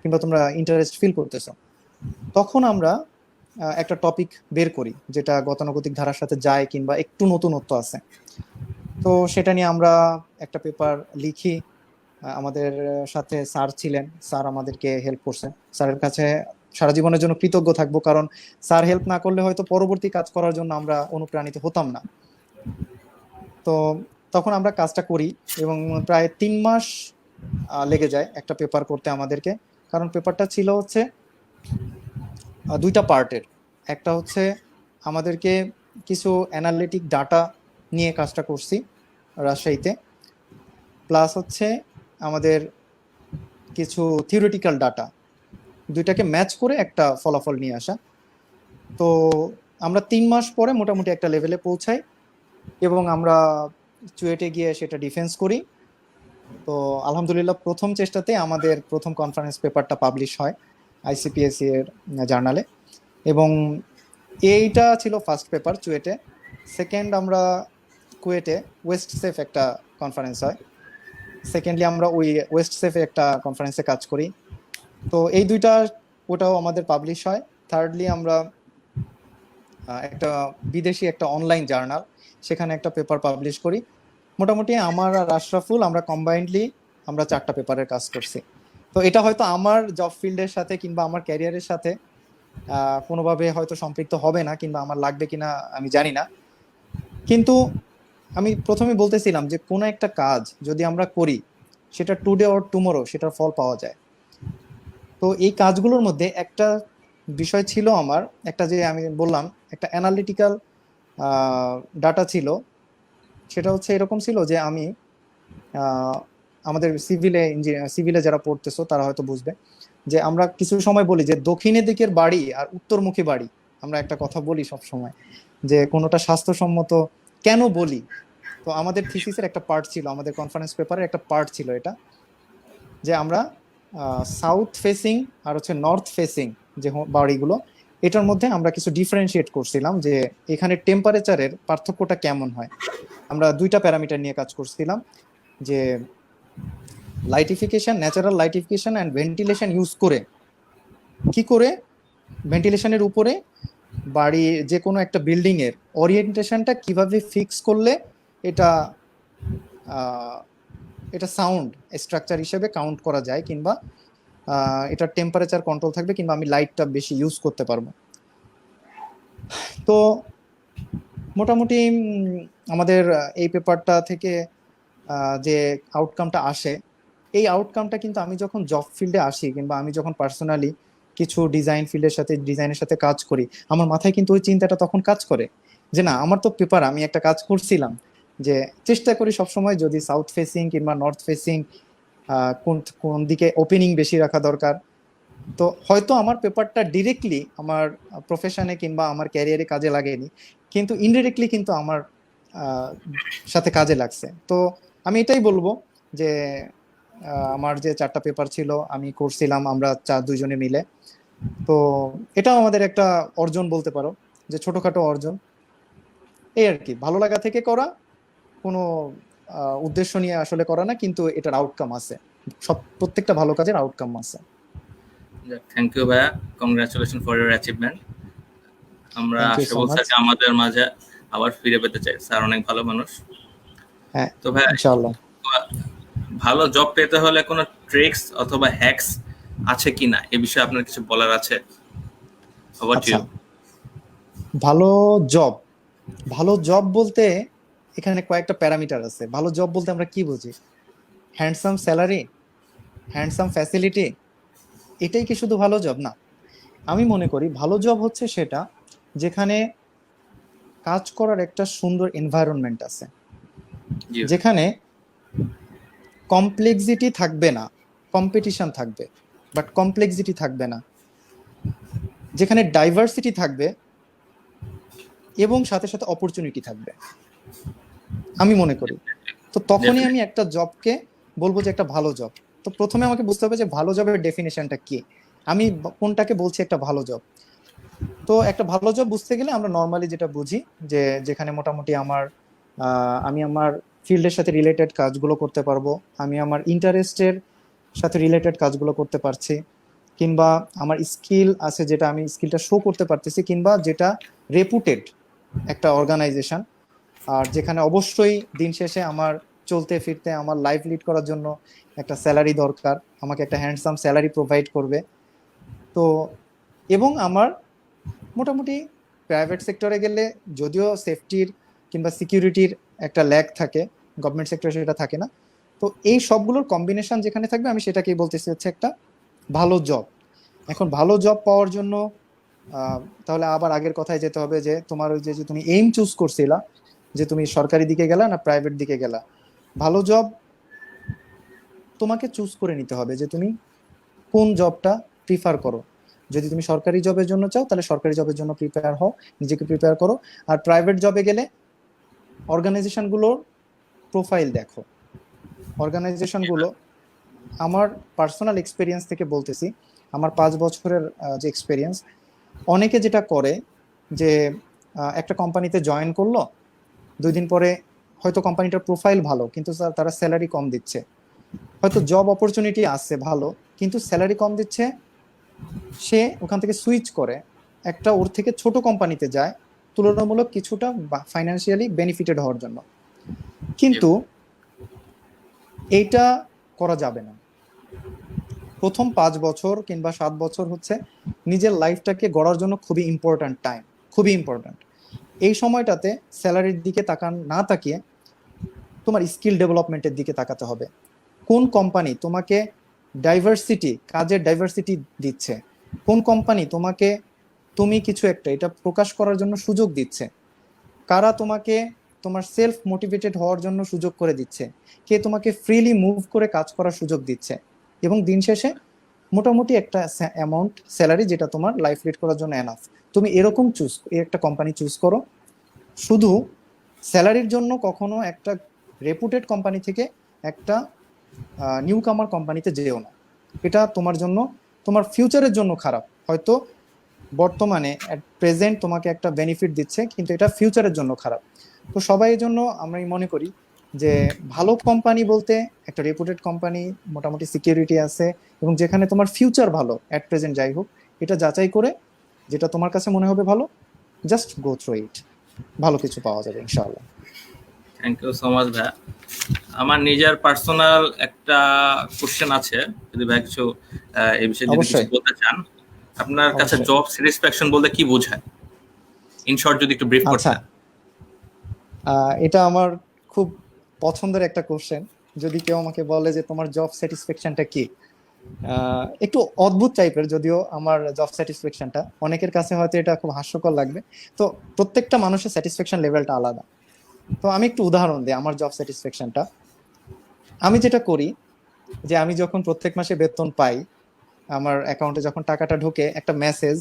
কিংবা তোমরা ইন্টারেস্ট ফিল করতেছো। তখন আমরা একটা টপিক বের করি যেটা গতানুগতিক ধারার সাথে যায় কিংবা একটু নতুনত্ব আছে। তো সেটা নিয়ে আমরা একটা পেপার লিখি। আমাদের সাথে স্যার ছিলেন, স্যার আমাদেরকে হেল্প করছে। স্যারের কাছে সারা জীবনের জন্য কৃতজ্ঞ থাকবো, কারণ স্যার হেল্প না করলে হয়তো পরবর্তী কাজ করার জন্য আমরা অনুপ্রাণিত হতাম না। তো তখন আমরা কাজটা করি এবং প্রায় 3 মাস লেগে যায় একটা পেপার করতে আমাদেরকে, কারণ পেপারটা ছিল হচ্ছে 2টা পার্টের। একটা হচ্ছে আমাদেরকে কিছু অ্যানালিটিক ডাটা নিয়ে কাজটা করছি রাজশাহীতে, প্লাস হচ্ছে আমাদের কিছু থিওরিটিক্যাল ডাটা, দুইটাকে ম্যাচ করে একটা ফলাফল নিয়ে আসা। তো আমরা 3 মাস পরে মোটামুটি একটা লেভেলে পৌঁছাই এবং আমরা চুয়েটে গিয়ে সেটা ডিফেন্স করি। তো আলহামদুলিল্লাহ প্রথম চেষ্টাতে আমাদের প্রথম কনফারেন্স পেপারটা পাবলিশ হয় ICPSE এর জার্নালে, এবং এইটা ছিল ফার্স্ট পেপার চুয়েটে। সেকেন্ড আমরা কুয়েটে ওয়েস্ট সেফ একটা কনফারেন্স হয়, সেকেন্ডলি আমরা ওই ওয়েস্ট সেফে একটা কনফারেন্সে কাজ করি। তো এই দুইটা, ওটাও আমাদের পাবলিশ হয়। থার্ডলি আমরা একটা বিদেশি একটা অনলাইন জার্নাল, সেখানে একটা পেপার পাবলিশ করি। মোটামুটি আমার আর আশরাফুল আমরা কম্বাইন্ডলি আমরা 4টা পেপারের কাজ করছি। তো এটা হয়তো আমার জব ফিল্ডের সাথে কিংবা আমার ক্যারিয়ারের সাথে কোনোভাবে হয়তো সম্পৃক্ত হবে না কিংবা আমার লাগবে কিনা আমি জানি না, কিন্তু আমি প্রথমে বলতেছিলাম যে কোনো একটা কাজ যদি আমরা করি, সেটা টুডে অর টুমোরো সেটার ফল পাওয়া যায়। তো এই কাজগুলোর মধ্যে একটা বিষয় ছিল আমার, একটা যে আমি বললাম একটা অ্যানালিটিক্যাল ডাটা ছিল। সেটা হচ্ছে এরকম ছিল যে আমি আমাদের সিভিলে যারা পড়তেছো তারা হয়তো বুঝবে যে আমরা কিছু সময় বলি যে দক্ষিণের দিকের বাড়ি আর উত্তরমুখী বাড়ি, আমরা একটা কথা বলি সব সময় যে কোনোটা স্বাস্থ্যসম্মত কেন বলি। তো আমাদের থিসিসের একটা পার্ট ছিল, আমাদের কনফারেন্স পেপারের একটা পার্ট ছিল এটা, যে আমরা সাউথ ফেসিং আর হচ্ছে নর্থ ফেসিং যে বাড়িগুলো, এটার মধ্যে আমরা কিছু ডিফারেন্সিয়েট করছিলাম যে এখানে টেম্পারেচারের পার্থক্যটা কেমন হয়। আমরা 2টা প্যারামিটার নিয়ে কাজ করছিলাম, যে লাইটিফিকেশন, ন্যাচারাল লাইটিফিকেশন অ্যান্ড ভেন্টিলেশন ইউজ করে কি করে ভেন্টিলেশনের উপরে বাড়ি যে কোনো একটা বিল্ডিং এর ওরিয়েন্টেশনটা কিভাবে ফিক্স করলে এটা আহ, এটা সাউন্ড স্ট্রাকচার হিসেবে কাউন্ট করা যায়, কিংবা এটা টেম্পারেচার কন্ট্রোল থাকবে, কিংবা আমি লাইটটা বেশি ইউজ করতে পারবো। তো মোটামুটি আমাদের এই পেপারটা থেকে যে আউটকামটা আসে, এই আউটকামটা কিন্তু আমি যখন জব ফিল্ডে আসি, কিংবা আমি যখন পার্সোনালি কিছু ডিজাইনের সাথে কাজ করি, আমার মাথায় কিন্তু ওই চিন্তাটা তখন কাজ করে যে না, আমার তো পেপার, আমি একটা কাজ করছিলাম যে চেষ্টা করি সবসময় যদি সাউথ ফেসিং কিংবা নর্থ ফেসিং কোন কোন দিকে ওপেনিং বেশি রাখা দরকার। তো হয়তো আমার পেপারটা ডিরেক্টলি আমার প্রফেশনে কিংবা আমার ক্যারিয়ারে কাজে লাগেনি, কিন্তু ইনডিরেক্টলি কিন্তু আমার আহ, সাথে কাজে লাগছে। তো আমি এটাই বলবো যে আমার যে 4টা পেপার ছিল আমি করছিলাম আমরা দুইজনে মিলে। তো এটাও আমাদের একটা অর্জন বলতে পারো, যে ছোটখাটো অর্জন। এই আর কি, ভালো লাগা থেকে করা, কোনো উদ্দেশ্য নিয়ে আসলে করা না, কিন্তু এটার আউটকাম আছে, প্রত্যেকটা ভালো কাজের আউটকাম আছে। থ্যাংক ইউ ভাইয়া, কংগ্রাচুলেশন ফর ইউর অ্যাচিভমেন্ট। আমরা থ্যাংক ইউ সো আশাবল মাচ। স্যারকে আমাদের মাঝে আবার ফিরে পেতে চাই, স্যার অনেক ভালো মানুষ। হ্যাঁ, তো ভাইয়া, ইনশাআল্লাহ। ভালো জব পেতে হলে কোনো ট্রিক্স অথবা হ্যাকস আছে কিনা এ বিষয়ে আপনার কিছু বলার আছে? About আচ্ছা, you? ভালো জব, ভালো জব বলতে এখানে কয়েকটা প্যারামিটার আছে। ভালো জব বলতে আমরা কি বুঝি? হ্যান্ডসাম স্যালারি, হ্যান্ডসাম ফ্যাসিলিটি, এটাই কি শুধু ভালো জব? না, আমি মনে করি ভালো জব হচ্ছে সেটা যেখানে কাজ করার একটা সুন্দর এনভায়রনমেন্ট আছে, জি ভাই। যেখানে কমপ্লেক্সিটি থাকবে না, কম্পিটিশন থাকবে বাট কমপ্লেক্সিটি থাকবে না, যেখানে ডাইভার্সিটি থাকবে এবং সাথে সাথে অপরচুনিটি থাকবে, আমি মনে করি। তো তখনই আমি একটা জবকে বলবো যে একটা ভালো জব। তো প্রথমে আমাকে বুঝতে হবে যে ভালো জবের ডেফিনেশনটা কি, আমি কোনটাকে বলছি একটা ভালো জব। তো একটা ভালো জব বুঝতে গেলে আমরা নর্মালি যেটা বুঝি যে যেখানে মোটামুটি আমি আমার ফিল্ডের সাথে রিলেটেড কাজগুলো করতে পারবো, আমি আমার ইন্টারেস্টের সাথে রিলেটেড কাজগুলো করতে পারছি, কিংবা আমার স্কিল আছে যেটা আমি স্কিলটা শো করতে পারতেছি, কিংবা যেটা রেপুটেড একটা অর্গানাইজেশন, আর যেখানে অবশ্যই দিন শেষে আমার চলতে ফিরতে আমার লাইফ লিড করার জন্য একটা স্যালারি দরকার, আমাকে একটা হ্যান্ডসাম স্যালারি প্রোভাইড করবে। তো এবং আমার মোটামুটি প্রাইভেট সেক্টরে গেলে যদিও সেফটির কিংবা সিকিউরিটির একটা ল্যাগ থাকে, গভর্নমেন্ট সেক্টরে সেটা থাকে না। তো এই সবগুলোর কম্বিনেশন যেখানে থাকবে, আমি সেটাকেই বলতেছি হচ্ছে একটা ভালো জব। এখন ভালো জব পাওয়ার জন্য তাহলে আবার আগের কথায় যেতে হবে যে তোমার ওই যে তুমি এইম চুজ করছিলা, যে তুমি সরকারি দিকে গেলা না প্রাইভেট দিকে গেলা। ভালো জব তোমাকে চুজ করে নিতে হবে যে তুমি কোন জবটা প্রিফার করো। যদি তুমি সরকারি জবের জন্য চাও তাহলে সরকারি জবের জন্য প্রিপেয়ার হও, নিজেকে প্রিপেয়ার করো। আর প্রাইভেট জবে গেলে অর্গানাইজেশনগুলোর প্রোফাইল দেখো। অর্গানাইজেশনগুলো, আমার পার্সোনাল এক্সপিরিয়েন্স থেকে বলতেছি, আমার 5 বছরের যে এক্সপিরিয়েন্স, অনেকে যেটা করে যে একটা কোম্পানিতে জয়েন করলো, 2 দিন পরে হয়তো কোম্পানিটার প্রোফাইল ভালো কিন্তু তারা স্যালারি কম দিচ্ছে, হয়তো জব অপরচুনিটি আছে ভালো কিন্তু স্যালারি কম দিচ্ছে, সে ওখান থেকে সুইচ করে একটা ওর থেকে ছোট কোম্পানিতে যায় তুলনামূলক কিছুটা ফাইন্যান্সিয়ালি বেনিফিটেড হওয়ার জন্য। কিন্তু এইটা করা যাবে না। প্রথম 5 বছর কিংবা 7 বছর হচ্ছে নিজের লাইফটাকে গড়ার জন্য খুবই ইম্পর্ট্যান্ট টাইম, খুবই ইম্পর্ট্যান্ট। এই সময়টাতে স্যালারির দিকে না তাকিয়ে তোমার স্কিল ডেভেলপমেন্টের দিকে তাকাতে হবে। কোন কোম্পানি তোমাকে কাজের ডাইভার্সিটি দিচ্ছে, কোন কোম্পানি তোমাকে তুমি কিছু একটা এটা প্রকাশ করার জন্য সুযোগ দিচ্ছে, কারা তোমাকে তোমার সেলফ মোটিভেটেড হওয়ার জন্য সুযোগ করে দিচ্ছে, কে তোমাকে ফ্রিলি মুভ করে কাজ করার সুযোগ দিচ্ছে, এবং দিন শেষে মোটামুটি একটা অ্যামাউন্ট স্যালারি যেটা তোমার লাইফ লিড করার জন্য এনাফ। তুমি এরকম একটা কোম্পানি চুজ করো। শুধু স্যালারির জন্য কখনো একটা রেপুটেড কোম্পানি থেকে একটা নিউ কামার কোম্পানিতে যেও না। এটা তোমার জন্য, তোমার ফিউচারের জন্য খারাপ। হয়তো বর্তমানে প্রেজেন্ট তোমাকে একটা বেনিফিট দিচ্ছে কিন্তু এটা ফিউচারের জন্য খারাপ। তো সবাই এর জন্য আমি মনে করি যে ভালো কোম্পানি বলতে একটা রেপুটেড কোম্পানি, মোটামুটি সিকিউরিটি আছে এবং যেখানে তোমার ফিউচার ভালো, অ্যাট প্রেজেন্ট যাই হোক, এটা যাচাই করে যেটা তোমার কাছে মনে হবে ভালো, জাস্ট গো থ্রু ইট, ভালো কিছু পাওয়া যাবে ইনশাআল্লাহ। থ্যাংক ইউ সো মাচ ভাইয়া। আমার নিজের পার্সোনাল একটা কোশ্চেন আছে, যদি ভাই কিছু এই বিষয়ে যদি কিছু অবশ্যই বলতে চান। আপনার কাছে অবশ্যই। জব স্যাটিসফ্যাকশন বলতে কি বোঝায়, ইন শর্ট যদি একটু ব্রিফ আচ্ছা, করতেন। এটা আমার খুব পছন্দের একটা কোশ্চেন। যদি কেউ আমাকে বলে যে তোমার জব স্যাটিসফ্যাকশনটা কি, একটু অদ্ভুত টাইপের যদিও আমার জব স্যাটিসফ্যাকশনটা, অনেকের কাছে হয়তো এটা খুব হাস্যকর লাগবে। তো প্রত্যেকটা মানুষের স্যাটিসফ্যাকশন লেভেলটা আলাদা। তো আমি একটু উদাহরণ দিই আমার জব স্যাটিসফ্যাকশনটা। আমি যেটা করি যে আমি যখন প্রত্যেক মাসে বেতন পাই, আমার অ্যাকাউন্টে যখন টাকাটা ঢোকে একটা মেসেজ,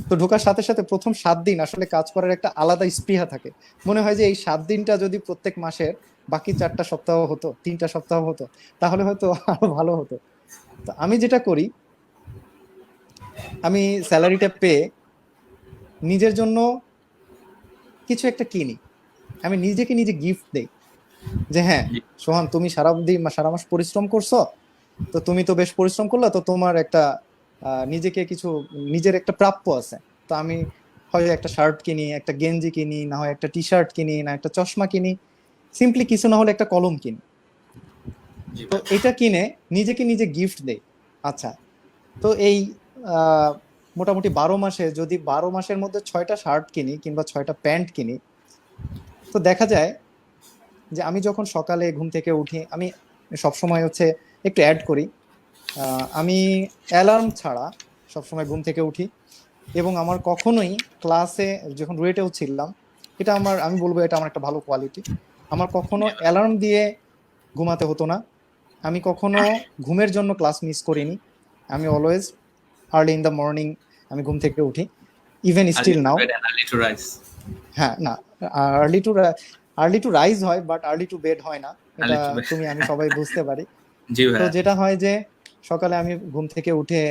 তো ঢোকার সাথে সাথে প্রথম 7 দিন আসলে কাজ করার একটা আলাদা স্পৃহা থাকে। মনে হয় যে এই 7 দিনটা যদি প্রত্যেক মাসের বাকি 4টা সপ্তাহ হতো, 3টা সপ্তাহ হতো, তাহলে হয়তো আরো ভালো হতো। তো আমি যেটা করি, আমি স্যালারিটা পেয়ে নিজের জন্য কিছু একটা কিনি, আমি নিজেকে নিজে গিফট দেই যে হ্যাঁ জি সোহান, তুমি সারা মাস পরিশ্রম করছো, তো তুমি তো বেশ পরিশ্রম করলে, তো তোমার একটা নিজেকে কিছু, নিজের একটা প্রাপ্য আছে। তো আমি হয় একটা শার্ট কিনি, একটা গেঞ্জি কিনি, না হয় একটা টি শার্ট কিনি, না একটা চশমা কিনি, সিম্পলি কিছু না হলে একটা কলম কিনি। জি তো ভাই। এটা কিনে নিজেকে নিজে গিফট দেই। আচ্ছা, তো এই আহ, মোটামুটি 12 মাসে যদি 12 মাসের মধ্যে 6টা শার্ট কিনি কিংবা 6টা প্যান্ট কিনি, তো দেখা যায় যে আমি যখন সকালে ঘুম থেকে উঠি, আমি সবসময় হচ্ছে একটু অ্যাড করি, আমি অ্যালার্ম ছাড়া সবসময় ঘুম থেকে উঠি। এবং আমার কখনোই ক্লাসে যখন রুয়েটেও ছিলাম, এটা আমার, আমি বলবো এটা আমার একটা ভালো কোয়ালিটি, আমার কখনো জি ভাই। অ্যালার্ম দিয়ে ঘুমাতে হতো না, আমি কখনো ঘুমের জন্য ক্লাস মিস করিনি। আমি always early in the morning আমি ঘুম থেকে উঠি, even early still to now. Bed and early to rise. হ্যাঁ, না, early to early to rise হয়, বাট আর্লি টু বেড হয় না, এটা আর্লি টু বেড। তুমি আমি সবাই বুঝতে পারি। জি তো ভাই। যেটা হয় যে সকালে আমি ঘুম থেকে উঠে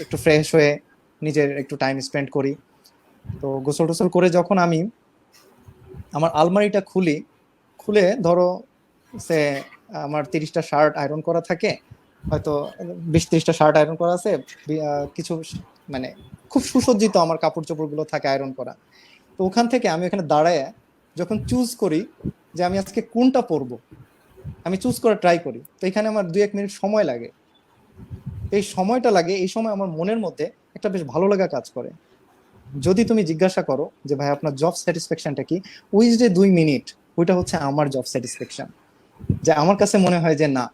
একটু ফ্রেশ হয়ে নিজের একটু টাইম স্পেন্ড করি। তো গোসল টোসল করে যখন আমি আমার আলমারিটা খুলি, খুলে ধরো সে আমার 30টা শার্ট আয়রন করা থাকে, হয়তো 20-30টা শার্ট আয়রন করা আছে, কিছু মানে খুব সুসজ্জিত আমার কাপড় চোপড় গুলো থাকে আয়রন করা। তো ওখান থেকে আমি ওখানে দাঁড়ায় যখন চুজ করি যে আমি আজকে কোনটা পরবো, আমি চুজ করে ট্রাই করি, তো এখানে আমার 2-1 মিনিট সময় লাগে। এই সময়টা লাগে, এই সময় আমার মনের মধ্যে একটা বেশ ভালো লাগা কাজ করে। যদি তুমি জিজ্ঞাসা করো যে ভাই আপনার জব স্যাটিসফ্যাকশনটা কি, ওই যে 2 মিনিট, ওইটা হচ্ছে আমার জব স্যাটিসফ্যাকশন। যে আমার কাছে মনে হয় যে না,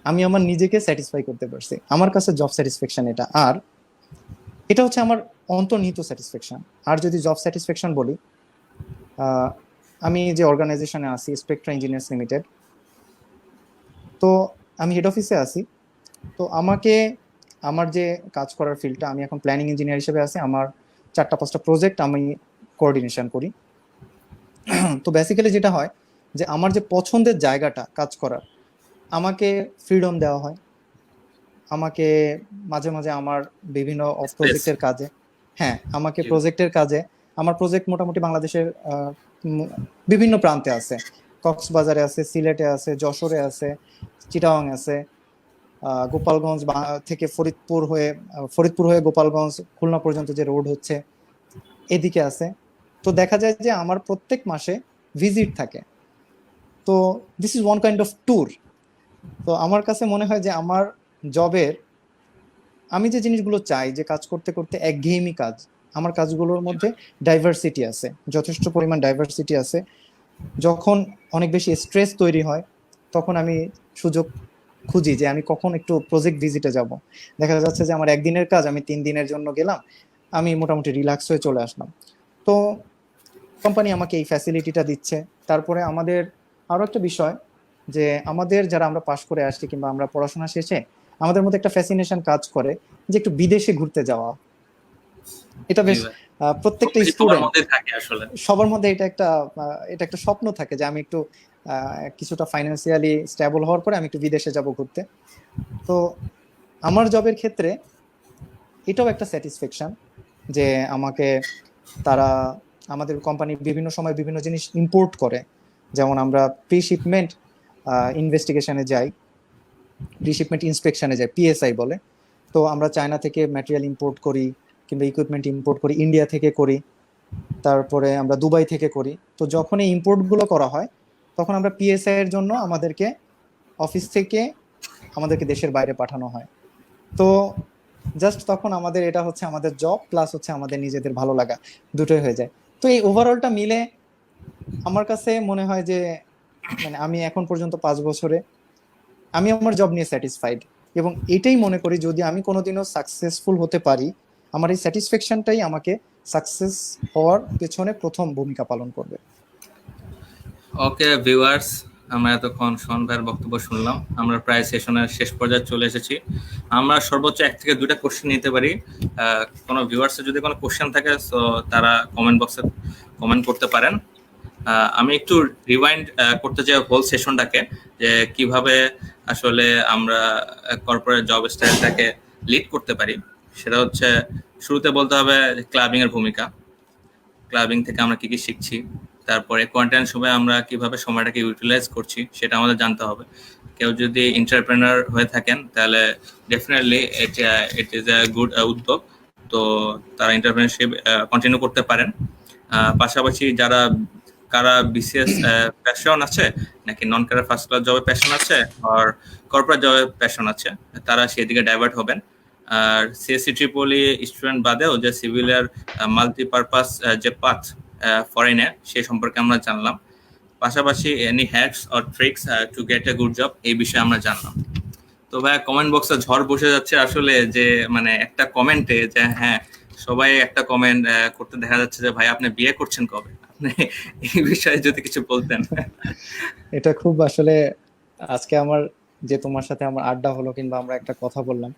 আমি আমার নিজেকে স্যাটিসফাই করতে পারছি, আমার কাছে জব স্যাটিসফ্যাকশন এটা। আর এটা হচ্ছে আমার অন্তর্নিহিত স্যাটিসফ্যাকশন। আর যদি জব স্যাটিসফ্যাকশন বলি, আহ, আমি যে অর্গানাইজেশনে আছি, স্পেকট্রা ইঞ্জিনিয়ার্স লিমিটেড, তো আমি হেড অফিসে আছি। তো আমাকে, আমার যে কাজ করার ফিল্ডটা, আমি এখন প্ল্যানিং ইঞ্জিনিয়ার হিসেবে আছি, আমার 4টা 5টা প্রজেক্ট আমি কোঅর্ডিনেশন করি। তো বেসিক্যালি যেটা হয় যে আমার যে পছন্দের জায়গাটা কাজ করার, আমাকে ফ্রিডম দেওয়া হয়, আমাকে মাঝে মাঝে আমার বিভিন্ন স্পেস। প্রজেক্টের কাজে, হ্যাঁ আমাকে জি ভাই। প্রজেক্টের কাজে, আমার প্রজেক্ট মোটামুটি বাংলাদেশের উম, বিভিন্ন প্রান্তে আছে, কক্সবাজারে আছে, সিলেটে আছে, যশোরে আছে, চিটাগাং আছে, গোপালগঞ্জ থেকে ফরিদপুর হয়ে গোপালগঞ্জ খুলনা পর্যন্ত যে রোড হচ্ছে এদিকে আছে। তো দেখা যায় যে আমার প্রত্যেক মাসে ভিজিট থাকে। তো this is one kind of tour. তো আমার কাছে মনে হয় যে আমার জবের, আমি যে জিনিসগুলো চাই, যে কাজ করতে করতে একঘেয়েমি কাজ, আমার কাজগুলোর জি মধ্যে ভাই। ডাইভার্সিটি আছে, যথেষ্ট পরিমাণ ডাইভার্সিটি আছে। যখন অনেক বেশি স্ট্রেস তৈরি হয়, তখন আমি সুযোগ খুঁজি যে আমি কখন একটু প্রজেক্ট ভিজিটে যাব। দেখা যাচ্ছে যে আমার একদিনের কাজ, আমি 3 দিনের জন্য গেলাম, আমি মোটামুটি রিল্যাক্স হয়ে চলে আসলাম। তো কোম্পানি আমাকে এই ফ্যাসিলিটিটা দিচ্ছে। তারপরে আমাদের আরো একটা বিষয়, যে আমাদের যারা আমরা পাশ করে আসছি কিংবা আমরা পড়াশোনা শেষে, আমাদের মধ্যে একটা ফ্যাসিনেশন কাজ করে যে একটু বিদেশে ঘুরতে যাওয়া। এটা জি বেশ ভাই। প্রত্যেকটা প্রত্যেকটি সবার স্টুডেন্ট, মধ্যে থাকে আসলে। সবার মধ্যে এটা একটা স্বপ্ন থাকে যে আমি একটু কিছুটা ফাইন্যান্সিয়ালি স্টেবল হওয়ার পরে আমি একটু বিদেশে যাব ঘুরতে। তো আমার জবের ক্ষেত্রে এটাও একটা স্যাটিসফ্যাকশন যে আমাকে তারা, আমাদের কোম্পানি বিভিন্ন সময় বিভিন্ন জিনিস ইম্পোর্ট করে, যেমন আমরা প্রি শিপমেন্ট ইনভেস্টিগেশনে যাই, প্রি শিপমেন্ট ইন্সপেকশনে যাই, পিএসআই বলে। তো আমরা চায়না থেকে ম্যাটেরিয়াল ইম্পোর্ট করি কিংবা ইকুইপমেন্ট ইম্পোর্ট করি, ইন্ডিয়া থেকে করি, তারপরে আমরা দুবাই থেকে করি। তো যখন এই ইম্পোর্ট গুলো করা হয় তখন আমরা পিএসআই এর জন্য আমাদেরকে অফিস থেকে আমাদেরকে দেশের বাইরে পাঠানো হয়। তো জাস্ট তখন আমাদের এটা হচ্ছে আমাদের জব প্লাস হচ্ছে আমাদের নিজেদের ভালো লাগা, দুটোই হয়ে যায়। তো এই ওভারঅলটা মিলে আমার কাছে মনে হয় যে মানে আমি এখন পর্যন্ত 5 বছরে আমি আমার জব নিয়ে স্যাটিসফাইড, এবং এটাই মনে করি যদি আমি কোনোদিনও সাকসেসফুল হতে পারি, আমার এই স্যাটিসফ্যাকশনটাই আমাকে সাকসেস হওয়ার পেছনে প্রথম ভূমিকা পালন করবে। ওকে ভিউয়ার্স, আমরা এতক্ষণ শোন ভাইয়ের বক্তব্য শুনলাম, আমরা প্রায় সেশনের শেষ পর্যায়ে চলে এসেছি। আমরা সর্বোচ্চ 1 থেকে 2টা কোশ্চেন নিতে পারি। কোনো ভিউয়ার্সের যদি কোনো কোশ্চেন থাকে তো তারা কমেন্ট বক্সে কমেন্ট করতে পারেন। আমি একটু রিওয়াইন্ড করতে চাই হোল সেশনটাকে, যে কিভাবে আসলে আমরা কর্পোরেট জব স্টাইলটাকে লিড করতে পারি। সেটা হচ্ছে শুরুতে বলতে হবে ক্লাবিং এর ভূমিকা, ক্লাবিং থেকে আমরা কি কি শিখছি, তারপরে কোয়ারেন্টাইন সময় আমরা কিভাবে সময়টাকে ইউটিলাইজ করছি সেটা আমাদের জানতে হবে। কেউ যদি এন্টারপ্রেনার হয়ে থাকেন তাহলে definitely it is a good উদ্যোগ, তো তারা এন্টারপ্রেনারশিপ কন্টিনিউ করতে পারেন। পাশাপাশি কারা বিসিএস প্যাশন আছে নাকি নন ক্যারিয়ার ফার্স্ট ক্লাস জবে প্যাশন আছে আর কর্পোরেট জবে প্যাশন আছে, তারা সেদিকে ডাইভার্ট হবেন। আর সিএসসি ট্রিপলি স্টুডেন্ট বাদেও যে সিভিলের মাল্টিপারপাস যে পাথ ফরেনে সে সম্পর্কে আমরা জানলাম। পাশাপাশি any hacks or tricks to get a good job এই বিষয়ে আমরা জানলাম। তো ভাই কমেন্ট বক্সে ঝড় বসে যাচ্ছে আসলে, যে মানে একটা কমেন্টে যে হ্যাঁ সবাই একটা কমেন্ট করতে দেখা যাচ্ছে যে ভাই আপনি বিয়ে করছেন কবে, আপনি এই বিষয়ে যদি কিছু বলতেন। এটা খুব আসলে আজকে আমার যে তোমার সাথে আমার আড্ডা হলো কিংবা আমরা একটা কথা বললাম,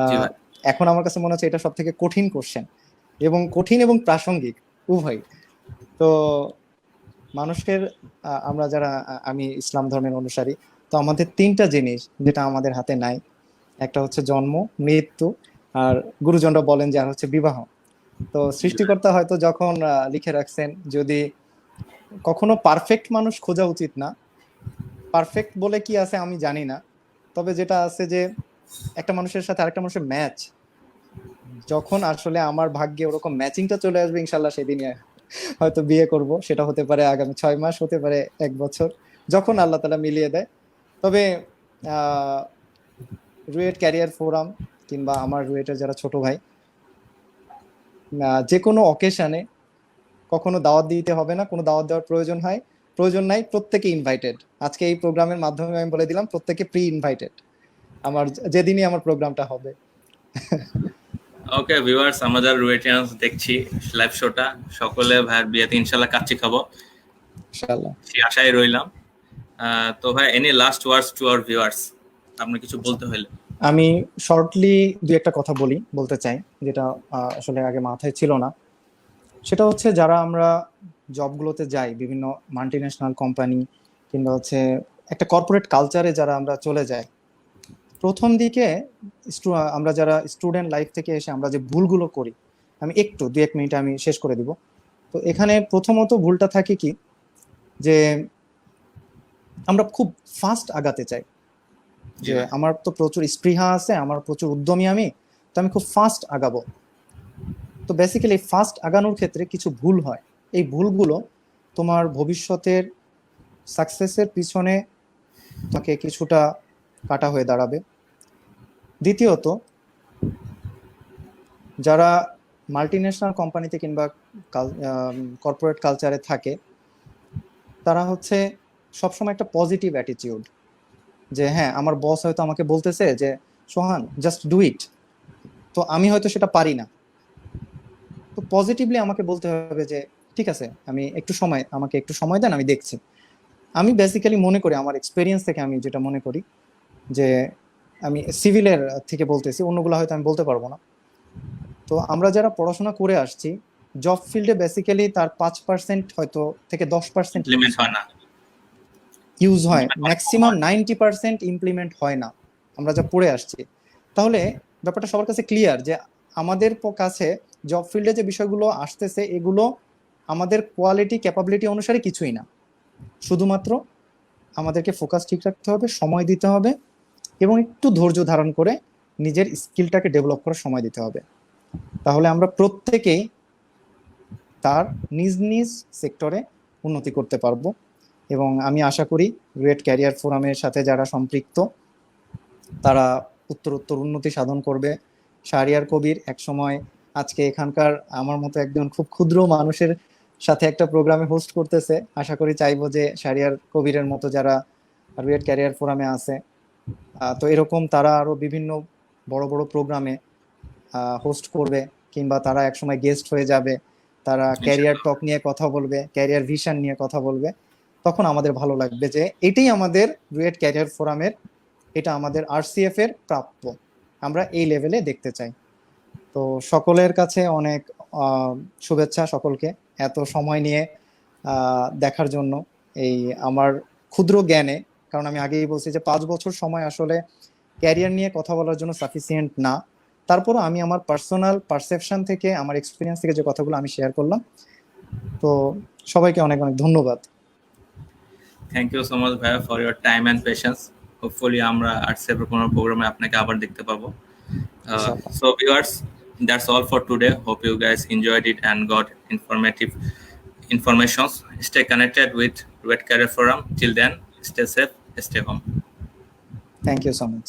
জি আহ, ভাই। এখন আমার কাছে মনে হচ্ছে এটা সব থেকে কঠিন কোশ্চেন, এবং কঠিন এবং প্রাসঙ্গিক উভয়। তো মানুষের আমরা যারা আমি ইসলাম ধর্মের অনুসারী, তো আমাদের 3টা জিনিস যেটা আমাদের হাতে নাই, একটা হচ্ছে জন্ম, মৃত্যু, আর গুরুজনরা বলেন যে আর হচ্ছে বিবাহ। তো সৃষ্টিকর্তা হয়তো যখন লিখে রাখছেন, যদি কখনো পারফেক্ট মানুষ খোঁজা উচিত না, পারফেক্ট বলে কি আছে আমি জানি না, তবে যেটা আছে যে একটা মানুষের সাথে আরেকটা মানুষের ম্যাচ যখন আসলে আমার ভাগ্যে ওরকম ম্যাচিংটা চলে আসবে, ইনশাল্লাহ সেদিনই হয়তো বিয়ে করব। সেটা হতে পারে আগামী 6 মাস, হতে পারে 1 বছর, যখন আল্লাহ তাআলা মিলিয়ে দেয়। তবে আহ রুয়েট ক্যারিয়ার ফোরাম কিংবা আমার রুয়েটের যারা ছোট ভাই, যে কোনো অকেশনে কখনো দাওয়াত দিতে হবে না, কোনো দাওয়াত দেওয়ার প্রয়োজন নাই, প্রত্যেকে ইনভাইটেড। আজকে এই প্রোগ্রামের মাধ্যমে আমি বলে দিলাম প্রত্যেকে প্রি ইনভাইটেড আমার যেদিনই আমার প্রোগ্রামটা হবে। ওকে ভিউয়ার্স, আমরা যারা রুয়েটিয়ান্স দেখছি লাইভ শোটা, সকলে ভাইয়ের বিয়েতে ইনশাল্লাহ কাচ্চি খাবো, ইনশাআল্লাহ। সেই আশায় রইলাম। তো ভাই any last words to our viewers, আপনি কিছু বলতে হইলে। আমি শর্টলি দুই একটা কথা বলতে চাই, যেটা আসলে আগে মাথায় ছিল না। সেটা হচ্ছে যারা আমরা জবগুলোতে যাই, বিভিন্ন মাল্টিন্যাশনাল কোম্পানি কিংবা হচ্ছে একটা কর্পোরেট কালচারে যারা আমরা চলে যাই, প্রথম দিকে আমরা যারা স্টুডেন্ট লাইফ থেকে এসে আমরা যে ভুলগুলো করি, আমি একটু 2-1 মিনিট আমি শেষ করে দিব। তো এখানে প্রথমত ভুলটা থাকে কি, যে আমরা খুব ফাস্ট আগাতে চাই, যে আমার তো প্রচুর স্পৃহা আছে, আমার প্রচুর উদ্যমী আমি, তো আমি খুব ফাস্ট আগাবো। তো বেসিক্যালি ফাস্ট আগানোর ক্ষেত্রে কিছু ভুল হয়। এই ভুলগুলো তোমার ভবিষ্যতের সাকসেসের পিছনে তোমাকে কিছুটা কাটা হয়ে দাঁড়াবে। দ্বিতীয়ত, যারা মাল্টিন্যাশনাল কোম্পানিতে কিংবা কর্পোরেট কালচারে থাকে, তারা হচ্ছে সবসময় একটা পজিটিভ অ্যাটিটিউড, যে হ্যাঁ আমার বস হয়তো আমাকে বলতেছে যে সোহান জাস্ট ডু ইট, তো আমি হয়তো সেটা পারি না, তো পজিটিভলি আমাকে বলতে হবে যে ঠিক আছে, আমাকে একটু সময় দেন, আমি দেখছি। আমি বেসিক্যালি মনে করি, আমার এক্সপেরিয়েন্স থেকে আমি যেটা মনে করি, যে আমি সিভিলের থেকে বলতেছি, অন্যগুলো হয়তো আমি বলতে পারবো না। তো আমরা যারা পড়াশোনা করে আসছি, জব ফিল্ডে বেসিক্যালি তার 5% হয়তো থেকে 10% ইমপ্লিমেন্ট হয় না, ইউজ হয়, ম্যাক্সিমাম 90% ইমপ্লিমেন্ট হয় না আমরা যা পড়ে আসছি। তাহলে ব্যাপারটা সবার কাছে ক্লিয়ার যে আমাদের কাছে জব ফিল্ডে যে বিষয়গুলো আসতেছে, এগুলো আমাদের কোয়ালিটি ক্যাপাবিলিটি অনুসারে কিছুই না। শুধুমাত্র আমাদেরকে ফোকাস ঠিক রাখতে হবে, সময় দিতে হবে, এবং একটু ধৈর্য ধারণ করে নিজের স্কিলটাকে ডেভেলপ করার সময় দিতে হবে। তাহলে আমরা প্রত্যেকেই তার নিজ নিজ সেক্টরে উন্নতি করতে পারবো। এবং আমি আশা করি রুয়েট ক্যারিয়ার ফোরামের সাথে যারা সম্পৃক্ত তারা উত্তরোত্তর উন্নতি সাধন করবে। শাহরিয়ার কবির একসময় আজকে এখানকার আমার মতো একজন খুব ক্ষুদ্র মানুষের সাথে একটা প্রোগ্রামে হোস্ট করতেছে। আশা করি চাইবো যে শাহরিয়ার কবিরের মতো যারা রুয়েট ক্যারিয়ার ফোরামে আছে, তো এরকম তারা আরো বিভিন্ন বড় বড় প্রোগ্রামে হোস্ট করবে, কিংবা তারা একসময় গেস্ট হয়ে যাবে, তারা ক্যারিয়ার টক নিয়ে কথা বলবে, ক্যারিয়ার ভিশন নিয়ে কথা বলবে। তখন আমাদের ভালো লাগবে যে এটাই আমাদের রুয়েট ক্যারিয়ার ফোরামের, এটা আমাদের আরসিএফ এর প্রাপ্য, আমরা এই লেভেলে দেখতে চাই। তো সকলের কাছে অনেক শুভেচ্ছা সকলকে এত সময় নিয়ে দেখার জন্য। এই আমার ক্ষুদ্র জ্ঞানে, কারণ আমি আগেই বলছি যে 5 বছর সময় আসলে ক্যারিয়ার নিয়ে কথা বলার জন্য সাফিসিয়েন্ট না, তারপরও আমি আমার পার্সোনাল পারসেপশন থেকে, আমার এক্সপিরিয়েন্স থেকে যে কথাগুলো আমি শেয়ার করলাম। তো সবাইকে অনেক অনেক ধন্যবাদ। থ্যাংক ইউ সো মাচ ভাইয়া for your time and patience. Hopefully আমরা আরসিএফ এর কোনো প্রোগ্রামে আপনাকে আবার দেখতে পাবো। So viewers, that's all for today. Hope you guys enjoyed it and got informations. Stay connected with Ruet Career Forum. Till then, stay safe, stay home. Thank you so much.